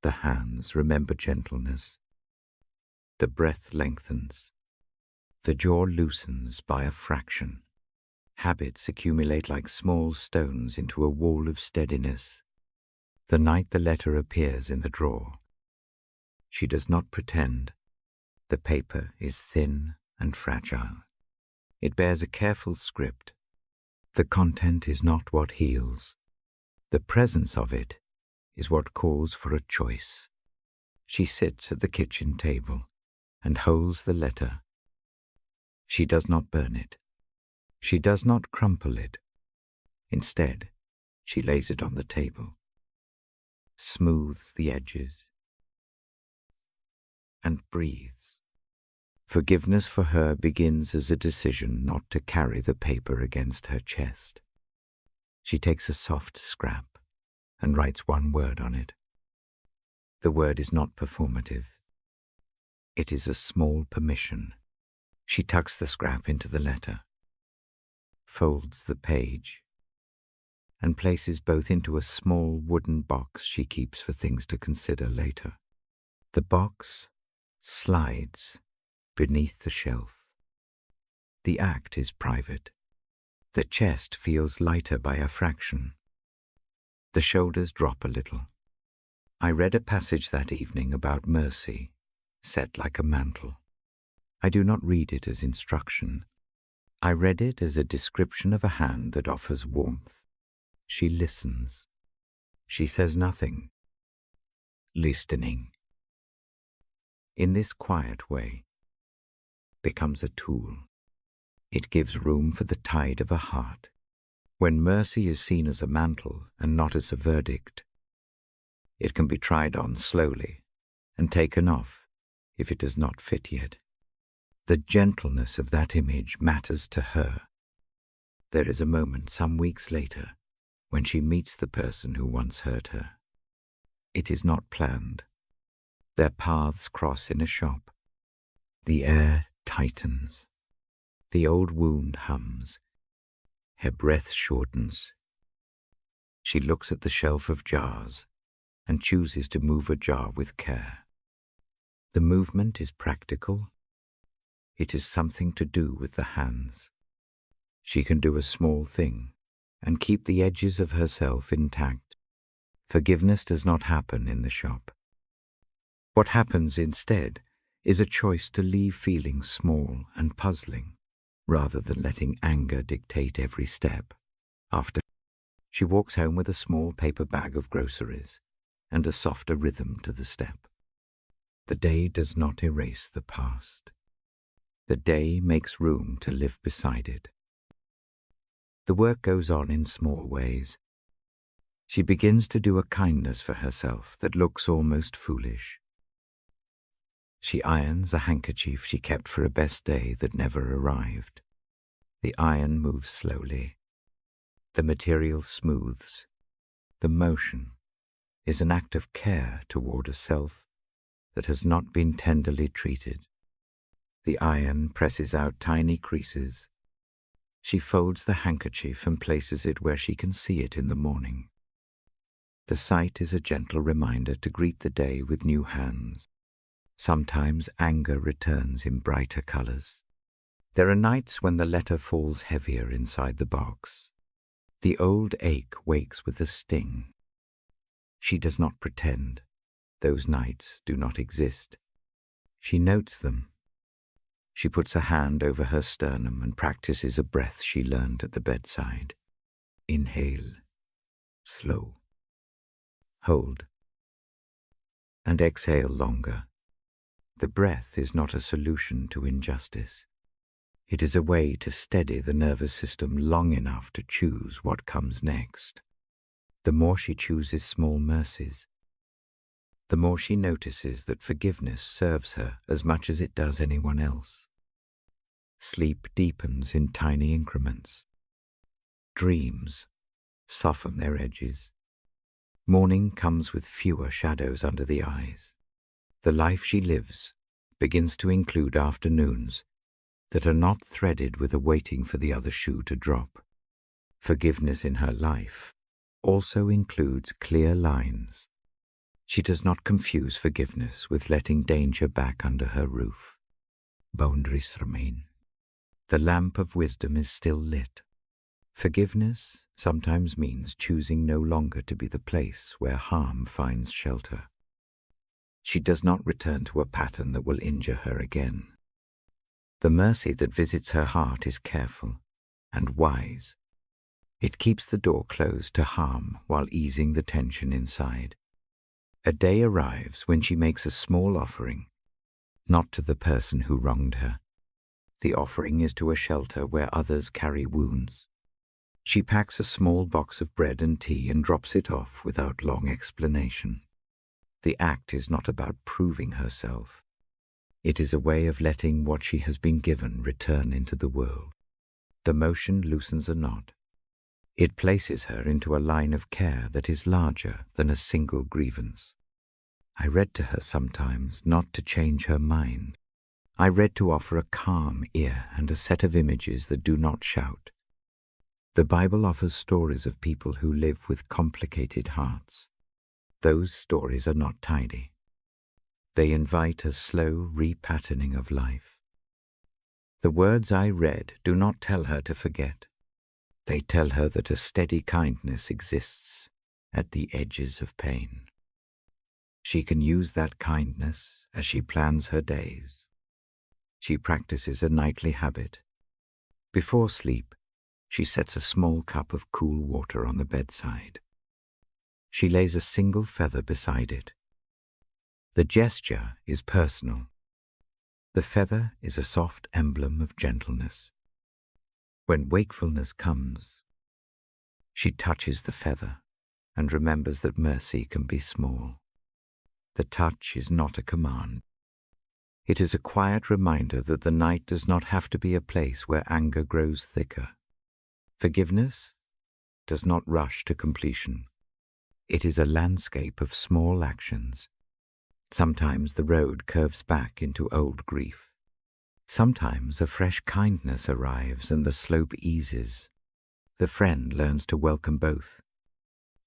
The hands remember gentleness. The breath lengthens. The jaw loosens by a fraction. Habits accumulate like small stones into a wall of steadiness. The night the letter appears in the drawer, she does not pretend. The paper is thin and fragile. It bears a careful script. The content is not what heals. The presence of it is what calls for a choice. She sits at the kitchen table and holds the letter. She does not burn it. She does not crumple it. Instead, she lays it on the table, smooths the edges, and breathes. Forgiveness for her begins as a decision not to carry the paper against her chest. She takes a soft scrap and writes one word on it. The word is not performative. It is a small permission. She tucks the scrap into the letter, folds the page, and places both into a small wooden box she keeps for things to consider later. The box slides beneath the shelf. The act is private. The chest feels lighter by a fraction. The shoulders drop a little. I read a passage that evening about mercy, set like a mantle. I do not read it as instruction. I read it as a description of a hand that offers warmth. She listens. She says nothing. Listening, in this quiet way, becomes a tool. It gives room for the tide of a heart. When mercy is seen as a mantle and not as a verdict, it can be tried on slowly and taken off if it does not fit yet. The gentleness of that image matters to her. There is a moment some weeks later when she meets the person who once hurt her. It is not planned. Their paths cross in a shop. The air tightens. The old wound hums. Her breath shortens. She looks at the shelf of jars and chooses to move a jar with care. The movement is practical. It is something to do with the hands. She can do a small thing and keep the edges of herself intact. Forgiveness does not happen in the shop. What happens instead is a choice to leave feeling small and puzzling, rather than letting anger dictate every step. After, she walks home with a small paper bag of groceries and a softer rhythm to the step. The day does not erase the past. The day makes room to live beside it. The work goes on in small ways. She begins to do a kindness for herself that looks almost foolish. She irons a handkerchief she kept for a best day that never arrived. The iron moves slowly. The material smooths. The motion is an act of care toward a self that has not been tenderly treated. The iron presses out tiny creases. She folds the handkerchief and places it where she can see it in the morning. The sight is a gentle reminder to greet the day with new hands. Sometimes anger returns in brighter colors. There are nights when the letter falls heavier inside the box. The old ache wakes with a sting. She does not pretend. Those nights do not exist. She notes them. She puts a hand over her sternum and practices a breath she learned at the bedside. Inhale. Slow. Hold. And exhale longer. The breath is not a solution to injustice. It is a way to steady the nervous system long enough to choose what comes next. The more she chooses small mercies, the more she notices that forgiveness serves her as much as it does anyone else. Sleep deepens in tiny increments. Dreams soften their edges. Morning comes with fewer shadows under the eyes. The life she lives begins to include afternoons that are not threaded with a waiting for the other shoe to drop. Forgiveness in her life also includes clear lines. She does not confuse forgiveness with letting danger back under her roof. Boundaries remain. The lamp of wisdom is still lit. Forgiveness sometimes means choosing no longer to be the place where harm finds shelter. She does not return to a pattern that will injure her again. The mercy that visits her heart is careful and wise. It keeps the door closed to harm while easing the tension inside. A day arrives when she makes a small offering, not to the person who wronged her. The offering is to a shelter where others carry wounds. She packs a small box of bread and tea and drops it off without long explanation. The act is not about proving herself. It is a way of letting what she has been given return into the world. The motion loosens a knot. It places her into a line of care that is larger than a single grievance. I read to her sometimes not to change her mind. I read to offer a calm ear and a set of images that do not shout. The Bible offers stories of people who live with complicated hearts. Those stories are not tidy. They invite a slow repatterning of life. The words I read do not tell her to forget. They tell her that a steady kindness exists at the edges of pain. She can use that kindness as she plans her days. She practices a nightly habit. Before sleep, she sets a small cup of cool water on the bedside. She lays a single feather beside it. The gesture is personal. The feather is a soft emblem of gentleness. When wakefulness comes, she touches the feather and remembers that mercy can be small. The touch is not a command. It is a quiet reminder that the night does not have to be a place where anger grows thicker. Forgiveness does not rush to completion. It is a landscape of small actions. Sometimes the road curves back into old grief. Sometimes a fresh kindness arrives and the slope eases. The friend learns to welcome both.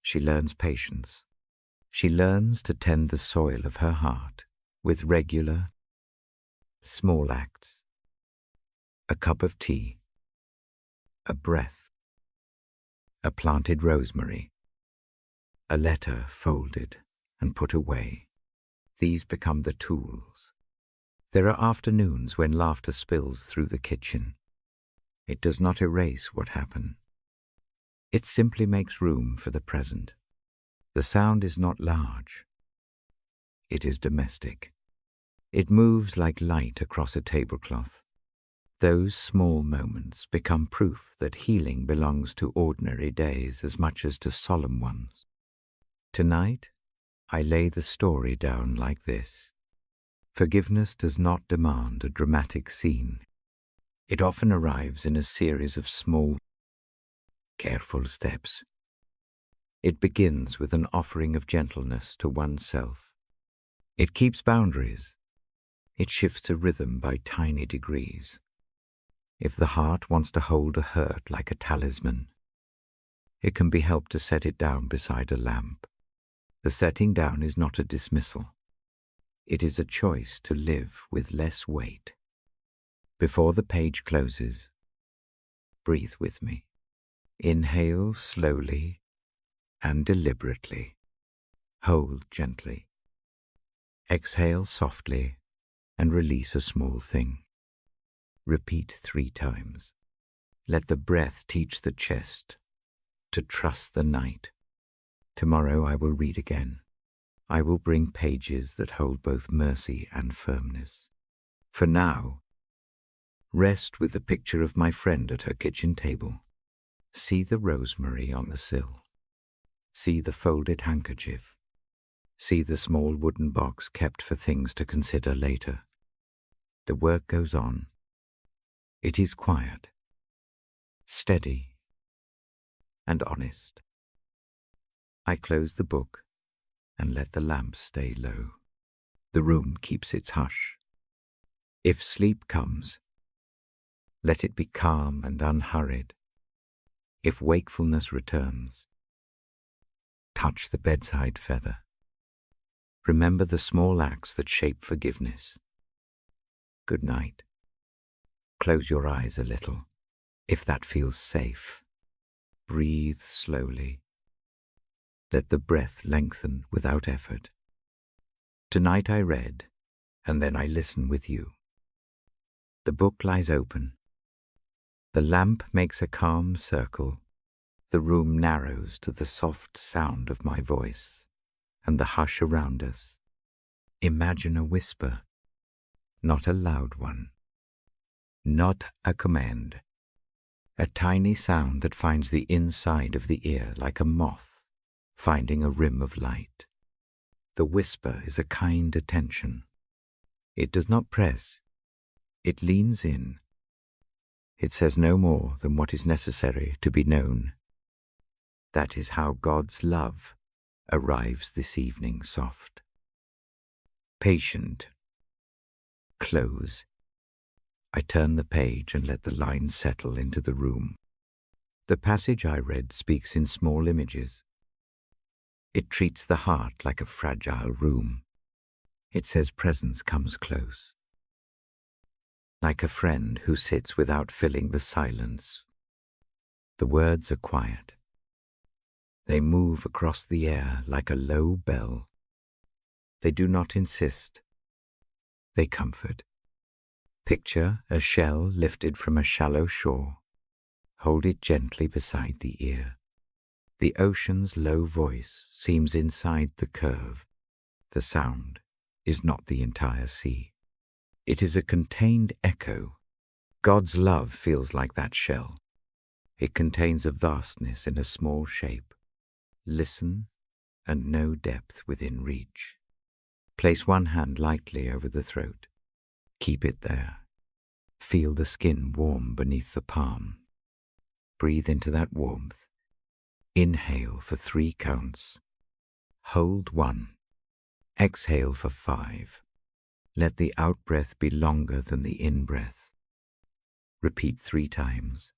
She learns patience. She learns to tend the soil of her heart with regular, small acts. A cup of tea, a breath, a planted rosemary, a letter folded and put away. These become the tools. There are afternoons when laughter spills through the kitchen. It does not erase what happened. It simply makes room for the present. The sound is not large. It is domestic. It moves like light across a tablecloth. Those small moments become proof that healing belongs to ordinary days as much as to solemn ones. Tonight, I lay the story down like this. Forgiveness does not demand a dramatic scene. It often arrives in a series of small, careful steps. It begins with an offering of gentleness to oneself. It keeps boundaries. It shifts a rhythm by tiny degrees. If the heart wants to hold a hurt like a talisman, it can be helped to set it down beside a lamp. The setting down is not a dismissal. It is a choice to live with less weight. Before the page closes, breathe with me. Inhale slowly and deliberately. Hold gently. Exhale softly and release a small thing. Repeat 3 times. Let the breath teach the chest to trust the night. Tomorrow I will read again. I will bring pages that hold both mercy and firmness. For now, rest with the picture of my friend at her kitchen table. See the rosemary on the sill. See the folded handkerchief. See the small wooden box kept for things to consider later. The work goes on. It is quiet, steady, and honest. I close the book and let the lamp stay low. The room keeps its hush. If sleep comes, let it be calm and unhurried. If wakefulness returns, touch the bedside feather. Remember the small acts that shape forgiveness. Good night. Close your eyes a little, if that feels safe. Breathe slowly. Let the breath lengthen without effort. Tonight I read, and then I listen with you. The book lies open. The lamp makes a calm circle. The room narrows to the soft sound of my voice and the hush around us. Imagine a whisper, not a loud one, not a command, a tiny sound that finds the inside of the ear like a moth finding a rim of light. The whisper is a kind attention. It does not press. It leans in. It says no more than what is necessary to be known. That is how God's love arrives this evening soft. Patient. Close. I turn the page and let the lines settle into the room. The passage I read speaks in small images. It treats the heart like a fragile room. It says presence comes close. Like a friend who sits without filling the silence. The words are quiet. They move across the air like a low bell. They do not insist. They comfort. Picture a shell lifted from a shallow shore. Hold it gently beside the ear. The ocean's low voice seems inside the curve. The sound is not the entire sea. It is a contained echo. God's love feels like that shell. It contains a vastness in a small shape. Listen and no depth within reach. Place one hand lightly over the throat. Keep it there. Feel the skin warm beneath the palm. Breathe into that warmth. Inhale for 3 counts. Hold 1. Exhale for 5. Let the out-breath be longer than the in-breath. Repeat 3 times.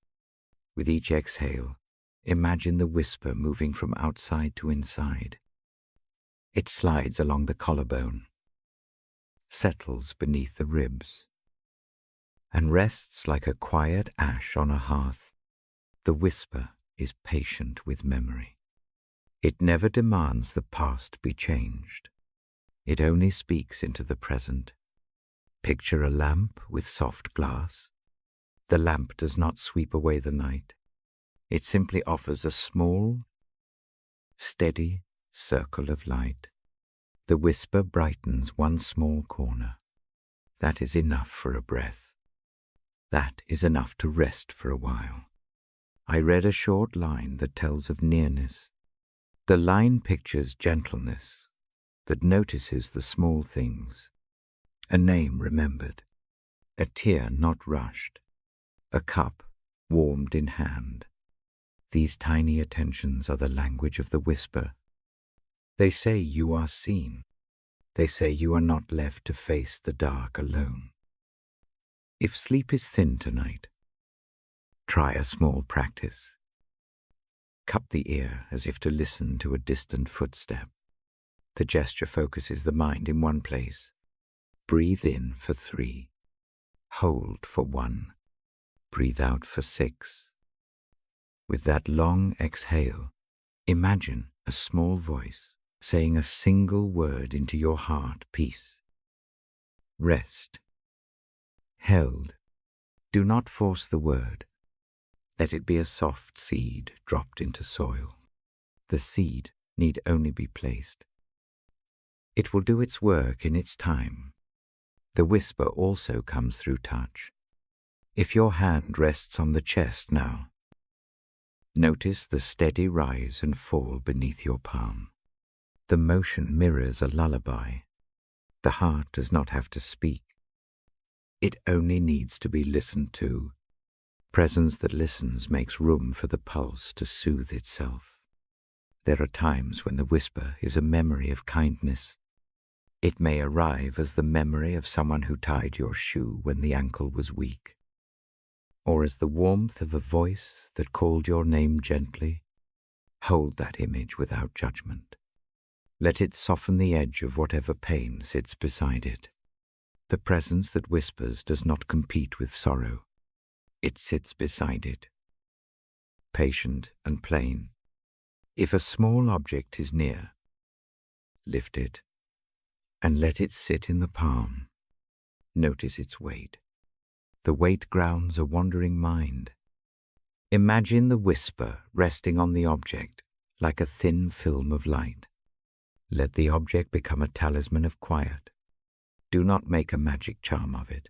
With each exhale, imagine the whisper moving from outside to inside. It slides along the collarbone, settles beneath the ribs, and rests like a quiet ash on a hearth. The whisper is patient with memory. It never demands the past be changed. It only speaks into the present. Picture a lamp with soft glass. The lamp does not sweep away the night. It simply offers a small, steady circle of light. The whisper brightens one small corner. That is enough for a breath. That is enough to rest for a while. I read a short line that tells of nearness. The line pictures gentleness that notices the small things. A name remembered, a tear not rushed, a cup warmed in hand. These tiny attentions are the language of the whisper. They say you are seen. They say you are not left to face the dark alone. If sleep is thin tonight, try a small practice. Cup the ear as if to listen to a distant footstep. The gesture focuses the mind in one place. Breathe in for 3. Hold for 1. Breathe out for 6. With that long exhale, imagine a small voice saying a single word into your heart, peace. Rest. Held. Do not force the word. Let it be a soft seed dropped into soil. The seed need only be placed. It will do its work in its time. The whisper also comes through touch. If your hand rests on the chest now, notice the steady rise and fall beneath your palm. The motion mirrors a lullaby. The heart does not have to speak. It only needs to be listened to. Presence that listens makes room for the pulse to soothe itself. There are times when the whisper is a memory of kindness. It may arrive as the memory of someone who tied your shoe when the ankle was weak, or as the warmth of a voice that called your name gently. Hold that image without judgment. Let it soften the edge of whatever pain sits beside it. The presence that whispers does not compete with sorrow. It sits beside it, patient and plain. If a small object is near, lift it and let it sit in the palm. Notice its weight. The weight grounds a wandering mind. Imagine the whisper resting on the object like a thin film of light. Let the object become a talisman of quiet. Do not make a magic charm of it.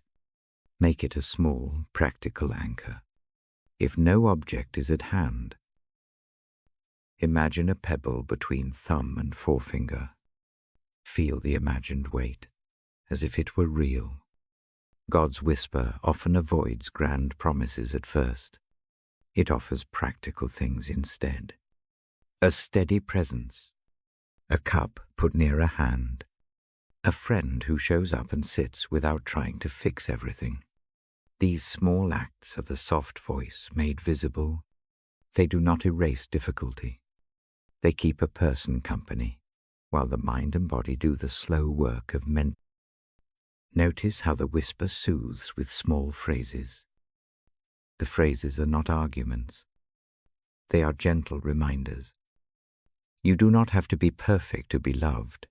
Make it a small, practical anchor. If no object is at hand, imagine a pebble between thumb and forefinger. Feel the imagined weight, as if it were real. God's whisper often avoids grand promises at first. It offers practical things instead. A steady presence, a cup put near a hand, a friend who shows up and sits without trying to fix everything. These small acts of the soft voice made visible, they do not erase difficulty. They keep a person company, while the mind and body do the slow work of mental. Notice how the whisper soothes with small phrases. The phrases are not arguments. They are gentle reminders. You do not have to be perfect to be loved.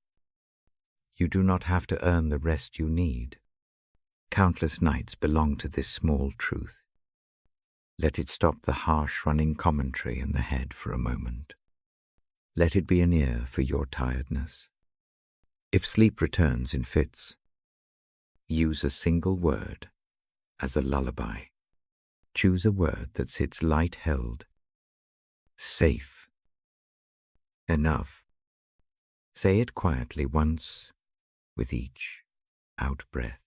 You do not have to earn the rest you need. Countless nights belong to this small truth. Let it stop the harsh running commentary in the head for a moment. Let it be an ear for your tiredness. If sleep returns in fits, use a single word as a lullaby. Choose a word that sits light-held. Safe. Enough. Say it quietly once with each out-breath.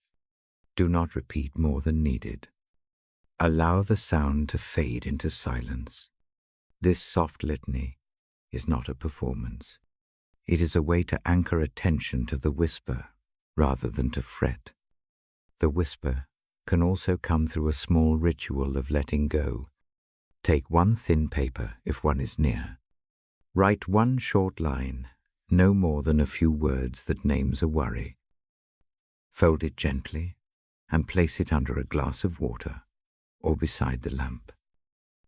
Do not repeat more than needed. Allow the sound to fade into silence. This soft litany is not a performance. It is a way to anchor attention to the whisper rather than to fret. The whisper can also come through a small ritual of letting go. Take one thin paper if one is near. Write one short line, no more than a few words that names a worry. Fold it gently and place it under a glass of water or beside the lamp.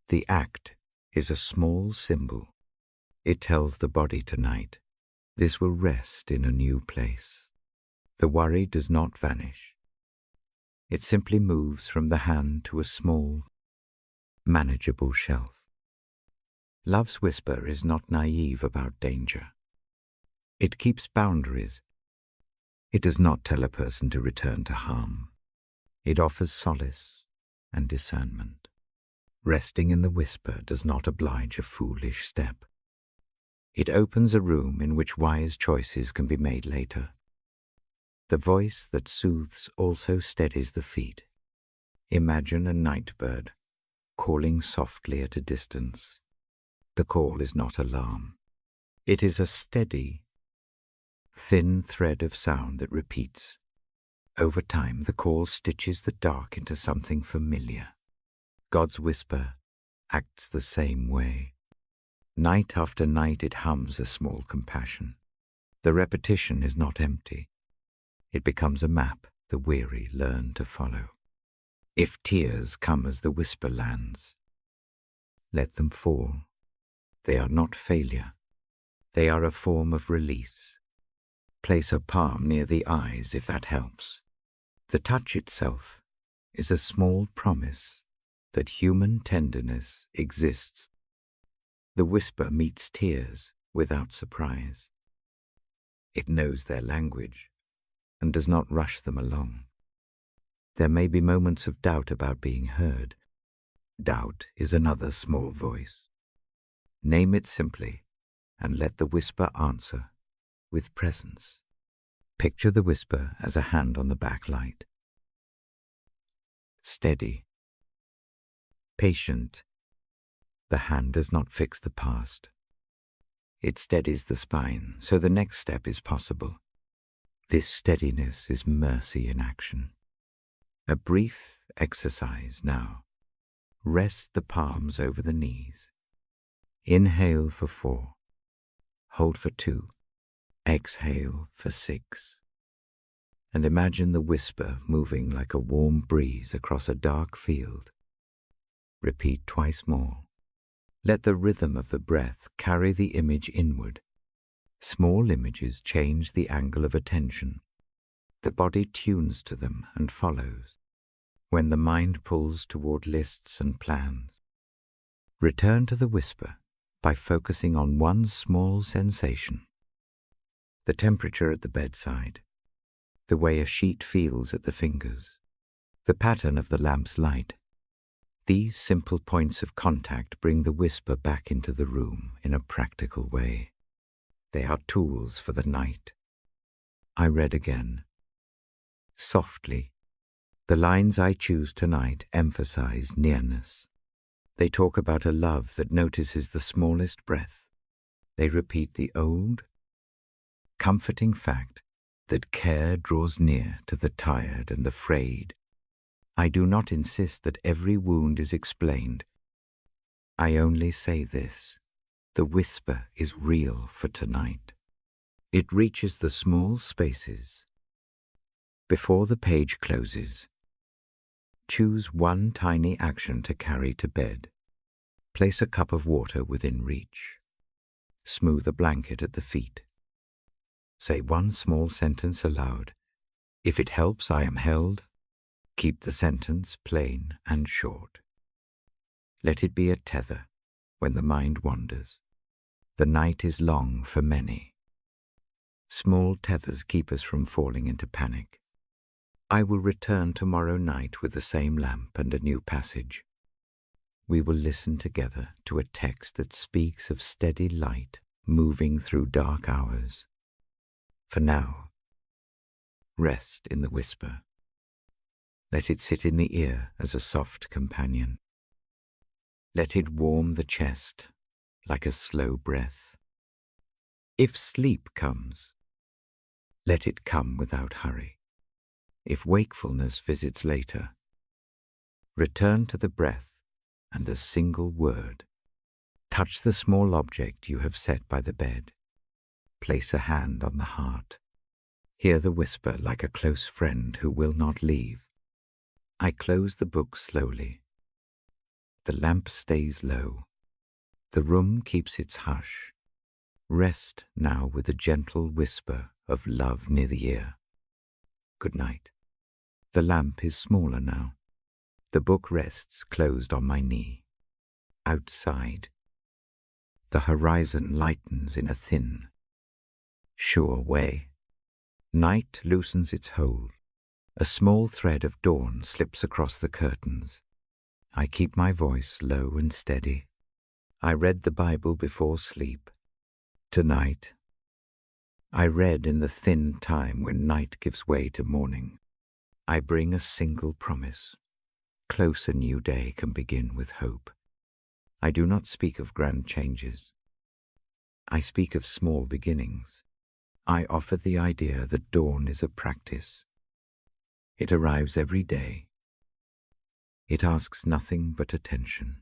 The act is a small symbol. It tells the body tonight, this will rest in a new place. The worry does not vanish. It simply moves from the hand to a small, manageable shelf. Love's whisper is not naive about danger. It keeps boundaries. It does not tell a person to return to harm. It offers solace and discernment. Resting in the whisper does not oblige a foolish step. It opens a room in which wise choices can be made later. The voice that soothes also steadies the feet. Imagine a night bird calling softly at a distance. The call is not alarm. It is a steady, thin thread of sound that repeats. Over time, the call stitches the dark into something familiar. God's whisper acts the same way. Night after night it hums a small compassion. The repetition is not empty. It becomes a map the weary learn to follow. If tears come as the whisper lands, let them fall. They are not failure. They are a form of release. Place a palm near the eyes if that helps. The touch itself is a small promise that human tenderness exists. The whisper meets tears without surprise. It knows their language and does not rush them along. There may be moments of doubt about being heard. Doubt is another small voice. Name it simply and let the whisper answer with presence. Picture the whisper as a hand on the backlight. Steady. Patient. The hand does not fix the past. It steadies the spine so the next step is possible. This steadiness is mercy in action. A brief exercise now. Rest the palms over the knees. Inhale for 4. Hold for 2. Exhale for 6. And imagine the whisper moving like a warm breeze across a dark field. Repeat twice more. Let the rhythm of the breath carry the image inward. Small images change the angle of attention. The body tunes to them and follows. When the mind pulls toward lists and plans, return to the whisper by focusing on one small sensation. The temperature at the bedside, the way a sheet feels at the fingers, the pattern of the lamp's light. These simple points of contact bring the whisper back into the room in a practical way. They are tools for the night. I read again. Softly, the lines I choose tonight emphasize nearness. They talk about a love that notices the smallest breath. They repeat the old, comforting fact that care draws near to the tired and the frayed. I do not insist that every wound is explained. I only say this. The whisper is real for tonight. It reaches the small spaces. Before the page closes, choose one tiny action to carry to bed. Place a cup of water within reach. Smooth a blanket at the feet. Say one small sentence aloud. If it helps, I am held. Keep the sentence plain and short. Let it be a tether when the mind wanders. The night is long for many. Small tethers keep us from falling into panic. I will return tomorrow night with the same lamp and a new passage. We will listen together to a text that speaks of steady light moving through dark hours. For now, rest in the whisper. Let it sit in the ear as a soft companion. Let it warm the chest like a slow breath. If sleep comes, let it come without hurry. If wakefulness visits later, return to the breath and the single word. Touch the small object you have set by the bed. Place a hand on the heart. Hear the whisper like a close friend who will not leave. I close the book slowly. The lamp stays low. The room keeps its hush. Rest now with a gentle whisper of love near the ear. Good night. The lamp is smaller now. The book rests closed on my knee. Outside, the horizon lightens in a thin, sure way. Night loosens its hold. A small thread of dawn slips across the curtains. I keep my voice low and steady. I read the Bible before sleep. Tonight, I read in the thin time when night gives way to morning. I bring a single promise. Close a new day can begin with hope. I do not speak of grand changes. I speak of small beginnings. I offer the idea that dawn is a practice. It arrives every day. It asks nothing but attention.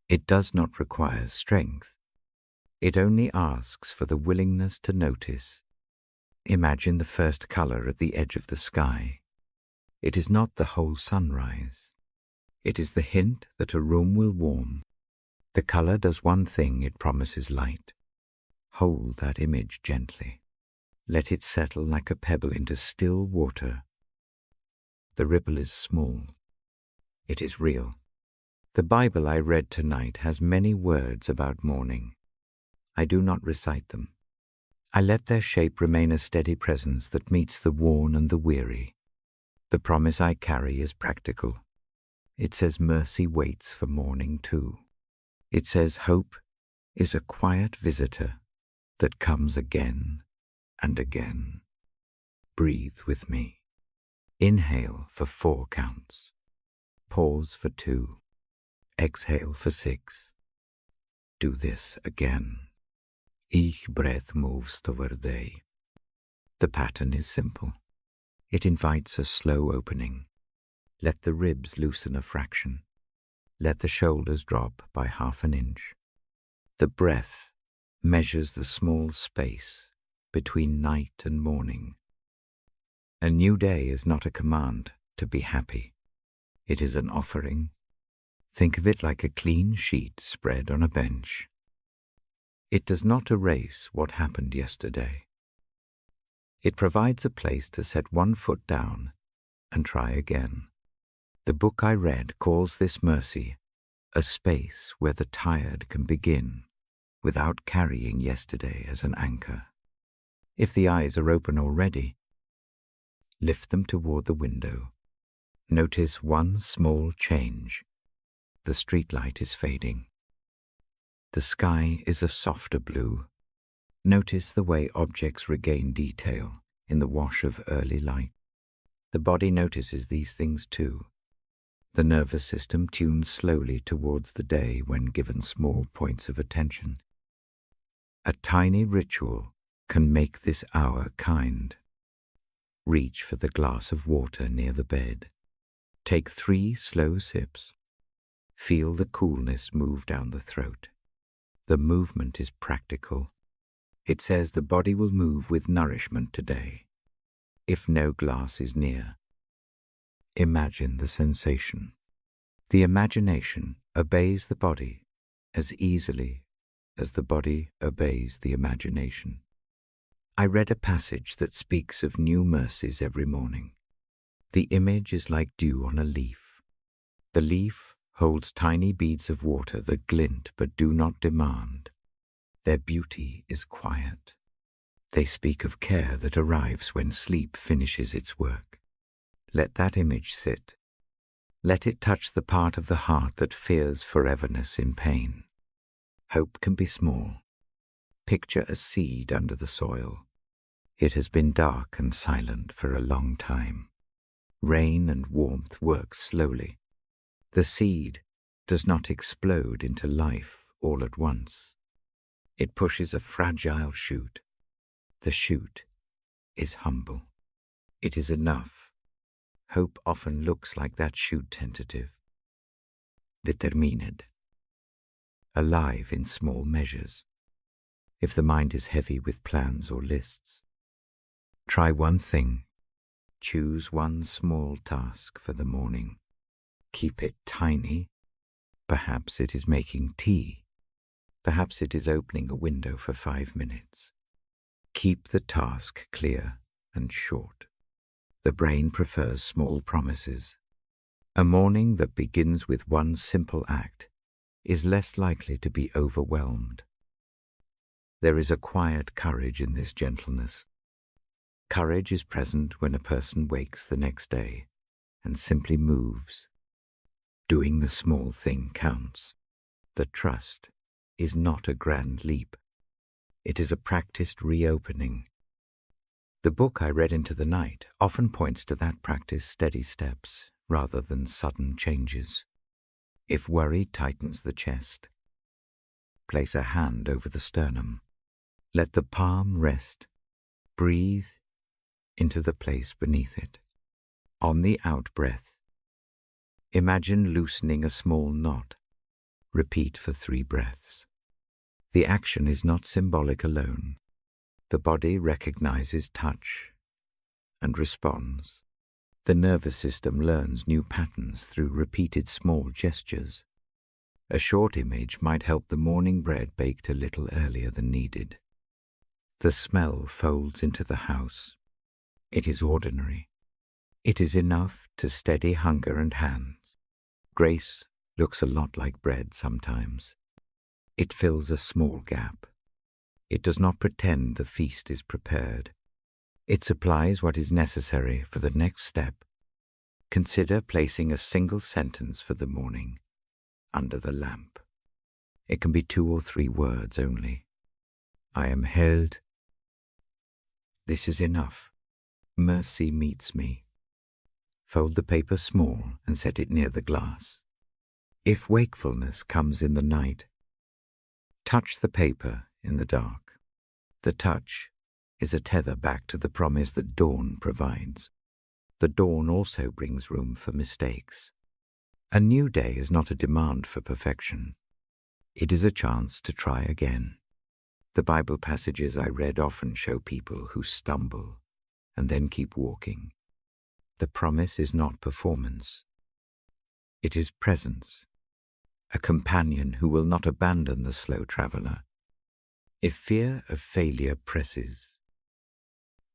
It does not require strength. It only asks for the willingness to notice. Imagine the first color at the edge of the sky. It is not the whole sunrise. It is the hint that a room will warm. The color does one thing, it promises light. Hold that image gently. Let it settle like a pebble into still water. The ripple is small. It is real. The Bible I read tonight has many words about morning. I do not recite them. I let their shape remain a steady presence that meets the worn and the weary. The promise I carry is practical. It says mercy waits for morning too. It says hope is a quiet visitor that comes again and again. Breathe with me. Inhale for 4 counts. Pause for 2. Exhale for 6. Do this again. Each breath moves toward day. The pattern is simple. It invites a slow opening. Let the ribs loosen a fraction. Let the shoulders drop by half an inch. The breath measures the small space between night and morning. A new day is not a command to be happy. It is an offering. Think of it like a clean sheet spread on a bench. It does not erase what happened yesterday. It provides a place to set one foot down and try again. The book I read calls this mercy a space where the tired can begin without carrying yesterday as an anchor. If the eyes are open already, lift them toward the window. Notice one small change. The streetlight is fading. The sky is a softer blue. Notice the way objects regain detail in the wash of early light. The body notices these things too. The nervous system tunes slowly towards the day when given small points of attention. A tiny ritual can make this hour kind. Reach for the glass of water near the bed. Take 3 slow sips. Feel the coolness move down the throat. The movement is practical. It says the body will move with nourishment today. If no glass is near, imagine the sensation. The imagination obeys the body as easily as the body obeys the imagination. I read a passage that speaks of new mercies every morning. The image is like dew on a leaf. The leaf holds tiny beads of water that glint but do not demand. Their beauty is quiet. They speak of care that arrives when sleep finishes its work. Let that image sit. Let it touch the part of the heart that fears foreverness in pain. Hope can be small. Picture a seed under the soil. It has been dark and silent for a long time. Rain and warmth work slowly. The seed does not explode into life all at once. It pushes a fragile shoot. The shoot is humble. It is enough. Hope often looks like that shoot, tentative, determined, alive in small measures. If the mind is heavy with plans or lists, try one thing. Choose one small task for the morning. Keep it tiny. Perhaps it is making tea. Perhaps it is opening a window for 5 minutes. Keep the task clear and short. The brain prefers small promises. A morning that begins with one simple act is less likely to be overwhelmed. There is a quiet courage in this gentleness. Courage is present when a person wakes the next day and simply moves. Doing the small thing counts. The trust is not a grand leap. It is a practiced reopening. The book I read into the night often points to that practice steady steps rather than sudden changes. If worry tightens the chest, place a hand over the sternum. Let the palm rest. Breathe into the place beneath it. On the out-breath, imagine loosening a small knot. Repeat for 3 breaths. The action is not symbolic alone. The body recognizes touch and responds. The nervous system learns new patterns through repeated small gestures. A short image might help the morning bread baked a little earlier than needed. The smell folds into the house. It is ordinary. It is enough to steady hunger and hands. Grace looks a lot like bread sometimes. It fills a small gap. It does not pretend the feast is prepared. It supplies what is necessary for the next step. Consider placing a single sentence for the morning under the lamp. It can be 2 or 3 words only. I am held. This is enough. Mercy meets me. Fold the paper small and set it near the glass. If wakefulness comes in the night, touch the paper in the dark. The touch is a tether back to the promise that dawn provides. The dawn also brings room for mistakes. A new day is not a demand for perfection. It is a chance to try again. The Bible passages I read often show people who stumble and then keep walking. The promise is not performance. It is presence, a companion who will not abandon the slow traveler. If fear of failure presses,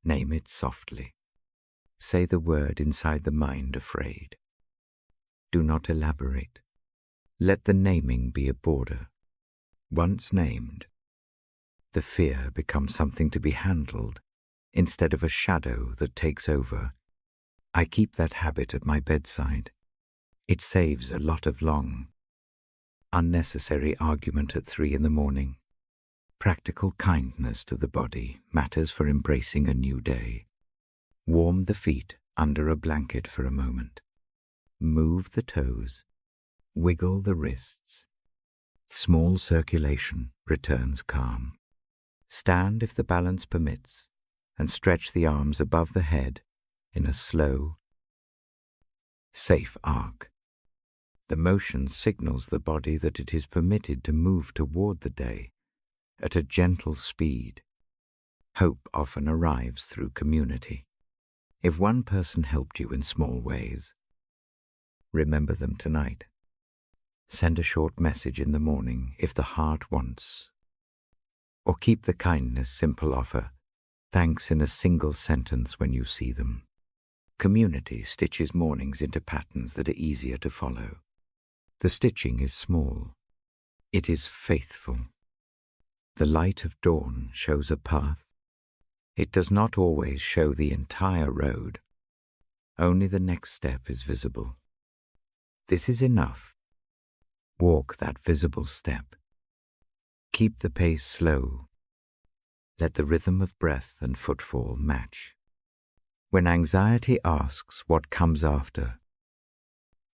name it softly. Say the word inside the mind afraid. Do not elaborate. Let the naming be a border. Once named, the fear becomes something to be handled instead of a shadow that takes over. I keep that habit at my bedside. It saves a lot of long, unnecessary argument at 3 in the morning. Practical kindness to the body matters for embracing a new day. Warm the feet under a blanket for a moment. Move the toes. Wiggle the wrists. Small circulation returns calm. Stand if the balance permits, and stretch the arms above the head in a slow, safe arc. The motion signals the body that it is permitted to move toward the day at a gentle speed. Hope often arrives through community. If one person helped you in small ways, remember them tonight. Send a short message in the morning if the heart wants, or keep the kindness simple offer, thanks in a single sentence when you see them. Community stitches mornings into patterns that are easier to follow. The stitching is small. It is faithful. The light of dawn shows a path. It does not always show the entire road. Only the next step is visible. This is enough. Walk that visible step. Keep the pace slow. Let the rhythm of breath and footfall match. When anxiety asks what comes after,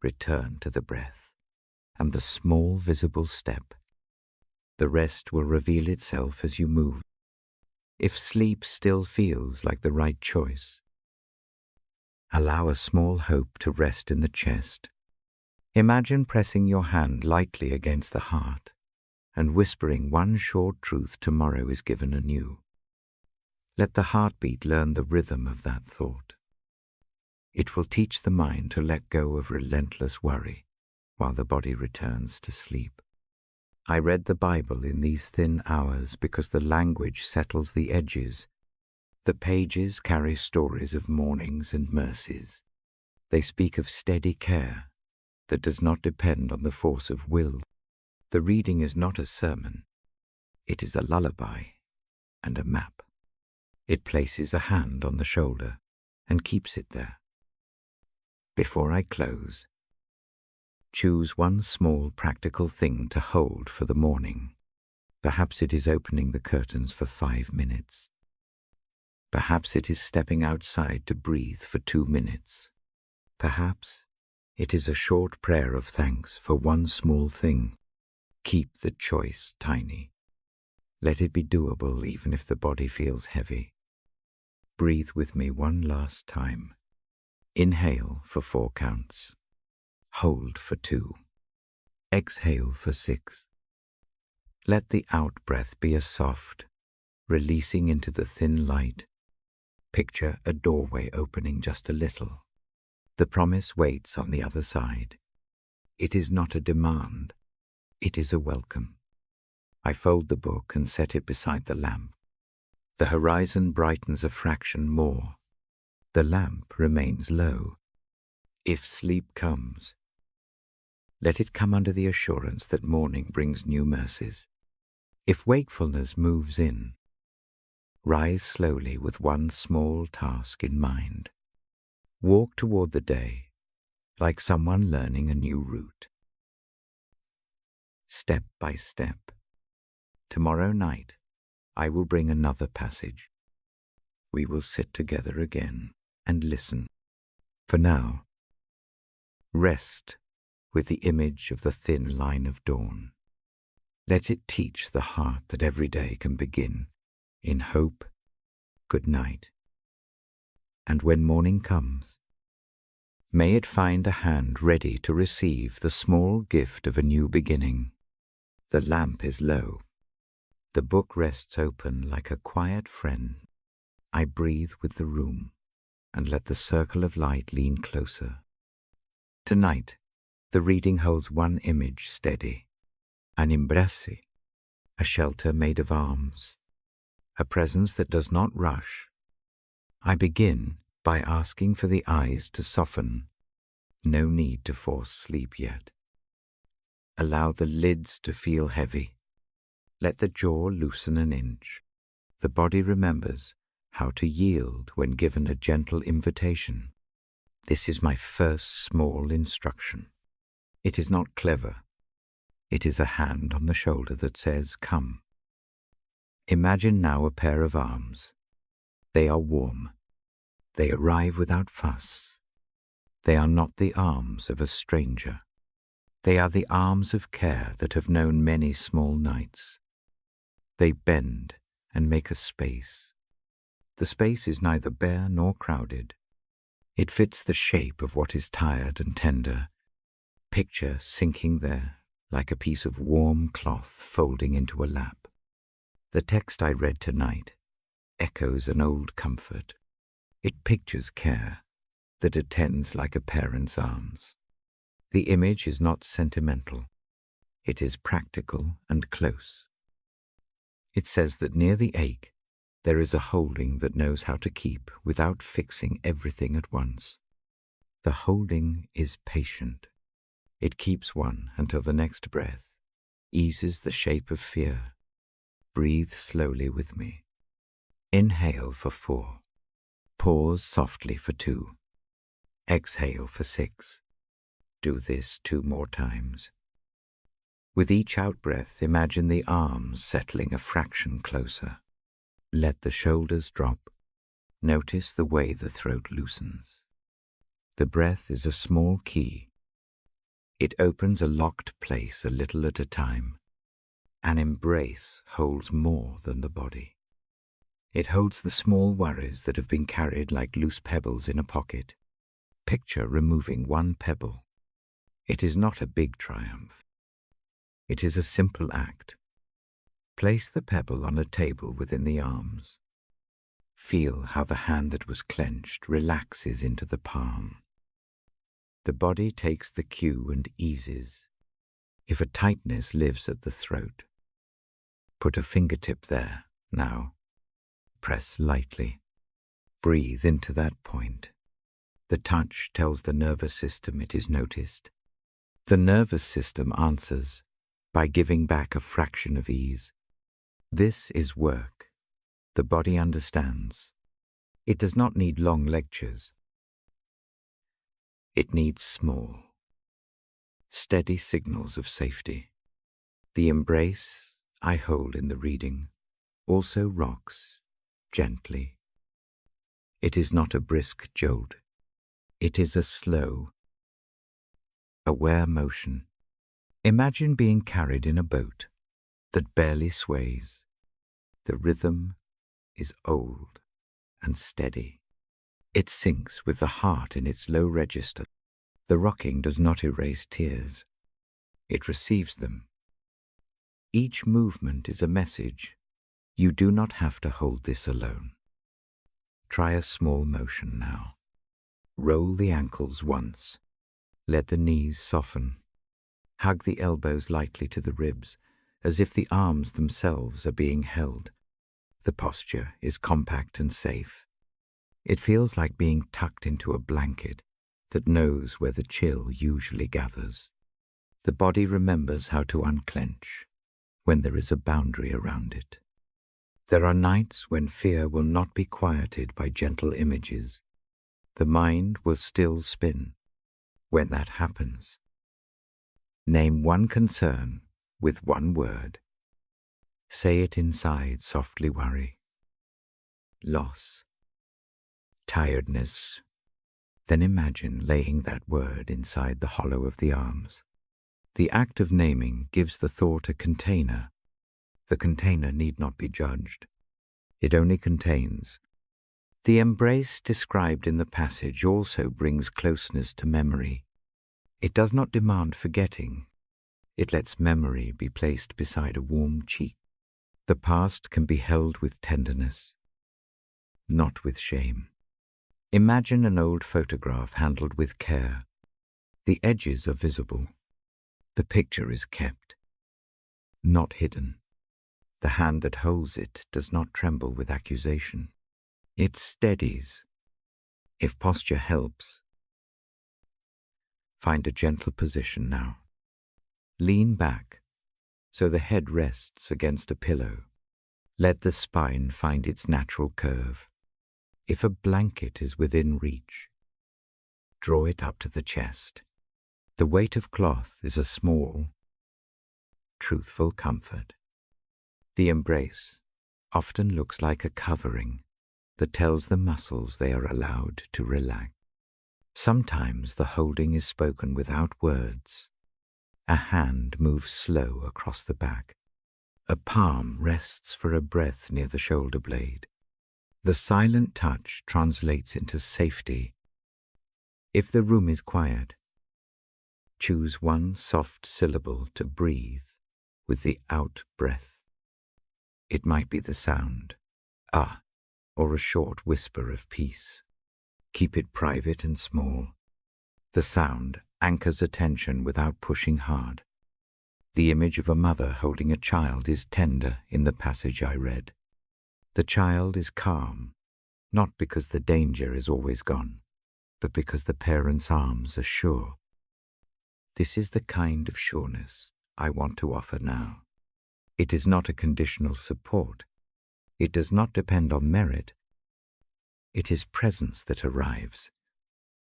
return to the breath and the small visible step. The rest will reveal itself as you move. If sleep still feels like the right choice, allow a small hope to rest in the chest. Imagine pressing your hand lightly against the heart and whispering one short truth tomorrow is given anew. Let the heartbeat learn the rhythm of that thought. It will teach the mind to let go of relentless worry while the body returns to sleep. I read the Bible in these thin hours because the language settles the edges. The pages carry stories of mournings and mercies. They speak of steady care that does not depend on the force of will. The reading is not a sermon. It is a lullaby and a map. It places a hand on the shoulder and keeps it there. Before I close, choose one small practical thing to hold for the morning. Perhaps it is opening the curtains for 5 minutes. Perhaps it is stepping outside to breathe for 2 minutes. Perhaps it is a short prayer of thanks for one small thing. Keep the choice tiny. Let it be doable even if the body feels heavy. Breathe with me one last time. Inhale for 4 counts. Hold for 2. Exhale for 6. Let the out-breath be a soft, releasing into the thin light. Picture a doorway opening just a little. The promise waits on the other side. It is not a demand. It is a welcome. I fold the book and set it beside the lamp. The horizon brightens a fraction more. The lamp remains low. If sleep comes, let it come under the assurance that morning brings new mercies. If wakefulness moves in, rise slowly with one small task in mind. Walk toward the day like someone learning a new route. Step by step. Tomorrow night, I will bring another passage. We will sit together again and listen. For now, rest with the image of the thin line of dawn. Let it teach the heart that every day can begin in hope, good night. And when morning comes, may it find a hand ready to receive the small gift of a new beginning. The lamp is low. The book rests open like a quiet friend. I breathe with the room and let the circle of light lean closer. Tonight, the reading holds one image steady. An imbrese, a shelter made of arms, a presence that does not rush. I begin by asking for the eyes to soften. No need to force sleep yet. Allow the lids to feel heavy. Let the jaw loosen an inch. The body remembers how to yield when given a gentle invitation. This is my first small instruction. It is not clever. It is a hand on the shoulder that says, "Come." Imagine now a pair of arms. They are warm. They arrive without fuss. They are not the arms of a stranger. They are the arms of care that have known many small nights. They bend and make a space. The space is neither bare nor crowded. It fits the shape of what is tired and tender. Picture sinking there like a piece of warm cloth folding into a lap. The text I read tonight echoes an old comfort. It pictures care that attends like a parent's arms. The image is not sentimental. It is practical and close. It says that near the ache, There is a holding that knows how to keep without fixing everything at once. The holding is patient. It keeps one until the next breath eases the shape of fear. Breathe slowly with me. Inhale for 4. Pause softly for 2. Exhale for 6. Do this 2 more times. With each out-breath, imagine the arms settling a fraction closer. Let the shoulders drop. Notice the way the throat loosens. The breath is a small key. It opens a locked place a little at a time. An embrace holds more than the body. It holds the small worries that have been carried like loose pebbles in a pocket. Picture removing one pebble. It is not a big triumph. It is a simple act. Place the pebble on a table within the arms. Feel how the hand that was clenched relaxes into the palm. The body takes the cue and eases. If a tightness lives at the throat, put a fingertip there now. Press lightly. Breathe into that point. The touch tells the nervous system it is noticed. The nervous system answers by giving back a fraction of ease. This is work. The body understands. It does not need long lectures. It needs small, steady signals of safety. The embrace I hold in the reading also rocks gently. It is not a brisk jolt. It is a slow, aware motion. Imagine being carried in a boat that barely sways. The rhythm is old and steady. It sinks with the heart in its low register. The rocking does not erase tears. It receives them. Each movement is a message. You do not have to hold this alone. Try a small motion now. Roll the ankles once. Let the knees soften. Hug the elbows lightly to the ribs, as if the arms themselves are being held. The posture is compact and safe. It feels like being tucked into a blanket that knows where the chill usually gathers. The body remembers how to unclench when there is a boundary around it. There are nights when fear will not be quieted by gentle images. The mind will still spin. When that happens, name one concern with one word. Say it inside softly: worry, loss, tiredness. Then imagine laying that word inside the hollow of the arms. The act of naming gives the thought a container. The container need not be judged. It only contains. The embrace described in the passage also brings closeness to memory. It does not demand forgetting. It lets memory be placed beside a warm cheek. The past can be held with tenderness, not with shame. Imagine an old photograph handled with care. The edges are visible. The picture is kept, not hidden. The hand that holds it does not tremble with accusation. It steadies. If posture helps, find a gentle position now. Lean back so the head rests against a pillow. Let the spine find its natural curve. If a blanket is within reach, draw it up to the chest. The weight of cloth is a small, truthful comfort. The embrace often looks like a covering that tells the muscles they are allowed to relax. Sometimes the holding is spoken without words. A hand moves slow across the back. A palm rests for a breath near the shoulder blade. The silent touch translates into safety. If the room is quiet, choose one soft syllable to breathe with the out breath. It might be the sound, ah, or a short whisper of peace. Keep it private and small. The sound anchors attention without pushing hard. The image of a mother holding a child is tender in the passage I read. The child is calm, not because the danger is always gone, but because the parent's arms are sure. This is the kind of sureness I want to offer now. It is not a conditional support. It does not depend on merit. It is presence that arrives,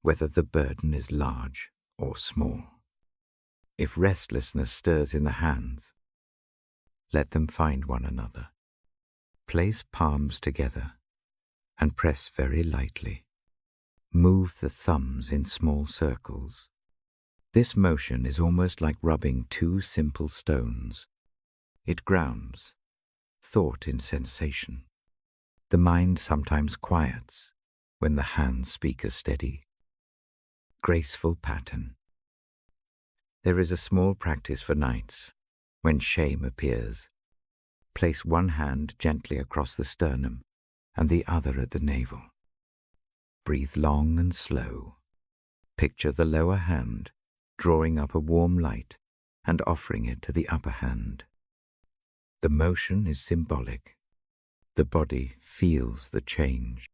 whether the burden is large or small. If restlessness stirs in the hands, let them find one another. Place palms together and press very lightly. Move the thumbs in small circles. This motion is almost like rubbing two simple stones. It grounds thought in sensation. The mind sometimes quiets when the hands speak a steady, graceful pattern. There is a small practice for nights when shame appears. Place one hand gently across the sternum and the other at the navel. Breathe long and slow. Picture the lower hand drawing up a warm light and offering it to the upper hand. The motion is symbolic. The body feels the change.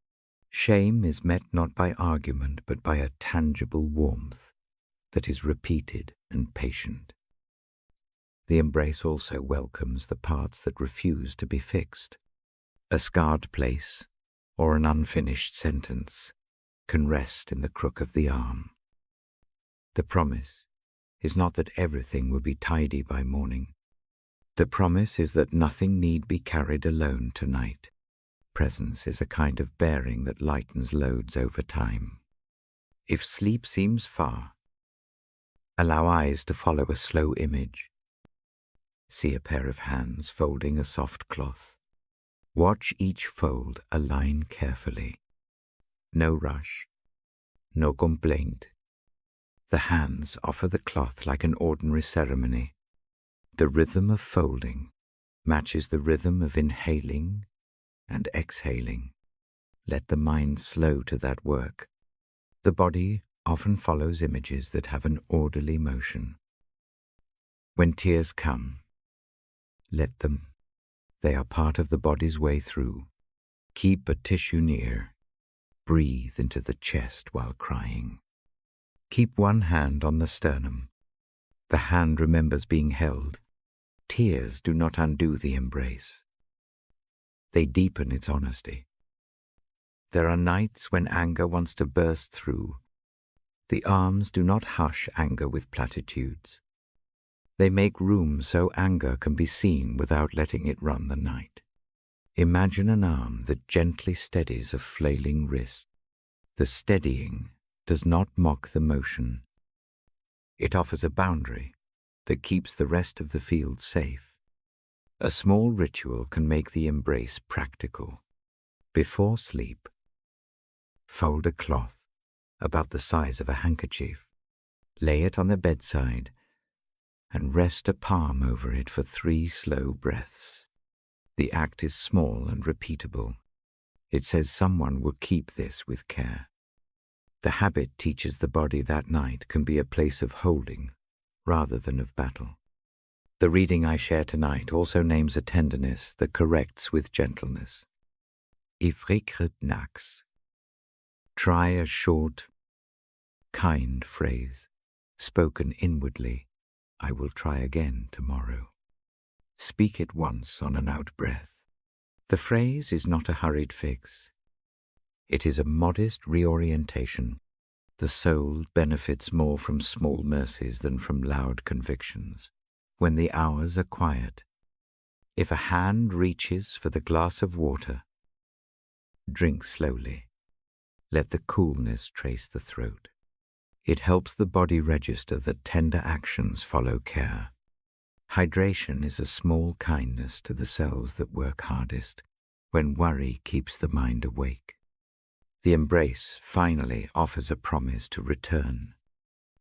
Shame is met not by argument but by a tangible warmth that is repeated and patient. The embrace also welcomes the parts that refuse to be fixed. A scarred place or an unfinished sentence can rest in the crook of the arm. The promise is not that everything will be tidy by morning. The promise is that nothing need be carried alone tonight. Presence is a kind of bearing that lightens loads over time. If sleep seems far, allow eyes to follow a slow image. See a pair of hands folding a soft cloth. Watch each fold align carefully. No rush, no complaint. The hands offer the cloth like an ordinary ceremony. The rhythm of folding matches the rhythm of inhaling and exhaling. Let the mind slow to that work. The body often follows images that have an orderly motion. When tears come, let them. They are part of the body's way through. Keep a tissue near. Breathe into the chest while crying. Keep one hand on the sternum. The hand remembers being held. Tears do not undo the embrace. They deepen its honesty. There are nights when anger wants to burst through. The arms do not hush anger with platitudes. They make room so anger can be seen without letting it run the night. Imagine an arm that gently steadies a flailing wrist. The steadying does not mock the motion. It offers a boundary that keeps the rest of the field safe. A small ritual can make the embrace practical. Before sleep, fold a cloth about the size of a handkerchief. Lay it on the bedside and rest a palm over it for 3 slow breaths. The act is small and repeatable. It says someone will keep this with care. The habit teaches the body that night can be a place of holding rather than of battle. The reading I share tonight also names a tenderness that corrects with gentleness. Ifrikret nax. Try a short, kind phrase, spoken inwardly. I will try again tomorrow. Speak it once on an out-breath. The phrase is not a hurried fix. It is a modest reorientation. The soul benefits more from small mercies than from loud convictions. When the hours are quiet, if a hand reaches for the glass of water, drink slowly. Let the coolness trace the throat. It helps the body register that tender actions follow care. Hydration is a small kindness to the cells that work hardest when worry keeps the mind awake. The embrace finally offers a promise to return.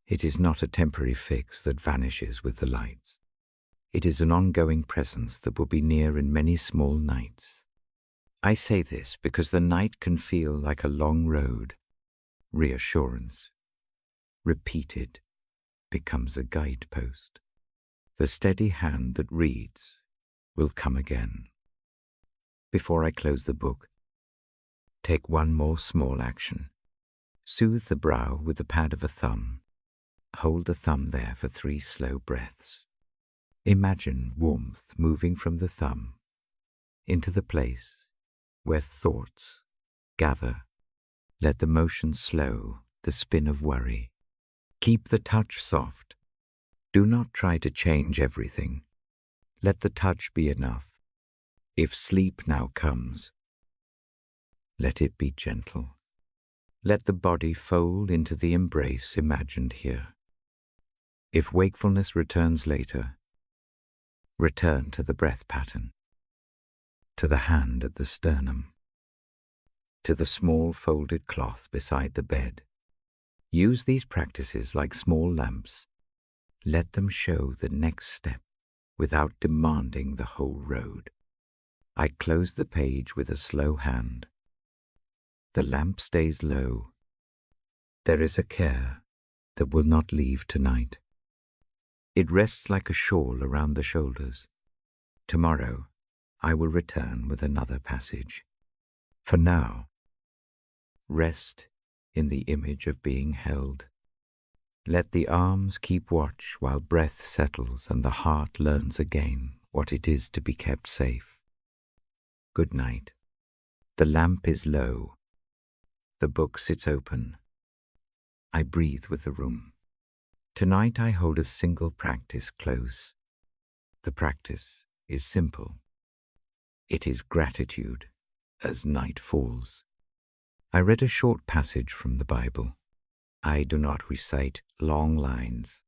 It is not a temporary fix that vanishes with the lights. It is an ongoing presence that will be near in many small nights. I say this because the night can feel like a long road. Reassurance, repeated, becomes a guidepost. The steady hand that reads will come again. Before I close the book, take one more small action. Soothe the brow with the pad of a thumb. Hold the thumb there for 3 slow breaths. Imagine warmth moving from the thumb into the place where thoughts gather. Let the motion slow the spin of worry. Keep the touch soft. Do not try to change everything. Let the touch be enough. If sleep now comes, let it be gentle. Let the body fold into the embrace imagined here. If wakefulness returns later, return to the breath pattern, to the hand at the sternum, to the small folded cloth beside the bed. Use these practices like small lamps. Let them show the next step without demanding the whole road. I close the page with a slow hand. The lamp stays low. There is a care that will not leave tonight. It rests like a shawl around the shoulders. Tomorrow I will return with another passage. For now, rest in the image of being held. Let the arms keep watch while breath settles and the heart learns again what it is to be kept safe. Good night. The lamp is low. The book sits open. I breathe with the room. Tonight I hold a single practice close. The practice is simple. It is gratitude as night falls. I read a short passage from the Bible. I do not recite long lines.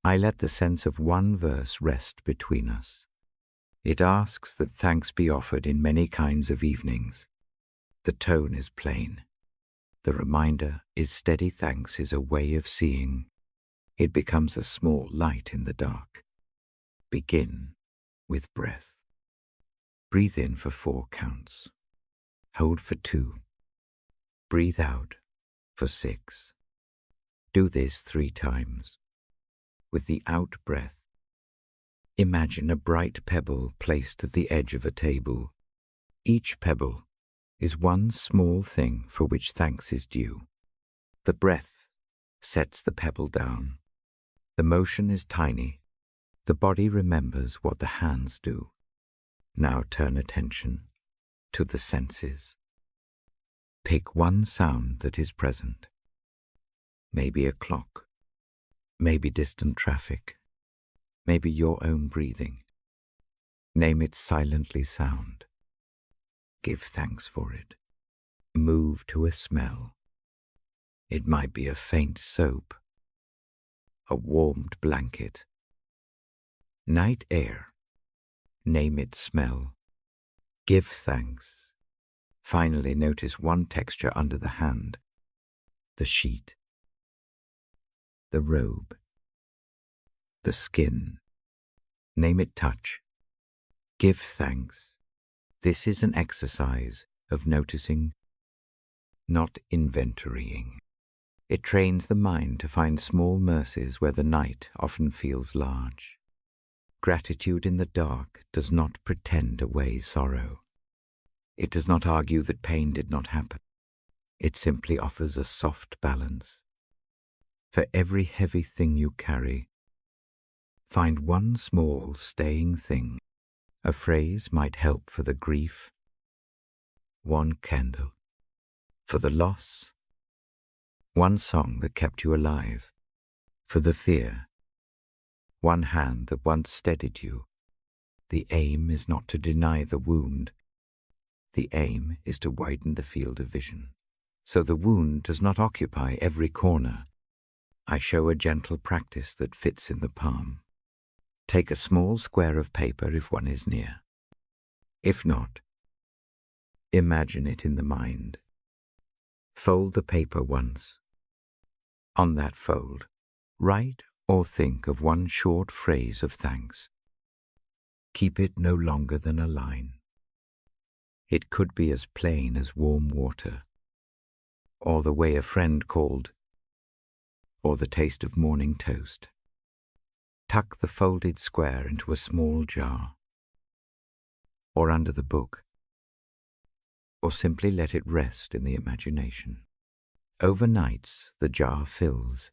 I let the sense of one verse rest between us. It asks that thanks be offered in many kinds of evenings. The tone is plain. The reminder is steady thanks is a way of seeing. It becomes a small light in the dark. Begin with breath. Breathe in for 4 counts. Hold for 2. Breathe out for 6. Do this 3 times. With the out breath, imagine a bright pebble placed at the edge of a table. Each pebble is one small thing for which thanks is due. The breath sets the pebble down. The motion is tiny. The body remembers what the hands do. Now turn attention to the senses. Pick one sound that is present. Maybe a clock. Maybe distant traffic. Maybe your own breathing. Name it silently sound. Give thanks for it. Move to a smell. It might be a faint soap, a warmed blanket. Night air. Name it smell. Give thanks. Finally, notice one texture under the hand. The sheet. The robe. The skin. Name it touch. Give thanks. This is an exercise of noticing, not inventorying. It trains the mind to find small mercies where the night often feels large. Gratitude in the dark does not pretend away sorrow. It does not argue that pain did not happen. It simply offers a soft balance. For every heavy thing you carry, find one small staying thing. A phrase might help for the grief. One candle for the loss. One song that kept you alive for the fear. One hand that once steadied you. The aim is not to deny the wound. The aim is to widen the field of vision, so the wound does not occupy every corner. I show a gentle practice that fits in the palm. Take a small square of paper if one is near. If not, imagine it in the mind. Fold the paper once. On that fold, write or think of one short phrase of thanks. Keep it no longer than a line. It could be as plain as warm water, or the way a friend called, or the taste of morning toast. Tuck the folded square into a small jar, or under the book. or simply let it rest in the imagination. Overnights, the jar fills.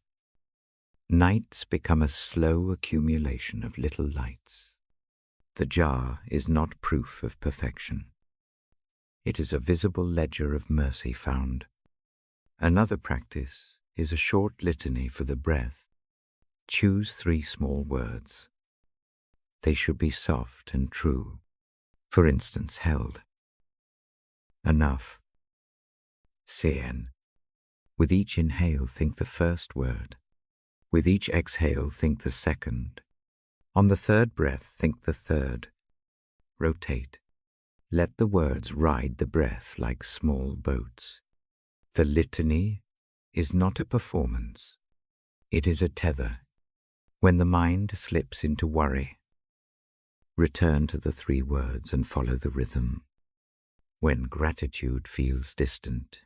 Nights become a slow accumulation of little lights. The jar is not proof of perfection. It is a visible ledger of mercy found. Another practice is a short litany for the breath. Choose 3 small words. They should be soft and true. For instance, held. Enough. Sean. With each inhale, think the first word. With each exhale, think the second. On the third breath, think the third. Rotate. Let the words ride the breath like small boats. The litany is not a performance. It is a tether. When the mind slips into worry, return to the 3 words and follow the rhythm. When gratitude feels distant,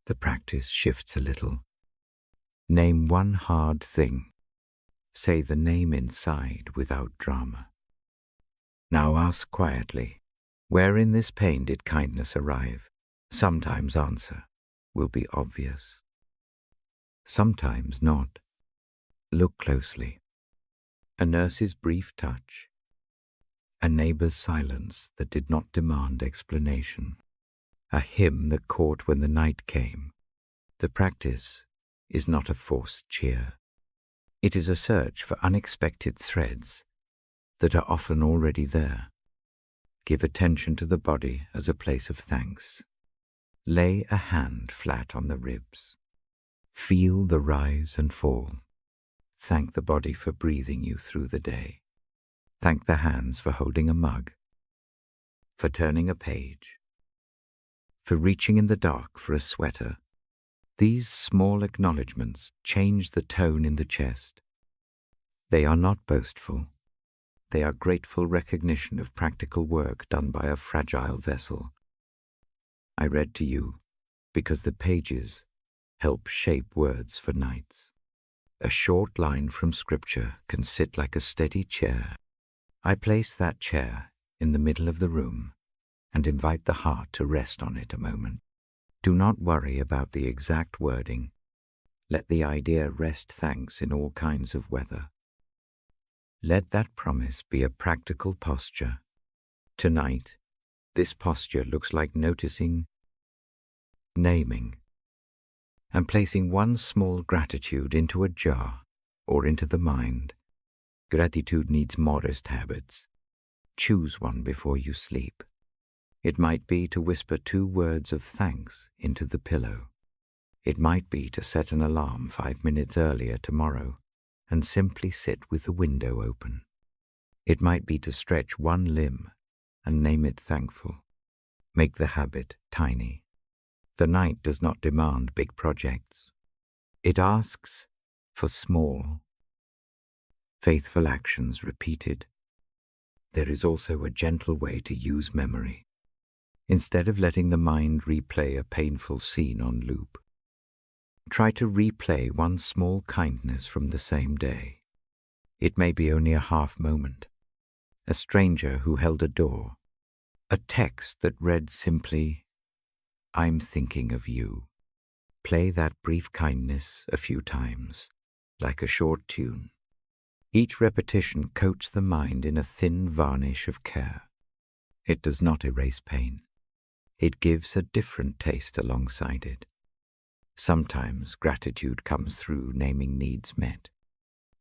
the practice shifts a little. Name one hard thing. Say the name inside without drama. Now ask quietly, where in this pain did kindness arrive? Sometimes answer will be obvious. Sometimes not. Look closely. A nurse's brief touch. A neighbor's silence that did not demand explanation. A hymn that caught when the night came. The practice is not a forced cheer. It is a search for unexpected threads that are often already there. Give attention to the body as a place of thanks. Lay a hand flat on the ribs. Feel the rise and fall. Thank the body for breathing you through the day. Thank the hands for holding a mug, for turning a page, for reaching in the dark for a sweater. These small acknowledgements change the tone in the chest. They are not boastful. They are grateful recognition of practical work done by a fragile vessel. I read to you because the pages help shape words for nights. A short line from Scripture can sit like a steady chair. I place that chair in the middle of the room and invite the heart to rest on it a moment. Do not worry about the exact wording. Let the idea rest thanks in all kinds of weather. Let that promise be a practical posture. Tonight, this posture looks like noticing, naming, and placing one small gratitude into a jar or into the mind. Gratitude needs modest habits. Choose one before you sleep. It might be to whisper 2 words of thanks into the pillow. It might be to set an alarm 5 minutes earlier tomorrow and simply sit with the window open. It might be to stretch one limb and name it thankful. Make the habit tiny. The night does not demand big projects. It asks for small, faithful actions repeated. There is also a gentle way to use memory. Instead of letting the mind replay a painful scene on loop, try to replay one small kindness from the same day. It may be only a half moment. A stranger who held a door. A text that read simply, "I'm thinking of you." Play that brief kindness a few times, like a short tune. Each repetition coats the mind in a thin varnish of care. It does not erase pain. It gives a different taste alongside it. Sometimes gratitude comes through naming needs met.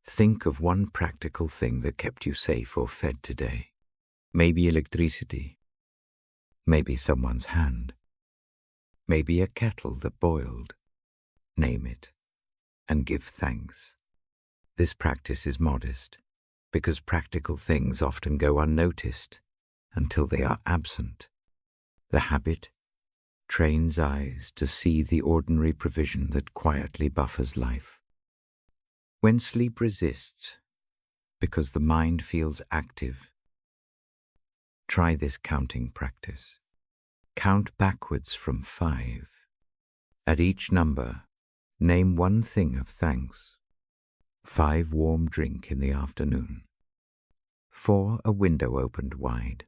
Think of one practical thing that kept you safe or fed today. Maybe electricity. Maybe someone's hand. Maybe a kettle that boiled. Name it and give thanks. This practice is modest because practical things often go unnoticed until they are absent. The habit trains eyes to see the ordinary provision that quietly buffers life. When sleep resists because the mind feels active, try this counting practice. Count backwards from 5. At each number, name one thing of thanks. 5 warm drink in the afternoon. 4 a window opened wide.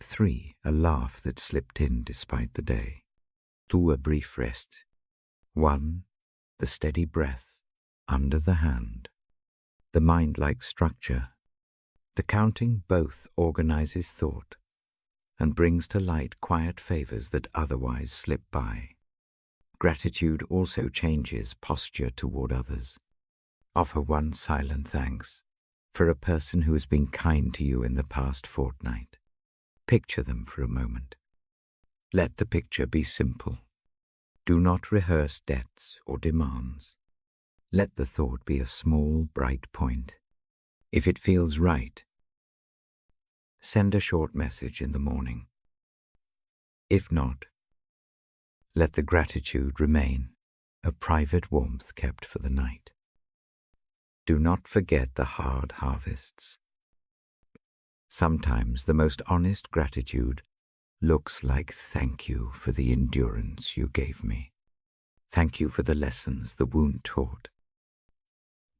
3. A laugh that slipped in despite the day. 2. A brief rest. 1. The steady breath under the hand. The mind-like structure. The counting both organizes thought and brings to light quiet favors that otherwise slip by. Gratitude also changes posture toward others. Offer one silent thanks for a person who has been kind to you in the past fortnight. Picture them for a moment. Let the picture be simple. Do not rehearse debts or demands. Let the thought be a small, bright point. If it feels right, send a short message in the morning. If not, let the gratitude remain a private warmth kept for the night. Do not forget the hard harvests. Sometimes the most honest gratitude looks like thank you for the endurance you gave me. Thank you for the lessons the wound taught.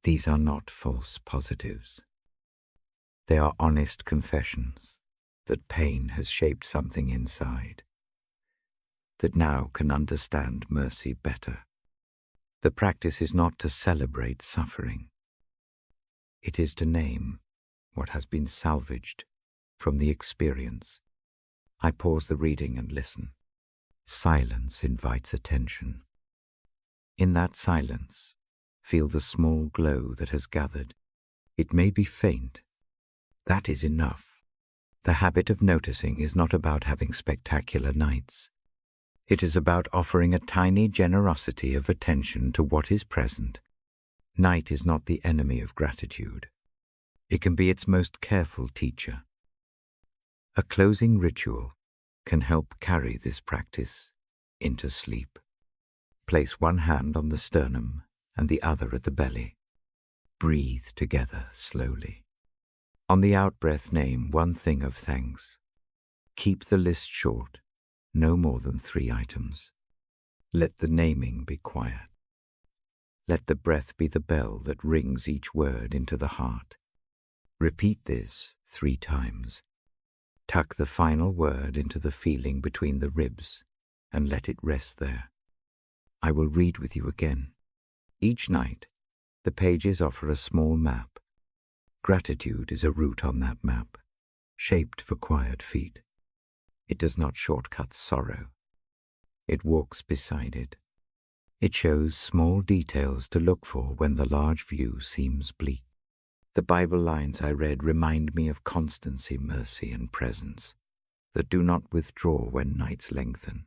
These are not false positives. They are honest confessions that pain has shaped something inside that now can understand mercy better. The practice is not to celebrate suffering. It is to name what has been salvaged from the experience. I pause the reading and listen. Silence invites attention. In that silence, feel the small glow that has gathered. It may be faint. That is enough. The habit of noticing is not about having spectacular nights. It is about offering a tiny generosity of attention to what is present. Night is not the enemy of gratitude. It can be its most careful teacher. A closing ritual can help carry this practice into sleep. Place one hand on the sternum and the other at the belly. Breathe together slowly. On the out-breath, name one thing of thanks. Keep the list short, no more than 3 items. Let the naming be quiet. Let the breath be the bell that rings each word into the heart. Repeat this 3 times. Tuck the final word into the feeling between the ribs and let it rest there. I will read with you again. Each night, the pages offer a small map. Gratitude is a route on that map, shaped for quiet feet. It does not shortcut sorrow. It walks beside it. It shows small details to look for when the large view seems bleak. The Bible lines I read remind me of constancy, mercy, and presence that do not withdraw when nights lengthen.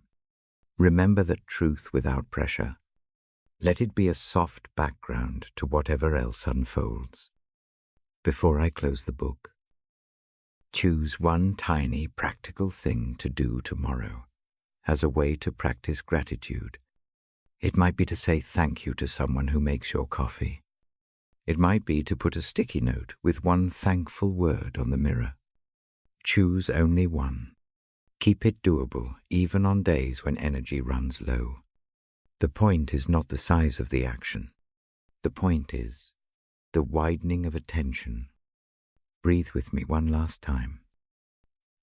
Remember that truth without pressure. Let it be a soft background to whatever else unfolds. Before I close the book, choose one tiny practical thing to do tomorrow as a way to practice gratitude. It might be to say thank you to someone who makes your coffee. It might be to put a sticky note with one thankful word on the mirror. Choose only one. Keep it doable even on days when energy runs low. The point is not the size of the action. The point is the widening of attention. Breathe with me one last time.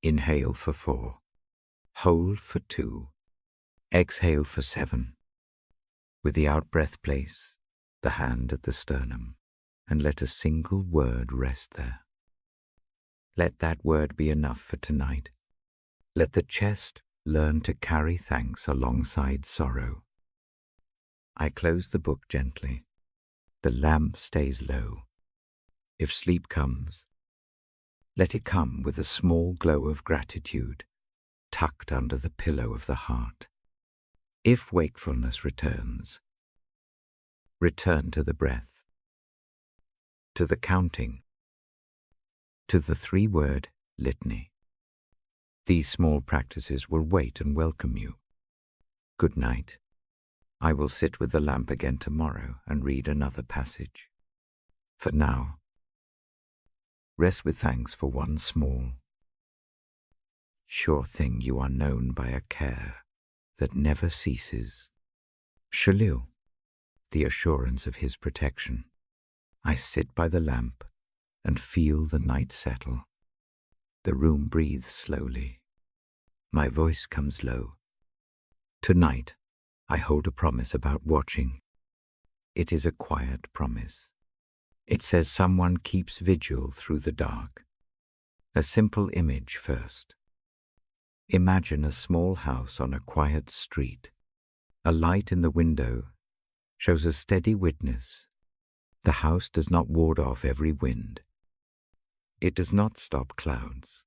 Inhale for 4. Hold for 2. Exhale for 7. With the out-breath, place the hand at the sternum and let a single word rest there. Let that word be enough for tonight. Let the chest learn to carry thanks alongside sorrow. I close the book gently. The lamp stays low. If sleep comes, let it come with a small glow of gratitude tucked under the pillow of the heart. If wakefulness returns, return to the breath, to the counting, to the 3-word litany. These small practices will wait and welcome you. Good night. I will sit with the lamp again tomorrow and read another passage. For now, rest with thanks for one small, sure thing you are known by a care that never ceases. Shalil, the assurance of his protection. I sit by the lamp and feel the night settle. The room breathes slowly. My voice comes low. Tonight, I hold a promise about watching. It is a quiet promise. It says someone keeps vigil through the dark. A simple image first. Imagine a small house on a quiet street. A light in the window shows a steady witness. The house does not ward off every wind. It does not stop clouds.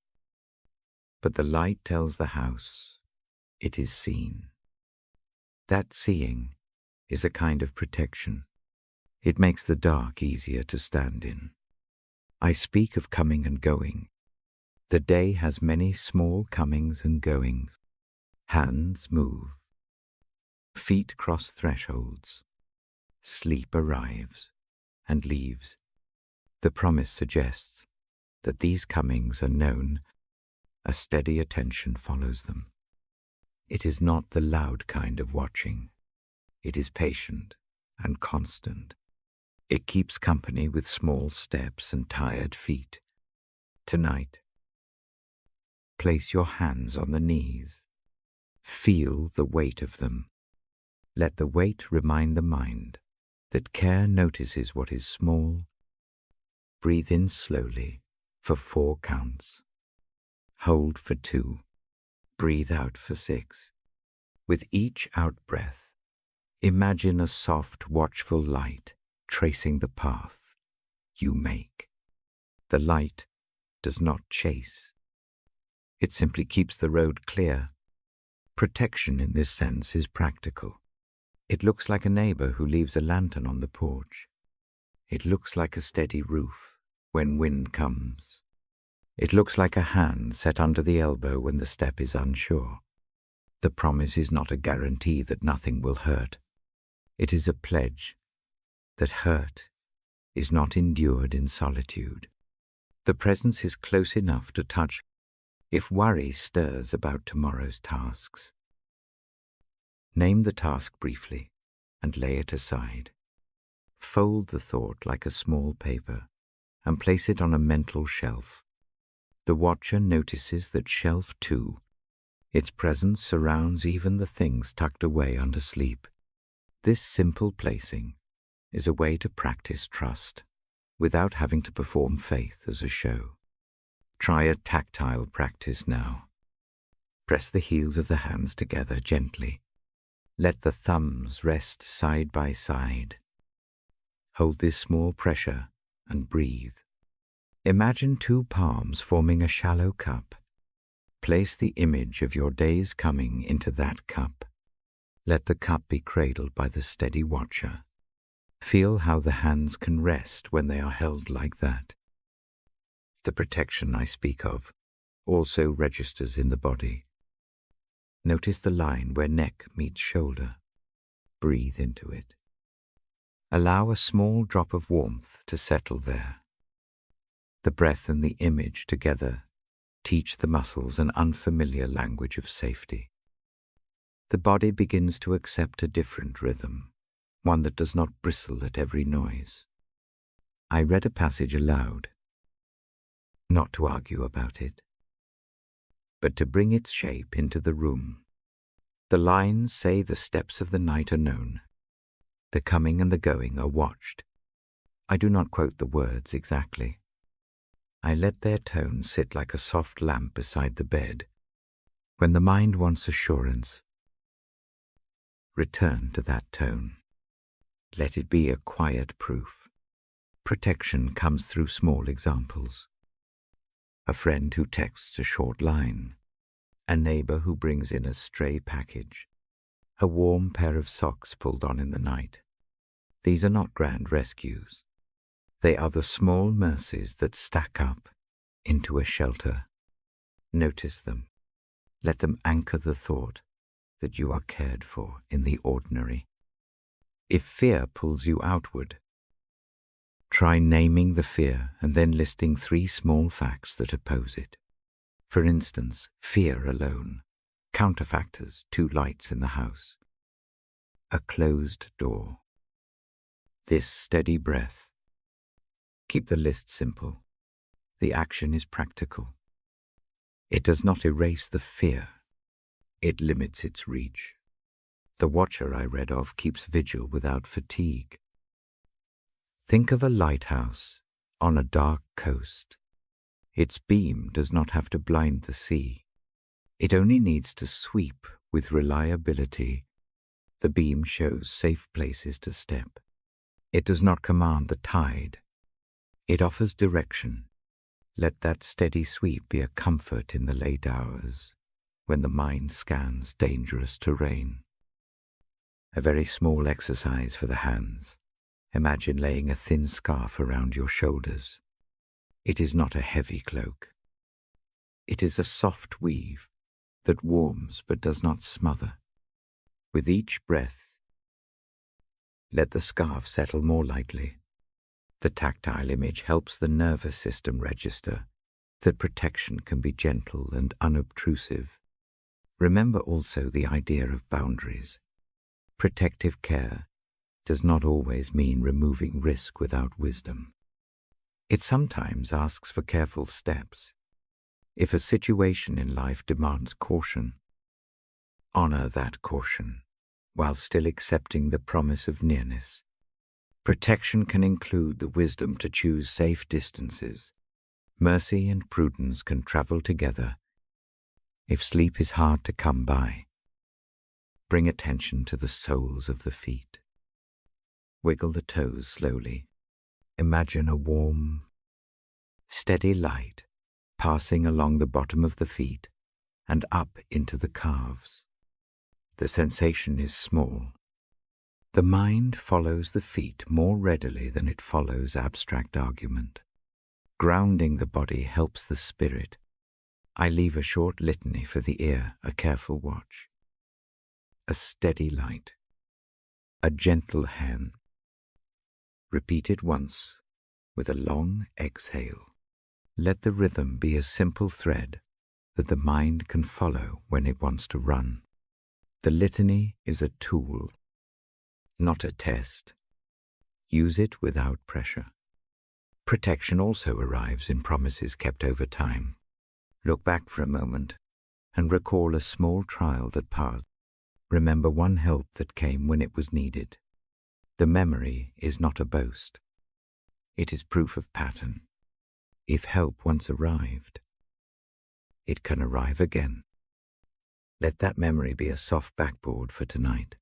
But the light tells the house it is seen. That seeing is a kind of protection. It makes the dark easier to stand in. I speak of coming and going. The day has many small comings and goings. Hands move. Feet cross thresholds. Sleep arrives and leaves. The promise suggests that these comings are known. A steady attention follows them. It is not the loud kind of watching. It is patient and constant. It keeps company with small steps and tired feet. Tonight, place your hands on the knees. Feel the weight of them. Let the weight remind the mind that care notices what is small. Breathe in slowly for 4 counts. Hold for 2. Breathe out for 6. With each out-breath, imagine a soft, watchful light tracing the path you make. The light does not chase. It simply keeps the road clear. Protection in this sense is practical. It looks like a neighbor who leaves a lantern on the porch. It looks like a steady roof when wind comes. It looks like a hand set under the elbow when the step is unsure. The promise is not a guarantee that nothing will hurt. It is a pledge that hurt is not endured in solitude. The presence is close enough to touch if worry stirs about tomorrow's tasks. Name the task briefly and lay it aside. Fold the thought like a small paper and place it on a mental shelf. The watcher notices that shelf too. Its presence surrounds even the things tucked away under sleep. This simple placing is a way to practice trust without having to perform faith as a show. Try a tactile practice now. Press the heels of the hands together gently. Let the thumbs rest side by side. Hold this small pressure and breathe. Imagine 2 palms forming a shallow cup. Place the image of your day's coming into that cup. Let the cup be cradled by the steady watcher. Feel how the hands can rest when they are held like that. The protection I speak of also registers in the body. Notice the line where neck meets shoulder. Breathe into it. Allow a small drop of warmth to settle there. The breath and the image together teach the muscles an unfamiliar language of safety. The body begins to accept a different rhythm, one that does not bristle at every noise. I read a passage aloud, not to argue about it, but to bring its shape into the room. The lines say the steps of the night are known. The coming and the going are watched. I do not quote the words exactly. I let their tone sit like a soft lamp beside the bed. When the mind wants assurance, return to that tone. Let it be a quiet proof. Protection comes through small examples. A friend who texts a short line, a neighbor who brings in a stray package, a warm pair of socks pulled on in the night. These are not grand rescues. They are the small mercies that stack up into a shelter. Notice them. Let them anchor the thought that you are cared for in the ordinary. If fear pulls you outward, try naming the fear and then listing 3 small facts that oppose it. For instance, fear alone, counterfactors, 2 lights in the house, a closed door, this steady breath. Keep the list simple. The action is practical. It does not erase the fear. It limits its reach. The watcher I read of keeps vigil without fatigue. Think of a lighthouse on a dark coast. Its beam does not have to blind the sea. It only needs to sweep with reliability. The beam shows safe places to step. It does not command the tide. It offers direction. Let that steady sweep be a comfort in the late hours when the mind scans dangerous terrain. A very small exercise for the hands. Imagine laying a thin scarf around your shoulders. It is not a heavy cloak. It is a soft weave that warms but does not smother. With each breath, let the scarf settle more lightly. The tactile image helps the nervous system register that protection can be gentle and unobtrusive. Remember also the idea of boundaries. Protective care does not always mean removing risk without wisdom. It sometimes asks for careful steps. If a situation in life demands caution, honor that caution while still accepting the promise of nearness. Protection can include the wisdom to choose safe distances. Mercy and prudence can travel together. If sleep is hard to come by, bring attention to the soles of the feet. Wiggle the toes slowly. Imagine a warm, steady light passing along the bottom of the feet and up into the calves. The sensation is small. The mind follows the feet more readily than it follows abstract argument. Grounding the body helps the spirit. I leave a short litany for the ear, a careful watch. A steady light. A gentle hand. Repeat it once with a long exhale. Let the rhythm be a simple thread that the mind can follow when it wants to run. The litany is a tool, not a test. Use it without pressure. Protection also arrives in promises kept over time. Look back for a moment and recall a small trial that passed. Remember one help that came when it was needed. The memory is not a boast. It is proof of pattern. If help once arrived, it can arrive again. Let that memory be a soft backboard for tonight.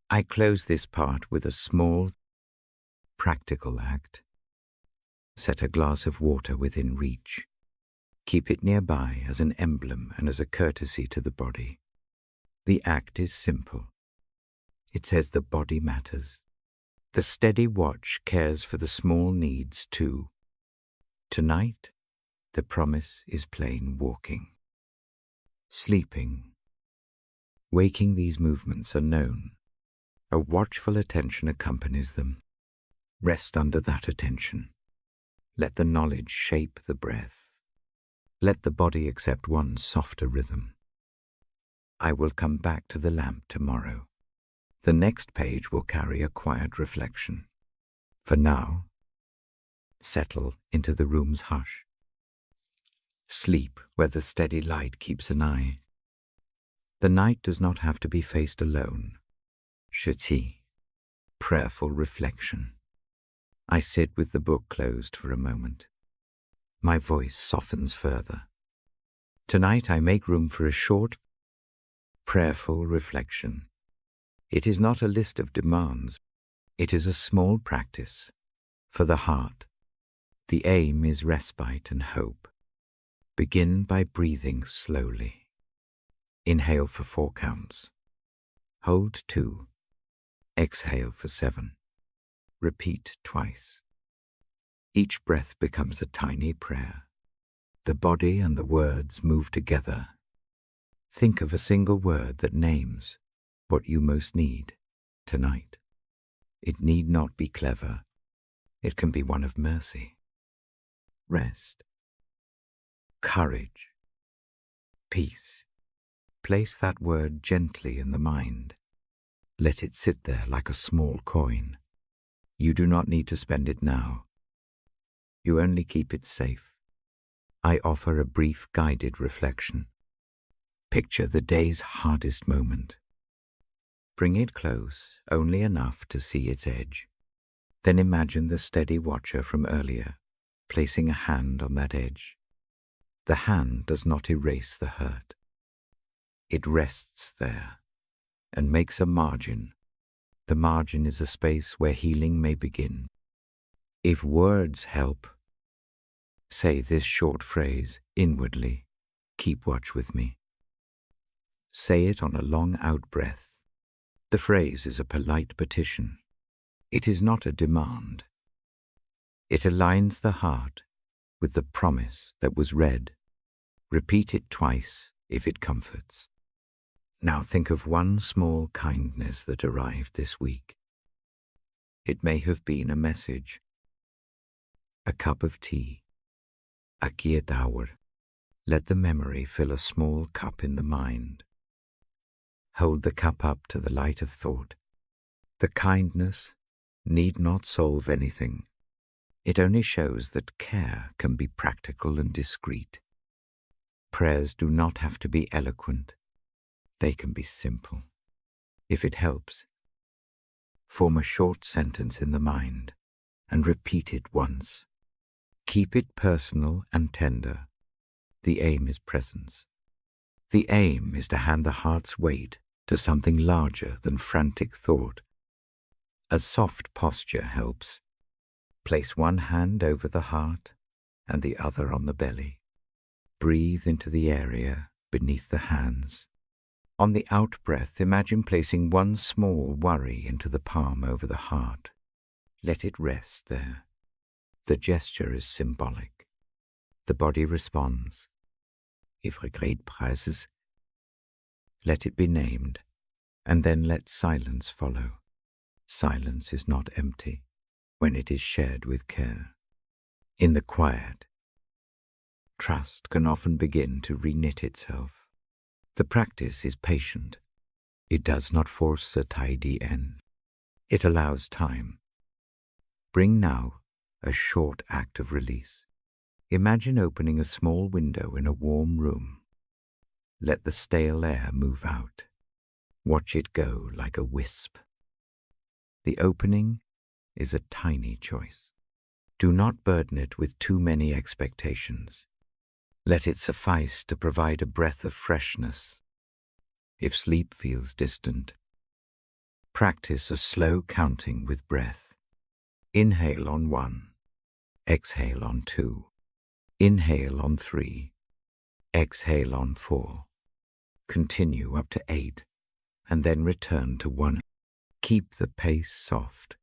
I close this part with a small, practical act. Set a glass of water within reach. Keep it nearby as an emblem and as a courtesy to the body. The act is simple. It says the body matters. The steady watch cares for the small needs too. Tonight, the promise is plain walking. Sleeping. Waking, these movements are known. A watchful attention accompanies them. Rest under that attention. Let the knowledge shape the breath. Let the body accept one softer rhythm. I will come back to the lamp tomorrow. The next page will carry a quiet reflection. For now, settle into the room's hush. Sleep where the steady light keeps an eye. The night does not have to be faced alone. Shiti, prayerful reflection. I sit with the book closed for a moment. My voice softens further. Tonight I make room for a short, prayerful reflection. It is not a list of demands. It is a small practice for the heart. The aim is respite and hope. Begin by breathing slowly. Inhale for 4 counts. Hold 2. Exhale for 7. Repeat twice. Each breath becomes a tiny prayer. The body and the words move together. Think of a single word that names what you most need tonight. It need not be clever. It can be one of mercy, rest, courage, peace. Place that word gently in the mind. Let it sit there like a small coin. You do not need to spend it now. You only keep it safe. I offer a brief guided reflection. Picture the day's hardest moment. Bring it close, only enough to see its edge. Then imagine the steady watcher from earlier, placing a hand on that edge. The hand does not erase the hurt. It rests there and makes a margin. The margin is a space where healing may begin. If words help, say this short phrase inwardly, keep watch with me. Say it on a long out-breath. The phrase is a polite petition. It is not a demand. It aligns the heart with the promise that was read. Repeat it twice if it comforts. Now think of one small kindness that arrived this week. It may have been a message, a cup of tea, a kietawr. Let the memory fill a small cup in the mind. Hold the cup up to the light of thought. The kindness need not solve anything. It only shows that care can be practical and discreet. Prayers do not have to be eloquent. They can be simple. If it helps, form a short sentence in the mind and repeat it once. Keep it personal and tender. The aim is presence. The aim is to hand the heart's weight to something larger than frantic thought. A soft posture helps. Place one hand over the heart and the other on the belly. Breathe into the area beneath the hands. On the out-breath, imagine placing one small worry into the palm over the heart. Let it rest there. The gesture is symbolic. The body responds. If regret preises, let it be named, and then let silence follow. Silence is not empty when it is shared with care. In the quiet, trust can often begin to reknit itself. The practice is patient. It does not force a tidy end. It allows time. Bring now a short act of release. Imagine opening a small window in a warm room. Let the stale air move out. Watch it go like a wisp. The opening is a tiny choice. Do not burden it with too many expectations. Let it suffice to provide a breath of freshness. If sleep feels distant, practice a slow counting with breath. Inhale on 1, exhale on 2, inhale on 3, exhale on 4. Continue up to 8, and then return to 1. Keep the pace soft.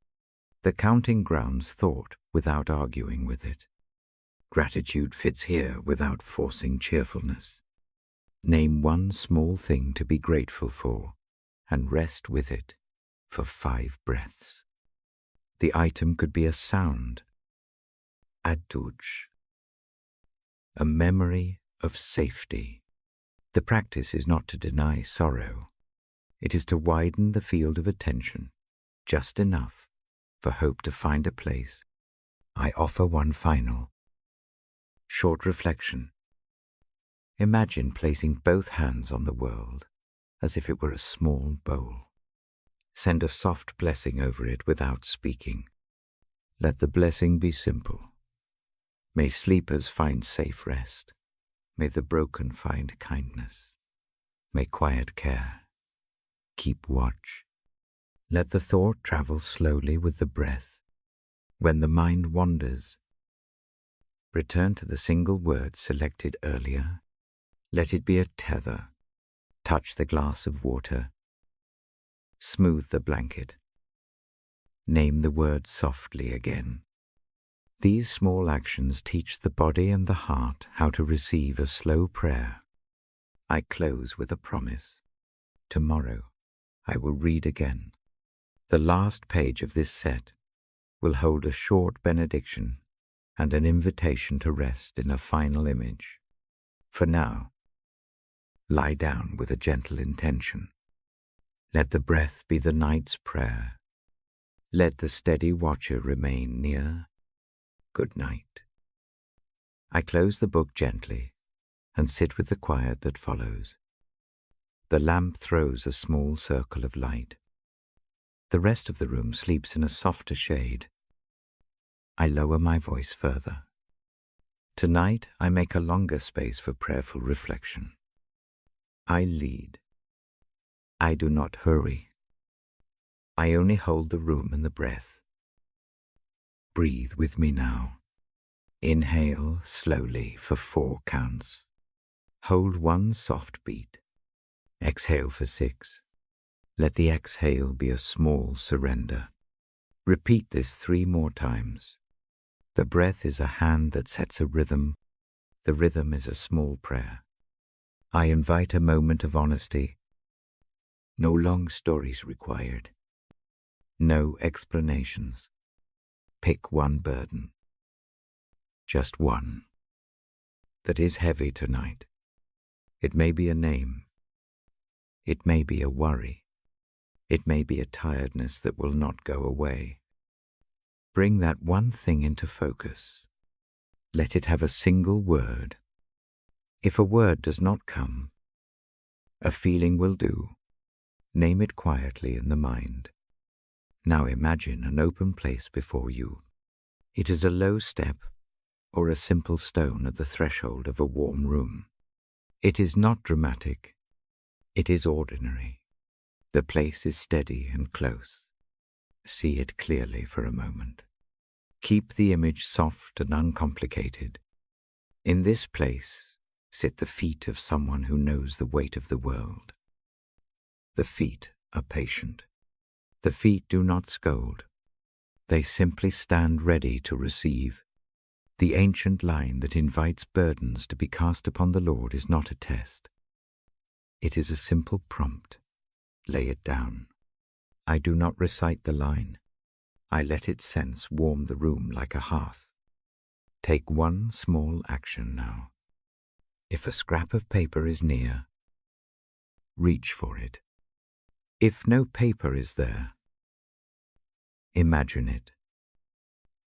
The counting grounds thought without arguing with it. Gratitude fits here without forcing cheerfulness. Name one small thing to be grateful for and rest with it for 5 breaths. The item could be a sound, aduj, a memory of safety. The practice is not to deny sorrow. It is to widen the field of attention, just enough for hope to find a place. I offer one final short reflection. Imagine placing both hands on the world as if it were a small bowl. Send a soft blessing over it without speaking. Let the blessing be simple. May sleepers find safe rest. May the broken find kindness. May quiet care keep watch. Let the thought travel slowly with the breath. When the mind wanders, return to the single word selected earlier. Let it be a tether. Touch the glass of water. Smooth the blanket. Name the word softly again. These small actions teach the body and the heart how to receive a slow prayer. I close with a promise. Tomorrow I will read again. The last page of this set will hold a short benediction and an invitation to rest in a final image. For now, lie down with a gentle intention. Let the breath be the night's prayer. Let the steady watcher remain near. Good night. I close the book gently and sit with the quiet that follows. The lamp throws a small circle of light. The rest of the room sleeps in a softer shade. I lower my voice further. Tonight I make a longer space for prayerful reflection. I lead. I do not hurry. I only hold the room and the breath. Breathe with me now. Inhale slowly for 4 counts. Hold 1 soft beat. Exhale for 6. Let the exhale be a small surrender. Repeat this 3 more times. The breath is a hand that sets a rhythm. The rhythm is a small prayer. I invite a moment of honesty. No long stories required. No explanations. Pick one burden. Just one. That is heavy tonight. It may be a name. It may be a worry. It may be a tiredness that will not go away. Bring that one thing into focus. Let it have a single word. If a word does not come, a feeling will do. Name it quietly in the mind. Now imagine an open place before you. It is a low step or a simple stone at the threshold of a warm room. It is not dramatic. It is ordinary. The place is steady and close. See it clearly for a moment. Keep the image soft and uncomplicated. In this place sit the feet of someone who knows the weight of the world. The feet are patient. The feet do not scold. They simply stand ready to receive. The ancient line that invites burdens to be cast upon the Lord is not a test. It is a simple prompt. Lay it down. I do not recite the line. I let its sense warm the room like a hearth. Take one small action now. If a scrap of paper is near, reach for it. If no paper is there, imagine it.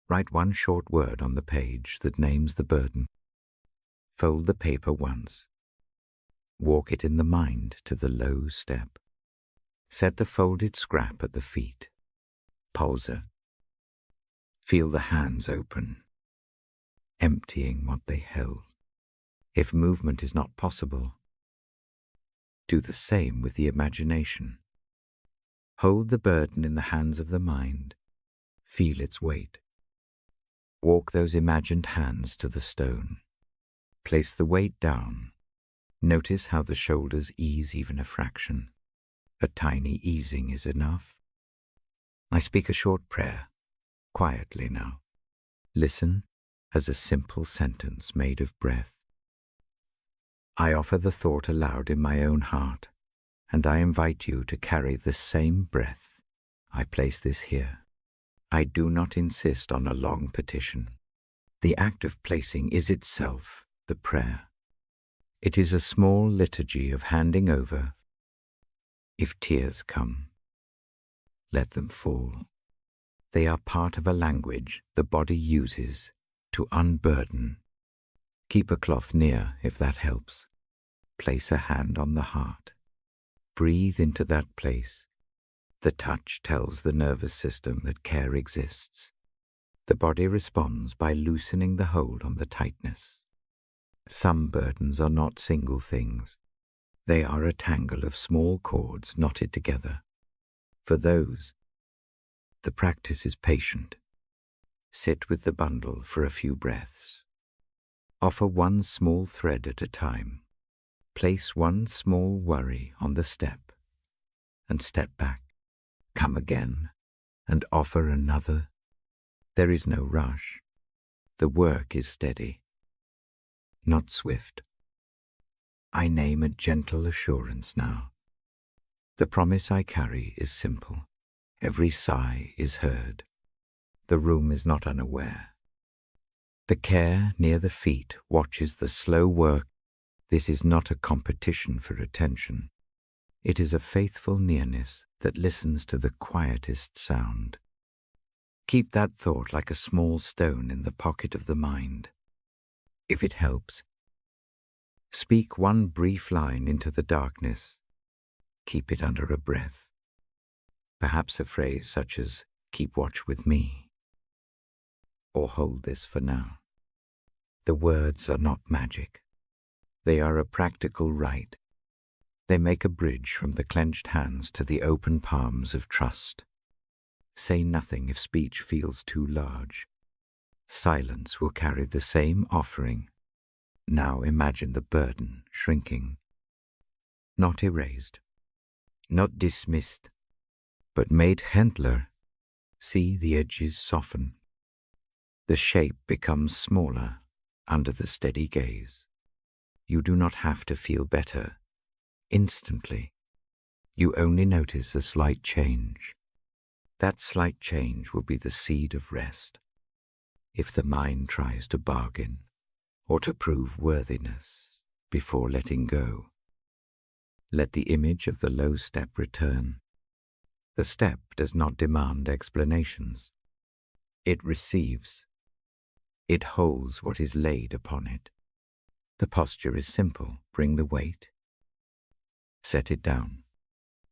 Write one short word on the page that names the burden. Fold the paper once. Walk it in the mind to the low step. Set the folded scrap at the feet. Pulse. Feel the hands open, emptying what they held. If movement is not possible, do the same with the imagination. Hold the burden in the hands of the mind. Feel its weight. Walk those imagined hands to the stone. Place the weight down. Notice how the shoulders ease even a fraction. A tiny easing is enough. I speak a short prayer, quietly now. Listen as a simple sentence made of breath. I offer the thought aloud in my own heart, and I invite you to carry the same breath. I place this here. I do not insist on a long petition. The act of placing is itself the prayer. It is a small liturgy of handing over. If tears come, let them fall. They are part of a language the body uses to unburden. Keep a cloth near if that helps. Place a hand on the heart. Breathe into that place. The touch tells the nervous system that care exists. The body responds by loosening the hold on the tightness. Some burdens are not single things. They are a tangle of small cords knotted together. For those, the practice is patient. Sit with the bundle for a few breaths. Offer one small thread at a time. Place one small worry on the step, and step back. Come again, and offer another. There is no rush. The work is steady, not swift. I name a gentle assurance now. The promise I carry is simple. Every sigh is heard. The room is not unaware. The care near the feet watches the slow work. This is not a competition for attention. It is a faithful nearness that listens to the quietest sound. Keep that thought like a small stone in the pocket of the mind. If it helps, speak one brief line into the darkness. Keep it under a breath. Perhaps a phrase such as, "Keep watch with me," or "Hold this for now." The words are not magic. They are a practical rite. They make a bridge from the clenched hands to the open palms of trust. Say nothing if speech feels too large. Silence will carry the same offering. Now imagine the burden shrinking. Not erased, not dismissed, but made gentler. See the edges soften. The shape becomes smaller under the steady gaze. You do not have to feel better instantly. You only notice a slight change. That slight change will be the seed of rest. If the mind tries to bargain or to prove worthiness before letting go, let the image of the low step return. The step does not demand explanations. It receives. It holds what is laid upon it. The posture is simple. Bring the weight. Set it down.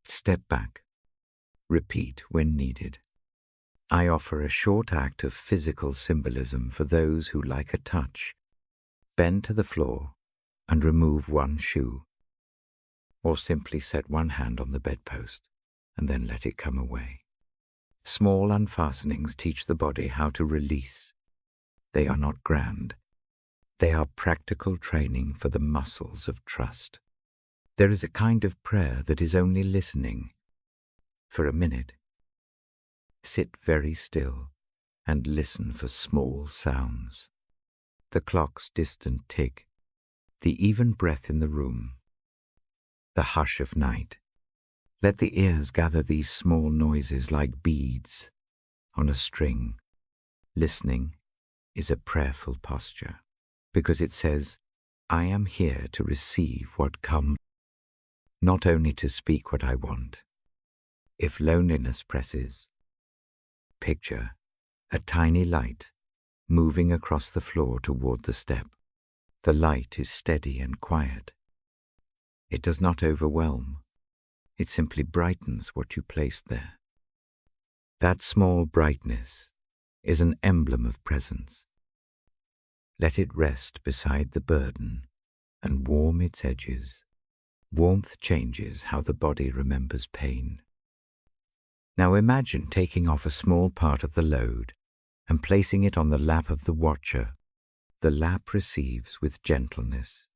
Step back. Repeat when needed. I offer a short act of physical symbolism for those who like a touch. Bend to the floor and remove one shoe, or simply set one hand on the bedpost and then let it come away. Small unfastenings teach the body how to release. They are not grand. They are practical training for the muscles of trust. There is a kind of prayer that is only listening. For a minute, sit very still and listen for small sounds. The clock's distant tick, the even breath in the room, the hush of night. Let the ears gather these small noises like beads on a string. Listening is a prayerful posture because it says, I am here to receive what comes, not only to speak what I want. If loneliness presses, picture a tiny light moving across the floor toward the step. The light is steady and quiet. It does not overwhelm. It simply brightens what you placed there. That small brightness is an emblem of presence. Let it rest beside the burden and warm its edges. Warmth changes how the body remembers pain. Now imagine taking off a small part of the load and placing it on the lap of the watcher. The lap receives with gentleness.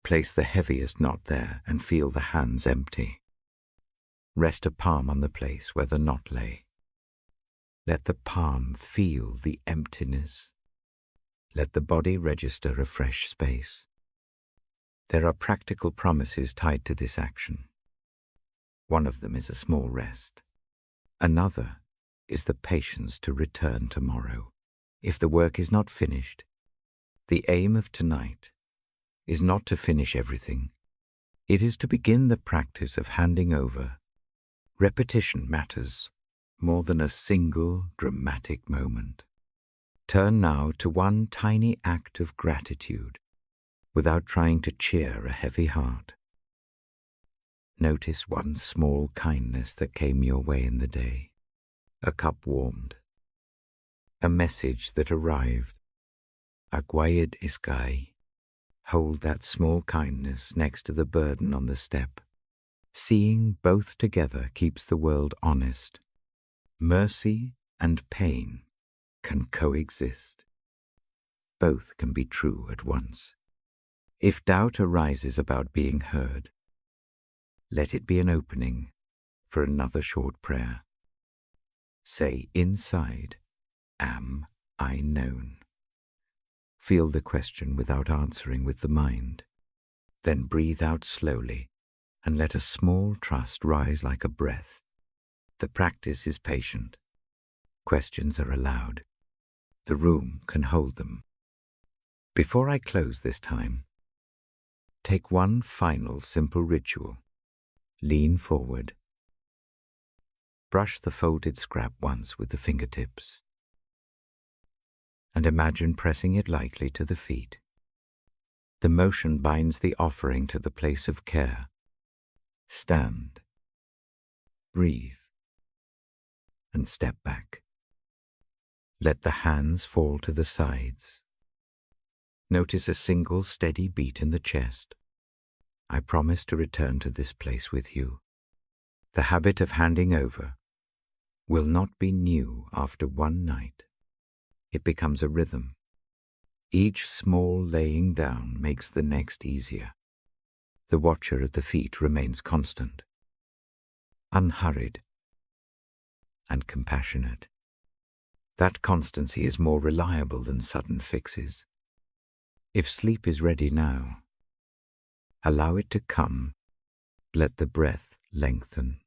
Place the heaviest knot there and feel the hands empty. Rest a palm on the place where the knot lay. Let the palm feel the emptiness. Let the body register a fresh space. There are practical promises tied to this action. One of them is a small rest. Another is the patience to return tomorrow. If the work is not finished, the aim of tonight is not to finish everything. It is to begin the practice of handing over. Repetition matters more than a single dramatic moment. Turn now to one tiny act of gratitude without trying to cheer a heavy heart. Notice one small kindness that came your way in the day. A cup warmed. A message that arrived. Aguayed Iskay. Hold that small kindness next to the burden on the step. Seeing both together keeps the world honest. Mercy and pain can coexist. Both can be true at once. If doubt arises about being heard, let it be an opening for another short prayer. Say inside, am I known? Feel the question without answering with the mind. Then breathe out slowly and let a small trust rise like a breath. The practice is patient. Questions are allowed. The room can hold them. Before I close this time, take one final simple ritual. Lean forward. Brush the folded scrap once with the fingertips. And imagine pressing it lightly to the feet. The motion binds the offering to the place of care. Stand, breathe, and step back. Let the hands fall to the sides. Notice a single steady beat in the chest. I promise to return to this place with you. The habit of handing over will not be new after one night. It becomes a rhythm. Each small laying down makes the next easier. The watcher at the feet remains constant, unhurried, and compassionate. That constancy is more reliable than sudden fixes. If sleep is ready now, allow it to come. Let the breath lengthen.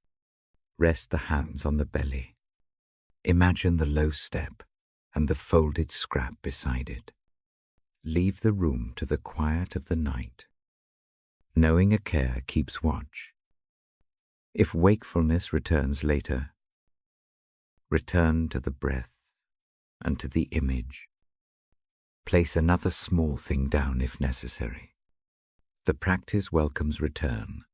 Rest the hands on the belly. Imagine the low step and the folded scrap beside it. Leave the room to the quiet of the night, knowing a care keeps watch. If wakefulness returns later, return to the breath and to the image. Place another small thing down if necessary. The practice welcomes return.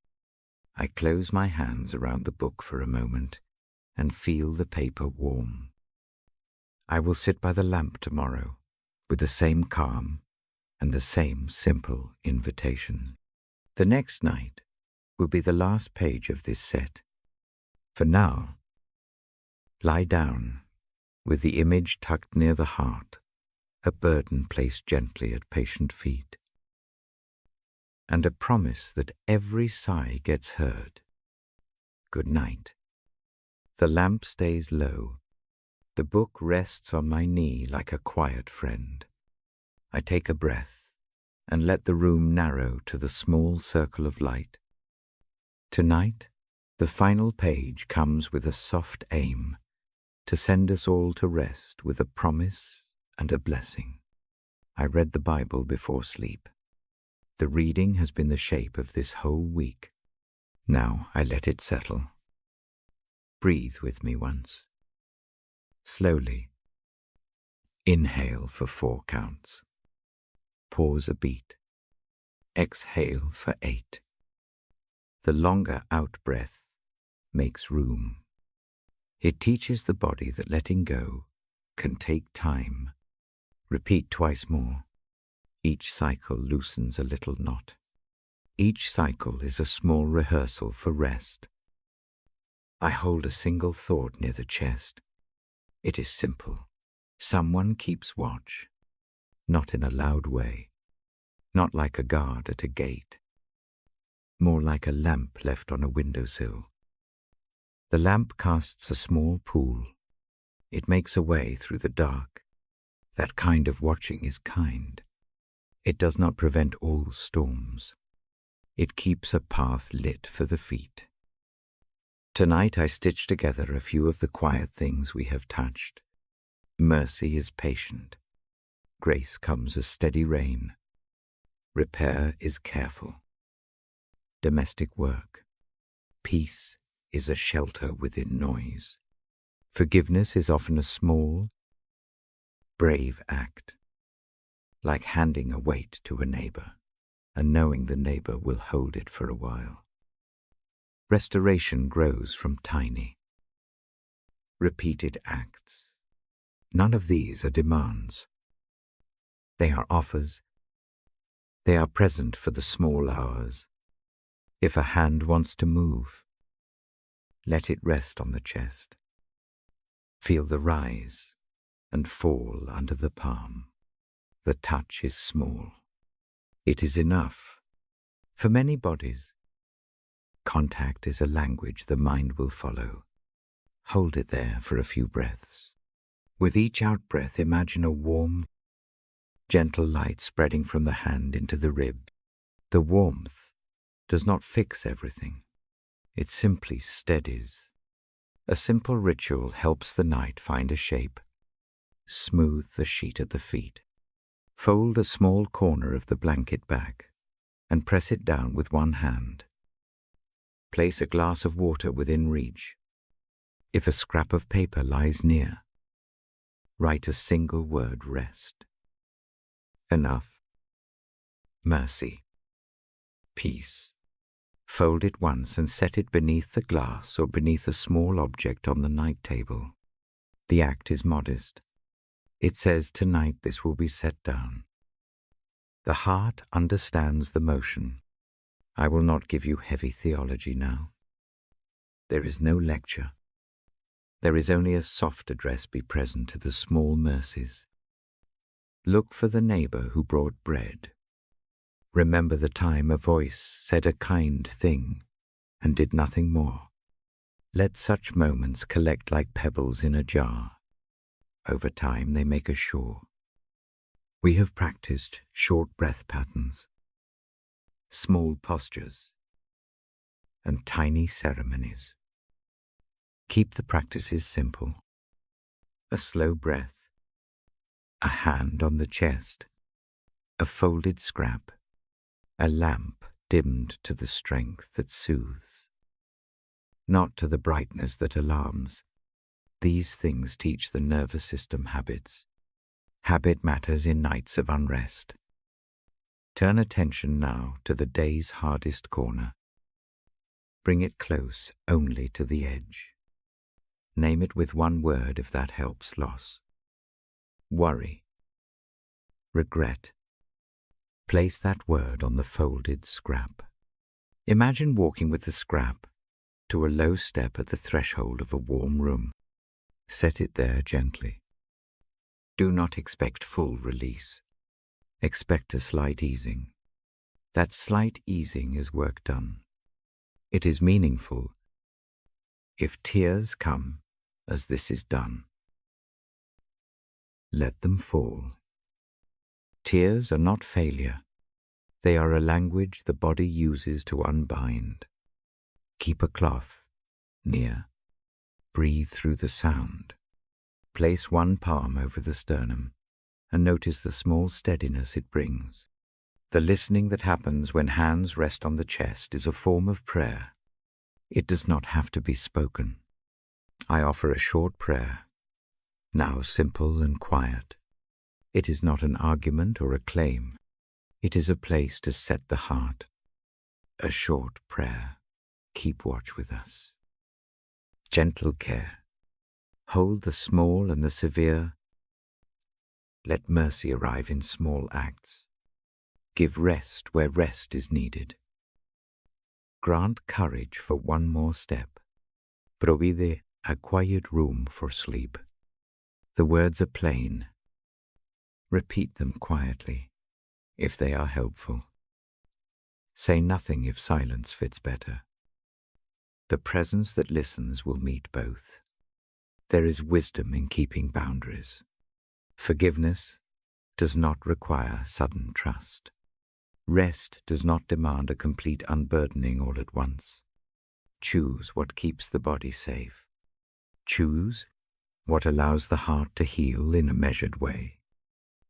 I close my hands around the book for a moment and feel the paper warm. I will sit by the lamp tomorrow with the same calm and the same simple invitation. The next night will be the last page of this set. For now, lie down with the image tucked near the heart, a burden placed gently at patient feet, and a promise that every sigh gets heard. Good night. The lamp stays low. The book rests on my knee like a quiet friend. I take a breath and let the room narrow to the small circle of light. Tonight, the final page comes with a soft aim to send us all to rest with a promise and a blessing. I read the Bible before sleep. The reading has been the shape of this whole week. Now I let it settle. Breathe with me once. Slowly. Inhale for 4 counts. Pause a beat. Exhale for 8. The longer out-breath makes room. It teaches the body that letting go can take time. Repeat twice more. Each cycle loosens a little knot. Each cycle is a small rehearsal for rest. I hold a single thought near the chest. It is simple. Someone keeps watch. Not in a loud way. Not like a guard at a gate. More like a lamp left on a windowsill. The lamp casts a small pool. It makes a way through the dark. That kind of watching is kind. It does not prevent all storms. It keeps a path lit for the feet. Tonight I stitch together a few of the quiet things we have touched. Mercy is patient. Grace comes as steady rain. Repair is careful. Domestic work. Peace is a shelter within noise. Forgiveness is often a small, brave act, like handing a weight to a neighbor and knowing the neighbor will hold it for a while. Restoration grows from tiny, repeated acts. None of these are demands. They are offers. They are present for the small hours. If a hand wants to move, let it rest on the chest. Feel the rise and fall under the palm. The touch is small. It is enough. For many bodies, contact is a language the mind will follow. Hold it there for a few breaths. With each out-breath, imagine a warm, gentle light spreading from the hand into the rib. The warmth does not fix everything. It simply steadies. A simple ritual helps the night find a shape. Smooth the sheet at the feet. Fold a small corner of the blanket back and press it down with one hand. Place a glass of water within reach. If a scrap of paper lies near, write a single word, rest. Enough. mercy, peace. Fold it once and set it beneath the glass or beneath a small object on the night table. The act is modest. It says, tonight this will be set down. The heart understands the motion. I will not give you heavy theology now. There is no lecture. There is only a soft address. Be present to the small mercies. Look for the neighbor who brought bread. Remember the time a voice said a kind thing and did nothing more. Let such moments collect like pebbles in a jar. Over time they make us sure. We have practiced short breath patterns, small postures, and tiny ceremonies. Keep the practices simple. A slow breath, a hand on the chest, a folded scrap, a lamp dimmed to the strength that soothes, not to the brightness that alarms. These things teach the nervous system habits. Habit matters in nights of unrest. Turn attention now to the day's hardest corner. Bring it close only to the edge. Name it with one word if that helps. Loss, worry, regret. Place that word on the folded scrap. Imagine walking with the scrap to a low step at the threshold of a warm room. Set it there gently. Do not expect full release. Expect a slight easing. That slight easing is work done. It is meaningful if tears come as this is done. Let them fall. Tears are not failure. They are a language the body uses to unbind. Keep a cloth near. Breathe through the sound. Place one palm over the sternum and notice the small steadiness it brings. The listening that happens when hands rest on the chest is a form of prayer. It does not have to be spoken. I offer a short prayer, now simple and quiet. It is not an argument or a claim. It is a place to set the heart. A short prayer. Keep watch with us. Gentle care. Hold the small and the severe. Let mercy arrive in small acts. Give rest where rest is needed. Grant courage for one more step. Provide a quiet room for sleep. The words are plain. Repeat them quietly, if they are helpful. Say nothing if silence fits better. The presence that listens will meet both. There is wisdom in keeping boundaries. Forgiveness does not require sudden trust. Rest does not demand a complete unburdening all at once. Choose what keeps the body safe. Choose what allows the heart to heal in a measured way.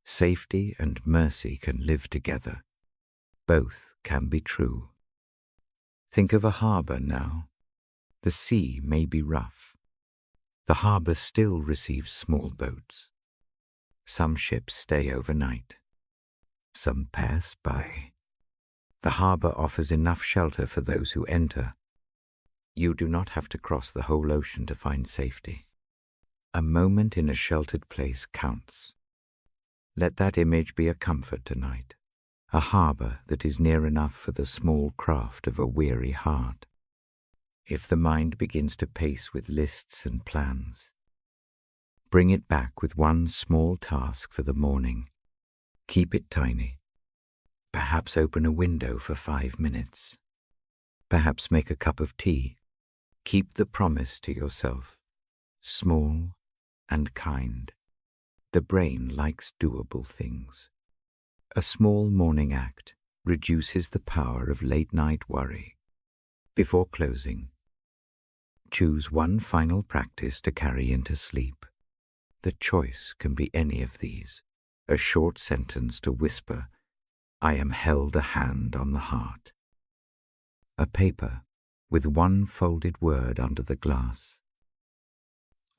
Safety and mercy can live together. Both can be true. Think of a harbor now. The sea may be rough. The harbor still receives small boats. Some ships stay overnight. Some pass by. The harbor offers enough shelter for those who enter. You do not have to cross the whole ocean to find safety. A moment in a sheltered place counts. Let that image be a comfort tonight, a harbor that is near enough for the small craft of a weary heart. If the mind begins to pace with lists and plans, bring it back with one small task for the morning. Keep it tiny. Perhaps open a window for 5 minutes. Perhaps make a cup of tea. Keep the promise to yourself, small and kind. The brain likes doable things. A small morning act reduces the power of late-night worry. Before closing, choose one final practice to carry into sleep. The choice can be any of these. A short sentence to whisper, I am held a hand on the heart. A paper with one folded word under the glass.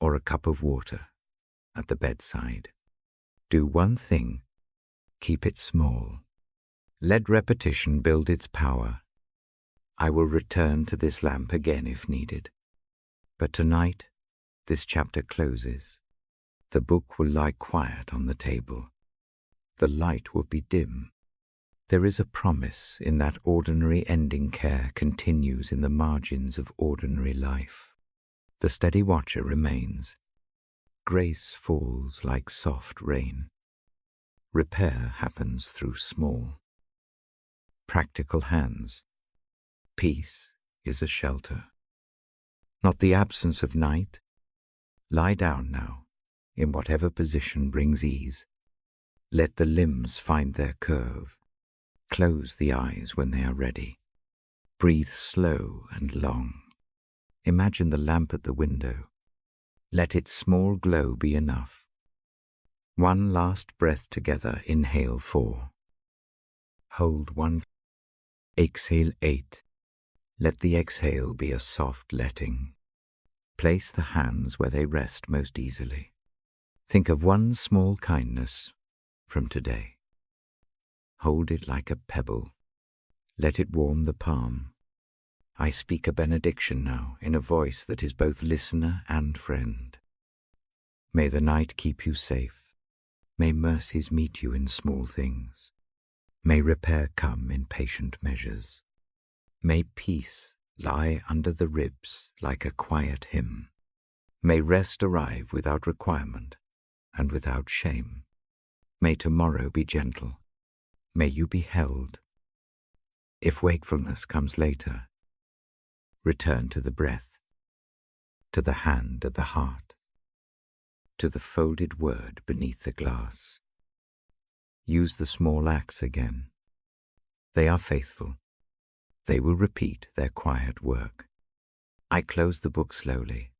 Or a cup of water at the bedside. Do one thing, keep it small. Let repetition build its power. I will return to this lamp again if needed. But tonight, this chapter closes. The book will lie quiet on the table. The light will be dim. There is a promise in that ordinary ending care continues in the margins of ordinary life. The steady watcher remains. Grace falls like soft rain. Repair happens through small, practical hands. Peace is a shelter. Not the absence of night. Lie down now, in whatever position brings ease. Let the limbs find their curve. Close the eyes when they are ready. Breathe slow and long. Imagine the lamp at the window. Let its small glow be enough. One last breath together. Inhale 4. Hold 1. Exhale 8. Let the exhale be a soft letting. Place the hands where they rest most easily. Think of one small kindness from today. Hold it like a pebble. Let it warm the palm. I speak a benediction now in a voice that is both listener and friend. May the night keep you safe. May mercies meet you in small things. May repair come in patient measures. May peace lie under the ribs like a quiet hymn. May rest arrive without requirement and without shame. May tomorrow be gentle. May you be held. If wakefulness comes later, return to the breath, to the hand at the heart, to the folded word beneath the glass. Use the small acts again. They are faithful. They will repeat their quiet work. I close the book slowly.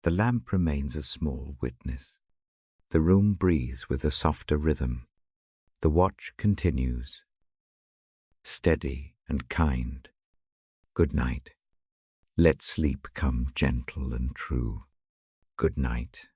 The lamp remains a small witness. The room breathes with a softer rhythm. The watch continues. Steady and kind. Good night. Let sleep come gentle and true. Good night.